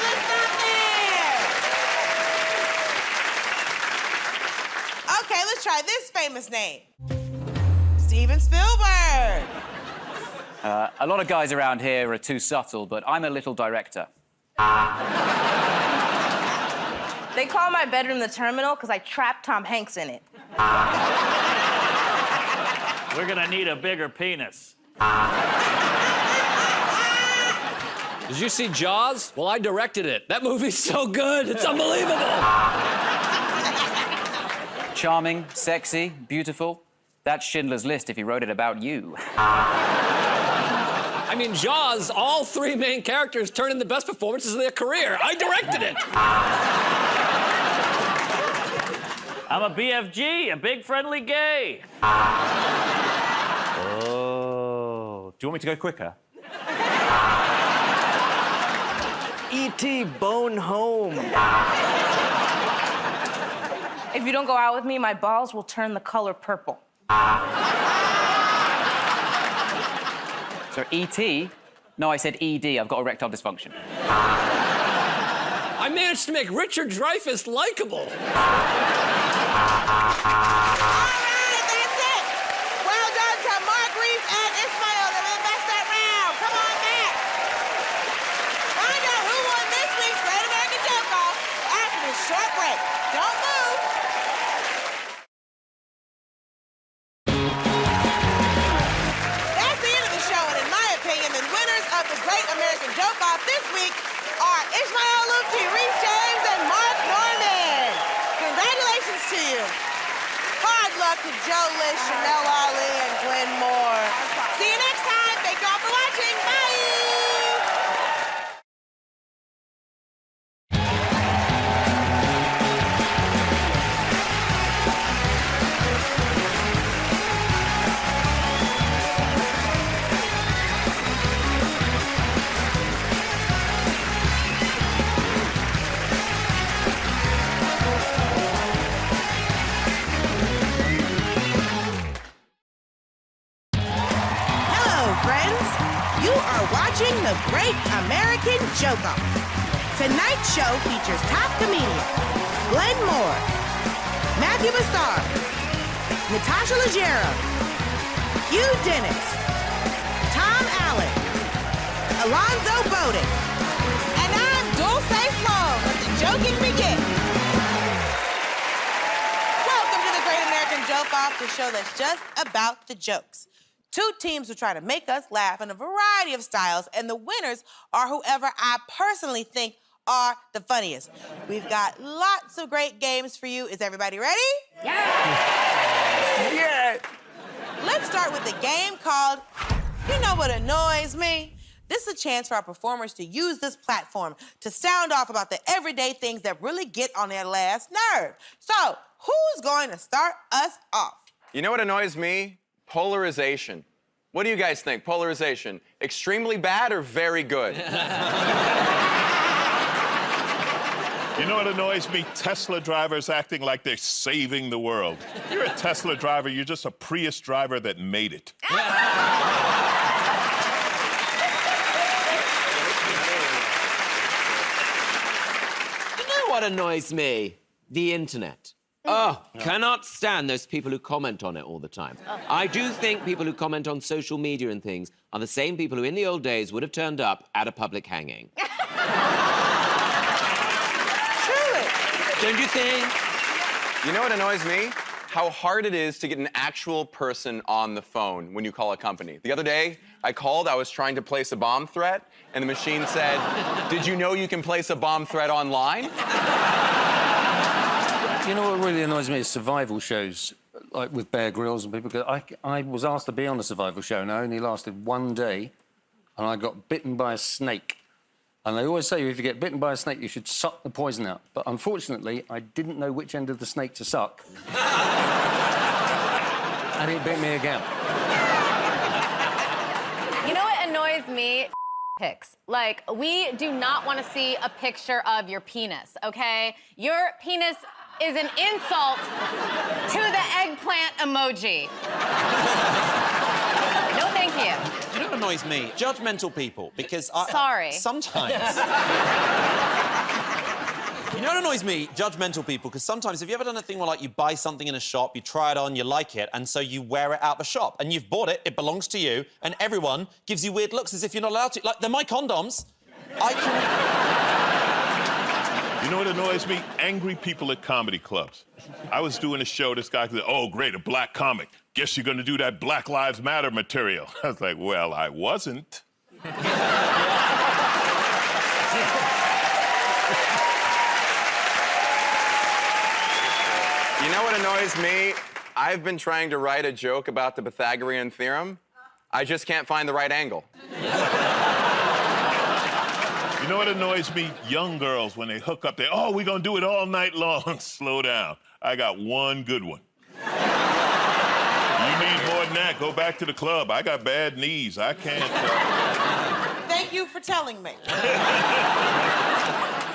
let's stop there. Okay, let's try this famous name. Steven Spielberg. A lot of guys around here are too subtle, but I'm a little director. They call my bedroom the terminal because I trapped Tom Hanks in it. We're gonna need a bigger penis. Did you see Jaws? Well, I directed it. That movie's so good. It's unbelievable. Charming, sexy, beautiful. That's Schindler's List if he wrote it about you. I mean, Jaws, all three main characters turned in the best performances of their career. I directed it. I'm a BFG, a big friendly gay. Oh. Do you want me to go quicker? E.T. Bone Home. If you don't go out with me, my balls will turn the color purple. So E.T.? No, I said E.D. I've got erectile dysfunction. I managed to make Richard Dreyfuss likable. All right, that's it. Well done to Mark Reef and Ismail. That's that round. Come on back. Find out who won this week's Great American Joke Off after this short break. Don't move. That's the end of the show, and in my opinion, the winners of the Great American Joke Off this week are Ismail Luti, Reese James, and Mark Norman. Congratulations to you. luck to Joe Lish, Chanel Ali, and Glenn Moore. See you next time. Thank you all for watching. Bye. Friends, you are watching The Great American Joke-Off. Tonight's show features top comedians Glenn Moore, Matthew Bassar, Natasha Leggero, Hugh Dennis, Tom Allen, Alonzo Bowden, and I'm Dulce Sloan. Let the joking begin. Welcome to The Great American Joke-Off, the show that's just about the jokes. Two teams will try to make us laugh in a variety of styles, and the winners are whoever I personally think are the funniest. We've got lots of great games for you. Is everybody ready? Yeah! Yeah! Let's start with a game called You Know What Annoys Me? This is a chance for our performers to use this platform to sound off about the everyday things that really get on their last nerve. So, who's going to start us off? You know what annoys me? Polarization. What do you guys think? Polarization, extremely bad or very good? You know what annoys me? Tesla drivers acting like they're saving the world. If you're a Tesla driver, you're just a Prius driver that made it. You know what annoys me? The internet. Oh, cannot stand those people who comment on it all the time. I do think people who comment on social media and things are the same people who in the old days would have turned up at a public hanging. Truly. Don't you think? You know what annoys me? How hard it is to get an actual person on the phone when you call a company. The other day, I called, I was trying to place a bomb threat, and the machine said, "Did you know you can place a bomb threat online?" You know what really annoys me is survival shows, like with Bear Grylls and people. I was asked to be on a survival show, and I only lasted one day, and I got bitten by a snake. And they always say if you get bitten by a snake, you should suck the poison out. But unfortunately, I didn't know which end of the snake to suck. And it bit me again. You know what annoys me? Pics. Like, we do not want to see a picture of your penis, okay? Your penis is an insult to the eggplant emoji. No, thank you. You know what annoys me? Judgmental people, because Sorry. Sometimes. You know what annoys me? Judgmental people, because sometimes, have you ever done a thing where, like, you buy something in a shop, you try it on, you like it, and so you wear it out the shop, and you've bought it, it belongs to you, and everyone gives you weird looks as if you're not allowed to. Like, they're my condoms. You know what annoys me? Angry people at comedy clubs. I was doing a show, this guy said, "Oh, great, a black comic. Guess you're gonna do that Black Lives Matter material." I was like, well, I wasn't. You know what annoys me? I've been trying to write a joke about the Pythagorean theorem. I just can't find the right angle. You know what annoys me? Young girls, when they hook up, oh, we're gonna do it all night long. Slow down. I got one good one. You need more than that, go back to the club. I got bad knees, I can't. Thank you for telling me.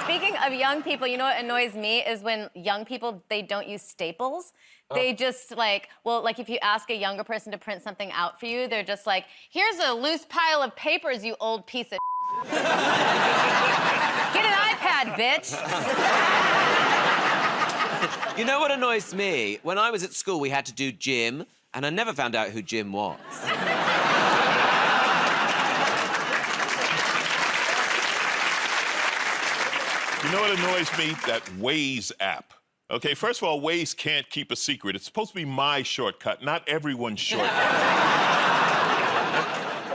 Speaking of young people, you know what annoys me is when young people, they don't use staples. They just like, well, like if you ask a younger person to print something out for you, they're just like, here's a loose pile of papers, you old piece of Get an iPad, bitch. You know what annoys me? When I was at school, we had to do gym, and I never found out who Jim was. You know what annoys me? That Waze app. Okay, first of all, Waze can't keep a secret. It's supposed to be my shortcut, not everyone's shortcut.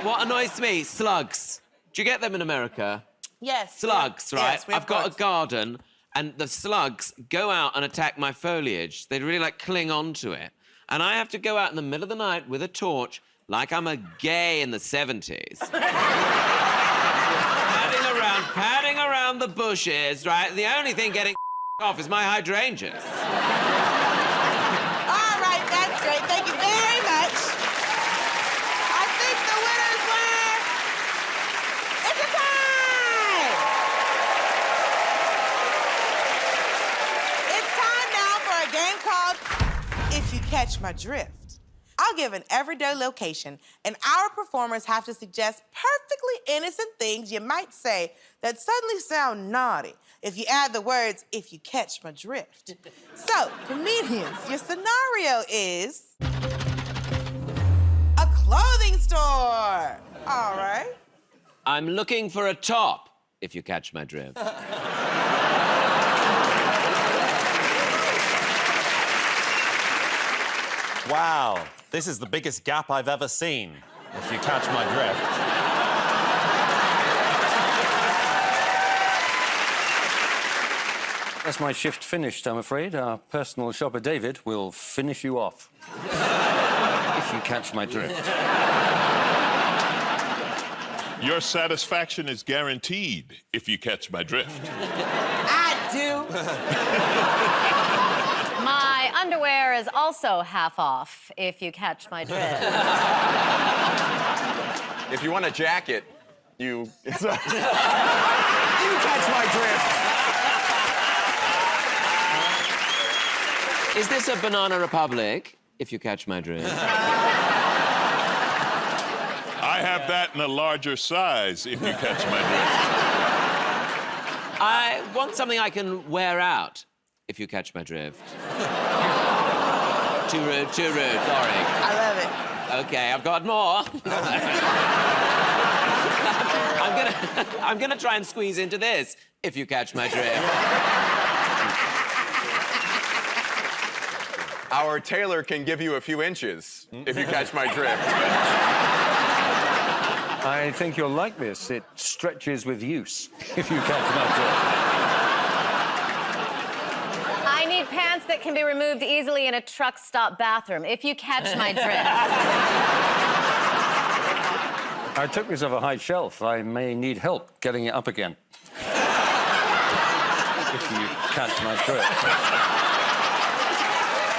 What annoys me? Slugs. Do you get them in America? Yes. Slugs, right? Yes, we have I've got bugs. a garden, and the slugs go out and attack my foliage. They really, like, cling onto it. and I have to go out in the middle of the night with a torch like I'm a gay in the 70s. padding around the bushes, right? The only thing getting off is my hydrangeas. All right, that's great. Thank you very much. I think the winners were... It's a tie! It's time now for a game called If You Catch My Drift. I'll give an everyday location, and our performers have to suggest perfectly innocent things you might say that suddenly sound naughty if you add the words, if you catch my drift. So, comedians, your scenario is a clothing store. All right. I'm looking for a top, if you catch my drift. Wow, this is the biggest gap I've ever seen, if you catch my drift. That's my shift finished, I'm afraid. Our personal shopper, David, will finish you off. If you catch my drift. Your satisfaction is guaranteed if you catch my drift. I do. My underwear is also half off, if you catch my drift. If you want a jacket, you catch my drift. Is this a Banana Republic, if you catch my drift? I have that in a larger size, if you catch my drift. I want something I can wear out, if you catch my drift. Too rude, sorry. I love it. Okay, I've got more. I'm gonna try and squeeze into this, if you catch my drift. Our tailor can give you a few inches, if you catch my drift. I think you'll like this. It stretches with use, if you catch my drift. I need pants that can be removed easily in a truck stop bathroom, if you catch my drift. I took this off a high shelf. I may need help getting it up again. If you catch my drift.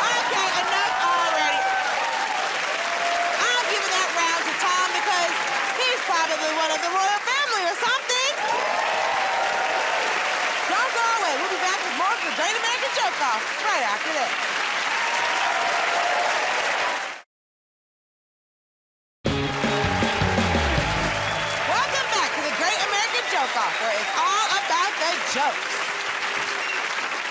Okay, enough already. I'm giving that round to Tom because he's probably one of the royal family or something. Don't go away. We'll be back with more of the Great American Joke Off right after this. Welcome back to the Great American Joke Off, where it's all about the jokes.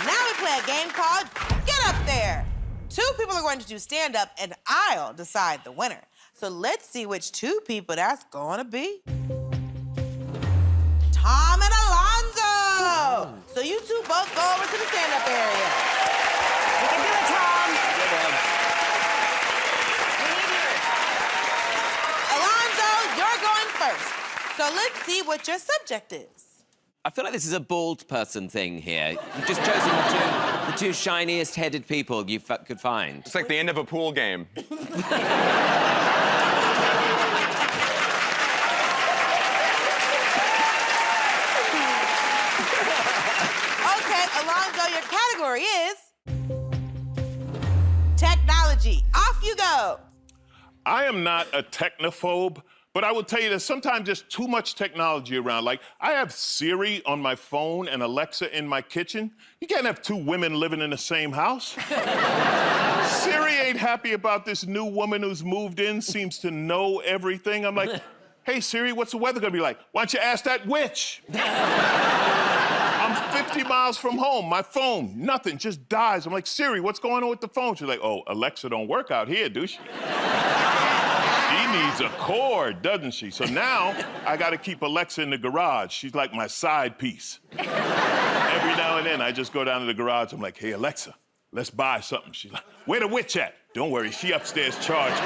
Now we play a game called Get Up There. Two people are going to do stand-up, and I'll decide the winner. So let's see which two people that's going to be. Tom and Alonzo. So you two both go over to the stand-up area. You can do it, Tom. Alonzo, you're going first. So let's see what your subject is. I feel like this is a bald person thing here. You've just chosen the two shiniest-headed people you could find. It's like the end of a pool game. Okay, Alonzo, your category is technology. Off you go. I am not a technophobe, but I will tell you that sometimes there's too much technology around. Like, I have Siri on my phone and Alexa in my kitchen. You can't have two women living in the same house. Siri ain't happy about this new woman who's moved in, seems to know everything. I'm like, hey, Siri, what's the weather gonna be like? Why don't you ask that witch? I'm 50 miles from home. My phone, nothing, just dies. I'm like, Siri, what's going on with the phone? She's like, oh, Alexa don't work out here, do she? She needs a cord, doesn't she? So now I gotta keep Alexa in the garage. She's like my side piece. Every now and then I just go down to the garage. I'm like, hey, Alexa, let's buy something. She's like, where the witch at? Don't worry, she upstairs charging.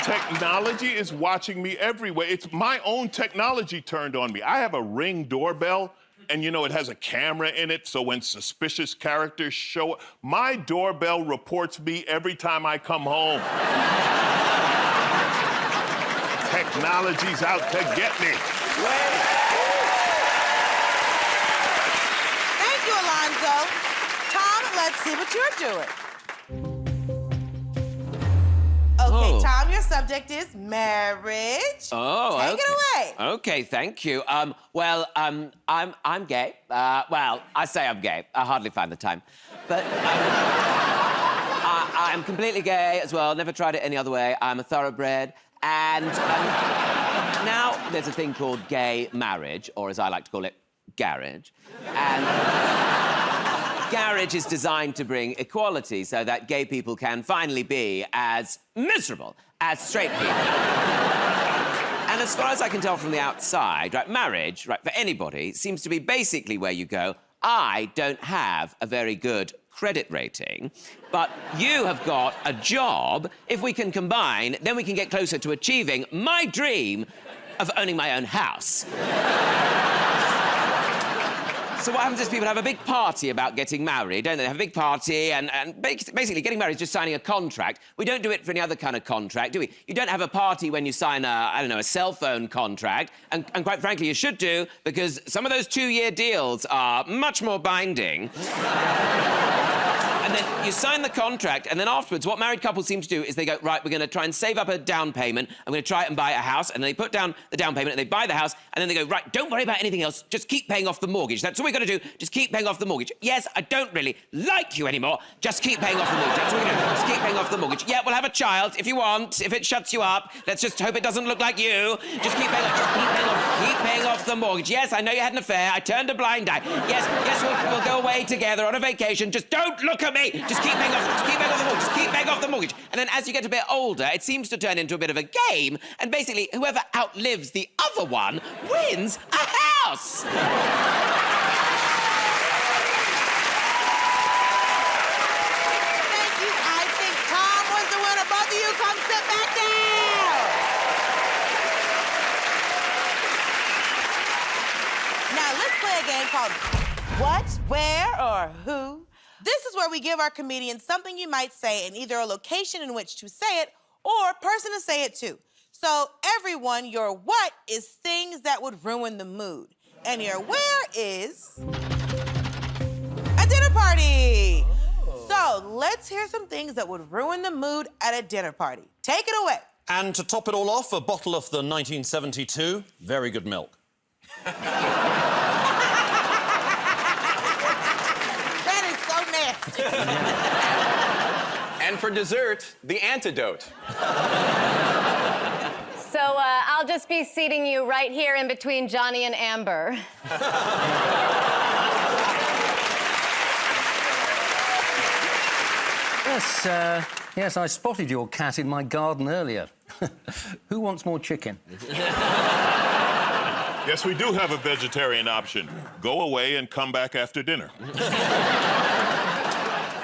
Technology is watching me everywhere. It's my own technology turned on me. I have a Ring doorbell, and you know, it has a camera in it, so when suspicious characters show up, my doorbell reports me every time I come home. Technology's out to get me. Thank you, Alonzo. Tom, let's see what you're doing. Okay, Oh. Tom, your subject is marriage. Oh, Take okay. it away. Okay, thank you. Well, I'm gay. Well, I say I'm gay. I hardly find the time. But I'm completely gay as well. Never tried it any other way. I'm a thoroughbred. And now there's a thing called gay marriage, or as I like to call it, garage. And garage is designed to bring equality so that gay people can finally be as miserable as straight people. And as far as I can tell from the outside, right, marriage, right, for anybody, seems to be basically where you go, I don't have a very good credit rating, but you have got a job. If we can combine, then we can get closer to achieving my dream of owning my own house. So what happens is people have a big party about getting married, don't they? They have a big party, and basically getting married is just signing a contract. We don't do it for any other kind of contract, do we? You don't have a party when you sign a cell phone contract, and quite frankly, you should do, because some of those 2-year deals are much more binding. And then you sign the contract, and then afterwards, what married couples seem to do is they go, right, we're going to try and save up a down payment. I'm going to try and buy a house. And they put down the down payment, and they buy the house, and then they go, right, don't worry about anything else. Just keep paying off the mortgage. That's all we've got to do. Just keep paying off the mortgage. Yes, I don't really like you anymore. Just keep paying off the mortgage. That's all we're going to do. Just keep paying off the mortgage. Yeah, we'll have a child if you want, if it shuts you up. Let's just hope it doesn't look like you. Just keep paying off, keep paying off the mortgage. Yes, I know you had an affair. I turned a blind eye. Yes, we'll go away together on a vacation. Just don't look at me. Just keep paying off. Just keep paying off the mortgage. Just keep paying off the mortgage. And then as you get a bit older, it seems to turn into a bit of a game. And basically, whoever outlives the other one wins a house. Thank you. I think Tom was the winner. Both of you come sit back down. Now, let's play a game called What, Where, or Who. This is where we give our comedians something you might say in either a location in which to say it or a person to say it to. So, everyone, your what is things that would ruin the mood. And your where is a dinner party. So, let's hear some things that would ruin the mood at a dinner party. Take it away. And to top it all off, a bottle of the 1972 very good milk. And for dessert, the antidote. So I'll just be seating you right here in between Johnny and Amber. Yes, I spotted your cat in my garden earlier. Who wants more chicken? Yes, we do have a vegetarian option. Go away and come back after dinner.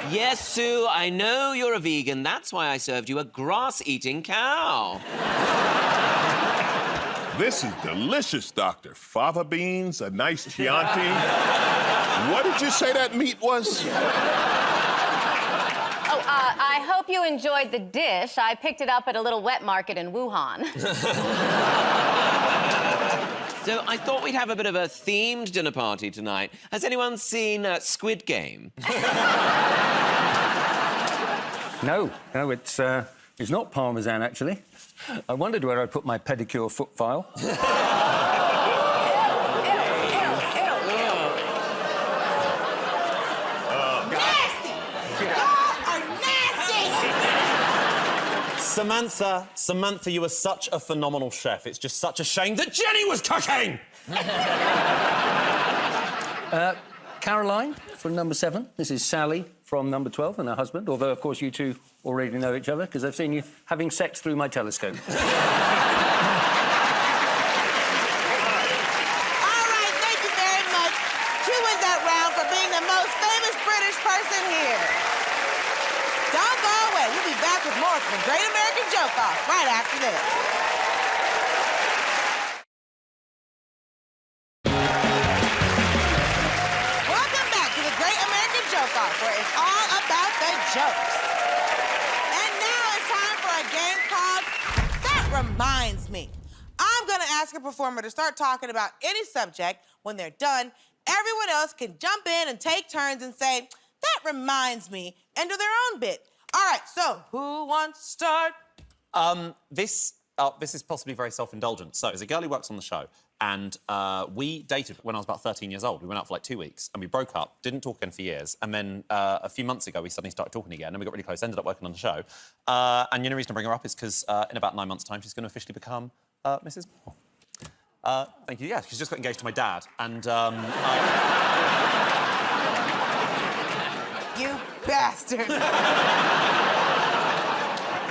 Yes, Sue, I know you're a vegan. That's why I served you a grass-eating cow. This is delicious, Doctor. Fava beans, a nice Chianti. What did you say that meat was? Oh, I hope you enjoyed the dish. I picked it up at a little wet market in Wuhan. So I thought we'd have a bit of a themed dinner party tonight. Has anyone seen Squid Game? No, it's not Parmesan, actually. I wondered where I put my pedicure foot file. Samantha, you are such a phenomenal chef. It's just such a shame that Jenny was cooking! Caroline from number 7. This is Sally from number 12 and her husband, although, of course, you two already know each other because I've seen you having sex through my telescope. All right, thank you very much. You win that round for being the most famous British person here. Don't go away. We'll be back with more from the Great American Joke Off right after this. ask a performer to start talking about any subject. When they're done, everyone else can jump in and take turns and say, that reminds me, and do their own bit. All right, so who wants to start? This is possibly very self-indulgent. So, there's a girl who works on the show, and we dated when I was about 13 years old. We went out for like 2 weeks, and we broke up, didn't talk again for years, and then a few months ago, we suddenly started talking again, and we got really close, ended up working on the show. And the only reason I bring her up is because in about 9 months' time, she's going to officially become Mrs. Moore. Thank you. Yeah, she's just got engaged to my dad, and You bastard.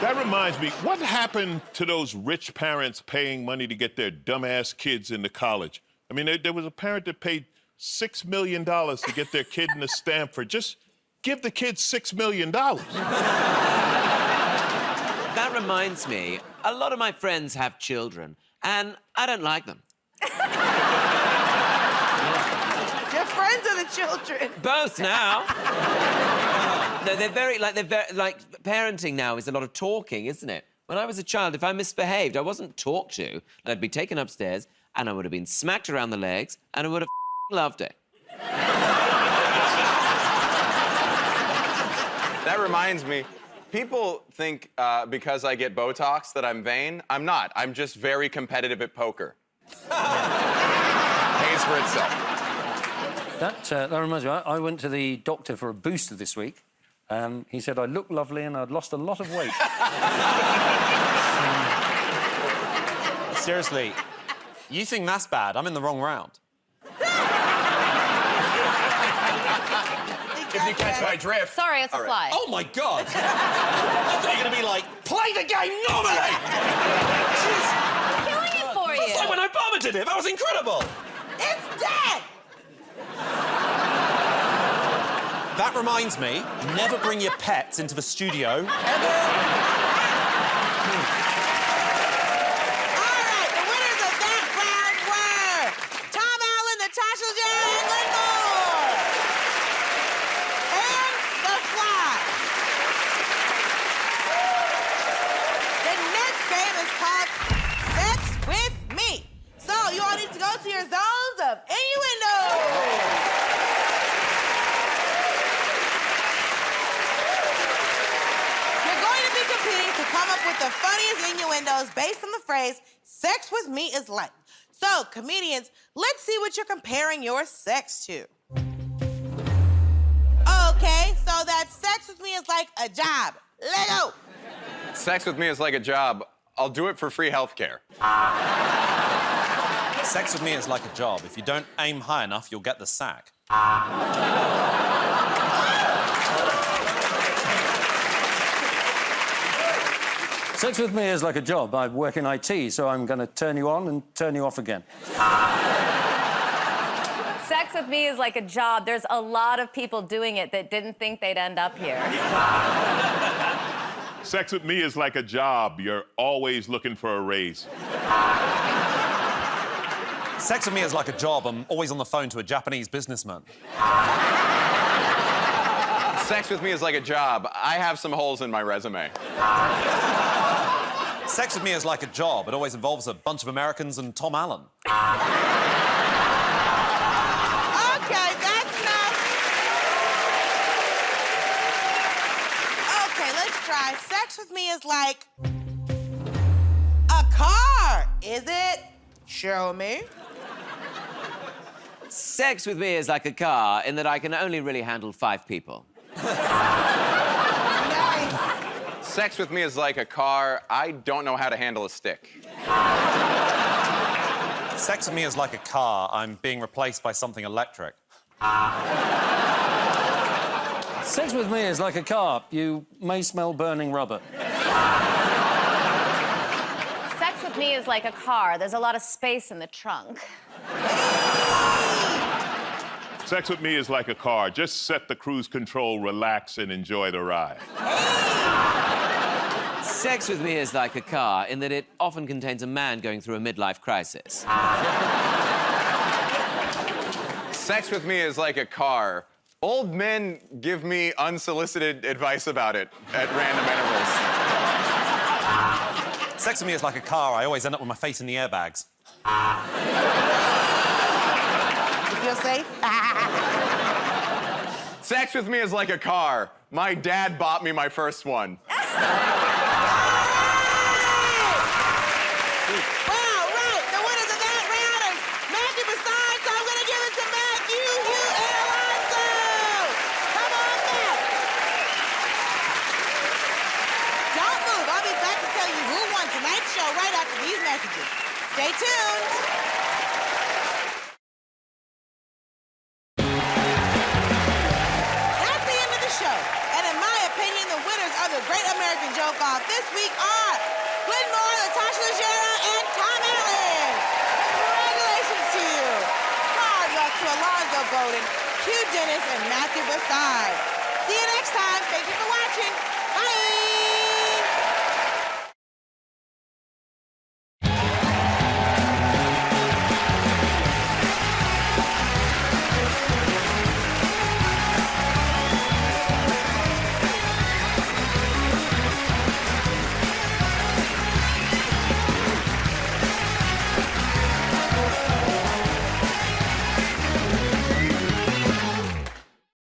That reminds me, what happened to those rich parents paying money to get their dumbass kids into college? I mean, there was a parent that paid $6 million to get their kid into Stanford. Just give the kids $6 million. That reminds me, a lot of my friends have children, and I don't like them. Your friends are the children. Both now. No, they're very, parenting now is a lot of talking, isn't it? When I was a child, if I misbehaved, I wasn't talked to. I'd be taken upstairs, and I would have been smacked around the legs, and I would have loved it. That reminds me, people think because I get Botox that I'm vain. I'm not. I'm just very competitive at poker. Pays for itself. That reminds me, I went to the doctor for a booster this week. He said I looked lovely and I'd lost a lot of weight. seriously, you think that's bad? I'm in the wrong round. If you catch my drift. Sorry, it's a fly. Oh, my God. I thought you were going to be like, play the game normally! Jeez. Killing it for you. It's like when Obama did it. That was incredible. It's dead! That reminds me, never bring your pets into the studio, ever. To your zones of innuendo. You're going to be competing to come up with the funniest innuendos based on the phrase, sex with me is like. So, comedians, let's see what you're comparing your sex to. Okay, so that sex with me is like a job. Let go. Sex with me is like a job. I'll do it for free healthcare. Sex with me is like a job. If you don't aim high enough, you'll get the sack. Sex with me is like a job. I work in IT, so I'm going to turn you on and turn you off again. Sex with me is like a job. There's a lot of people doing it that didn't think they'd end up here. Sex with me is like a job. You're always looking for a raise. Sex with me is like a job. I'm always on the phone to a Japanese businessman. Sex with me is like a job. I have some holes in my resume. Sex with me is like a job. It always involves a bunch of Americans and Tom Allen. Okay, that's enough. Okay, let's try. Sex with me is like a car, is it? Show me. Sex with me is like a car in that I can only really handle 5 people. Nice. Sex with me is like a car. I don't know how to handle a stick. Sex with me is like a car. I'm being replaced by something electric. Sex with me is like a car. You may smell burning rubber. Sex with me is like a car. There's a lot of space in the trunk. Sex with me is like a car. Just set the cruise control, relax, and enjoy the ride. Sex with me is like a car in that it often contains a man going through a midlife crisis. Sex with me is like a car. Old men give me unsolicited advice about it at random intervals. Sex with me is like a car. I always end up with my face in the airbags. You feel safe? Sex with me is like a car. My dad bought me my first one. Wow, right. The winners of that round are Matthew Besides, so I'm gonna give it to Matthew, Hugh, and Alonzo. Come on back. Don't move. I'll be back to tell you who won tonight's show right after these messages. Stay tuned. That's the end of the show. And in my opinion, the winners of the Great American Joke Off this week are Glenn Moore, Latasha Leggero, and Tom Allen. Congratulations to you. Hard luck to Alonzo Golden, Hugh Dennis, and Matthew Besides. See you next time. Thank you for watching. Bye.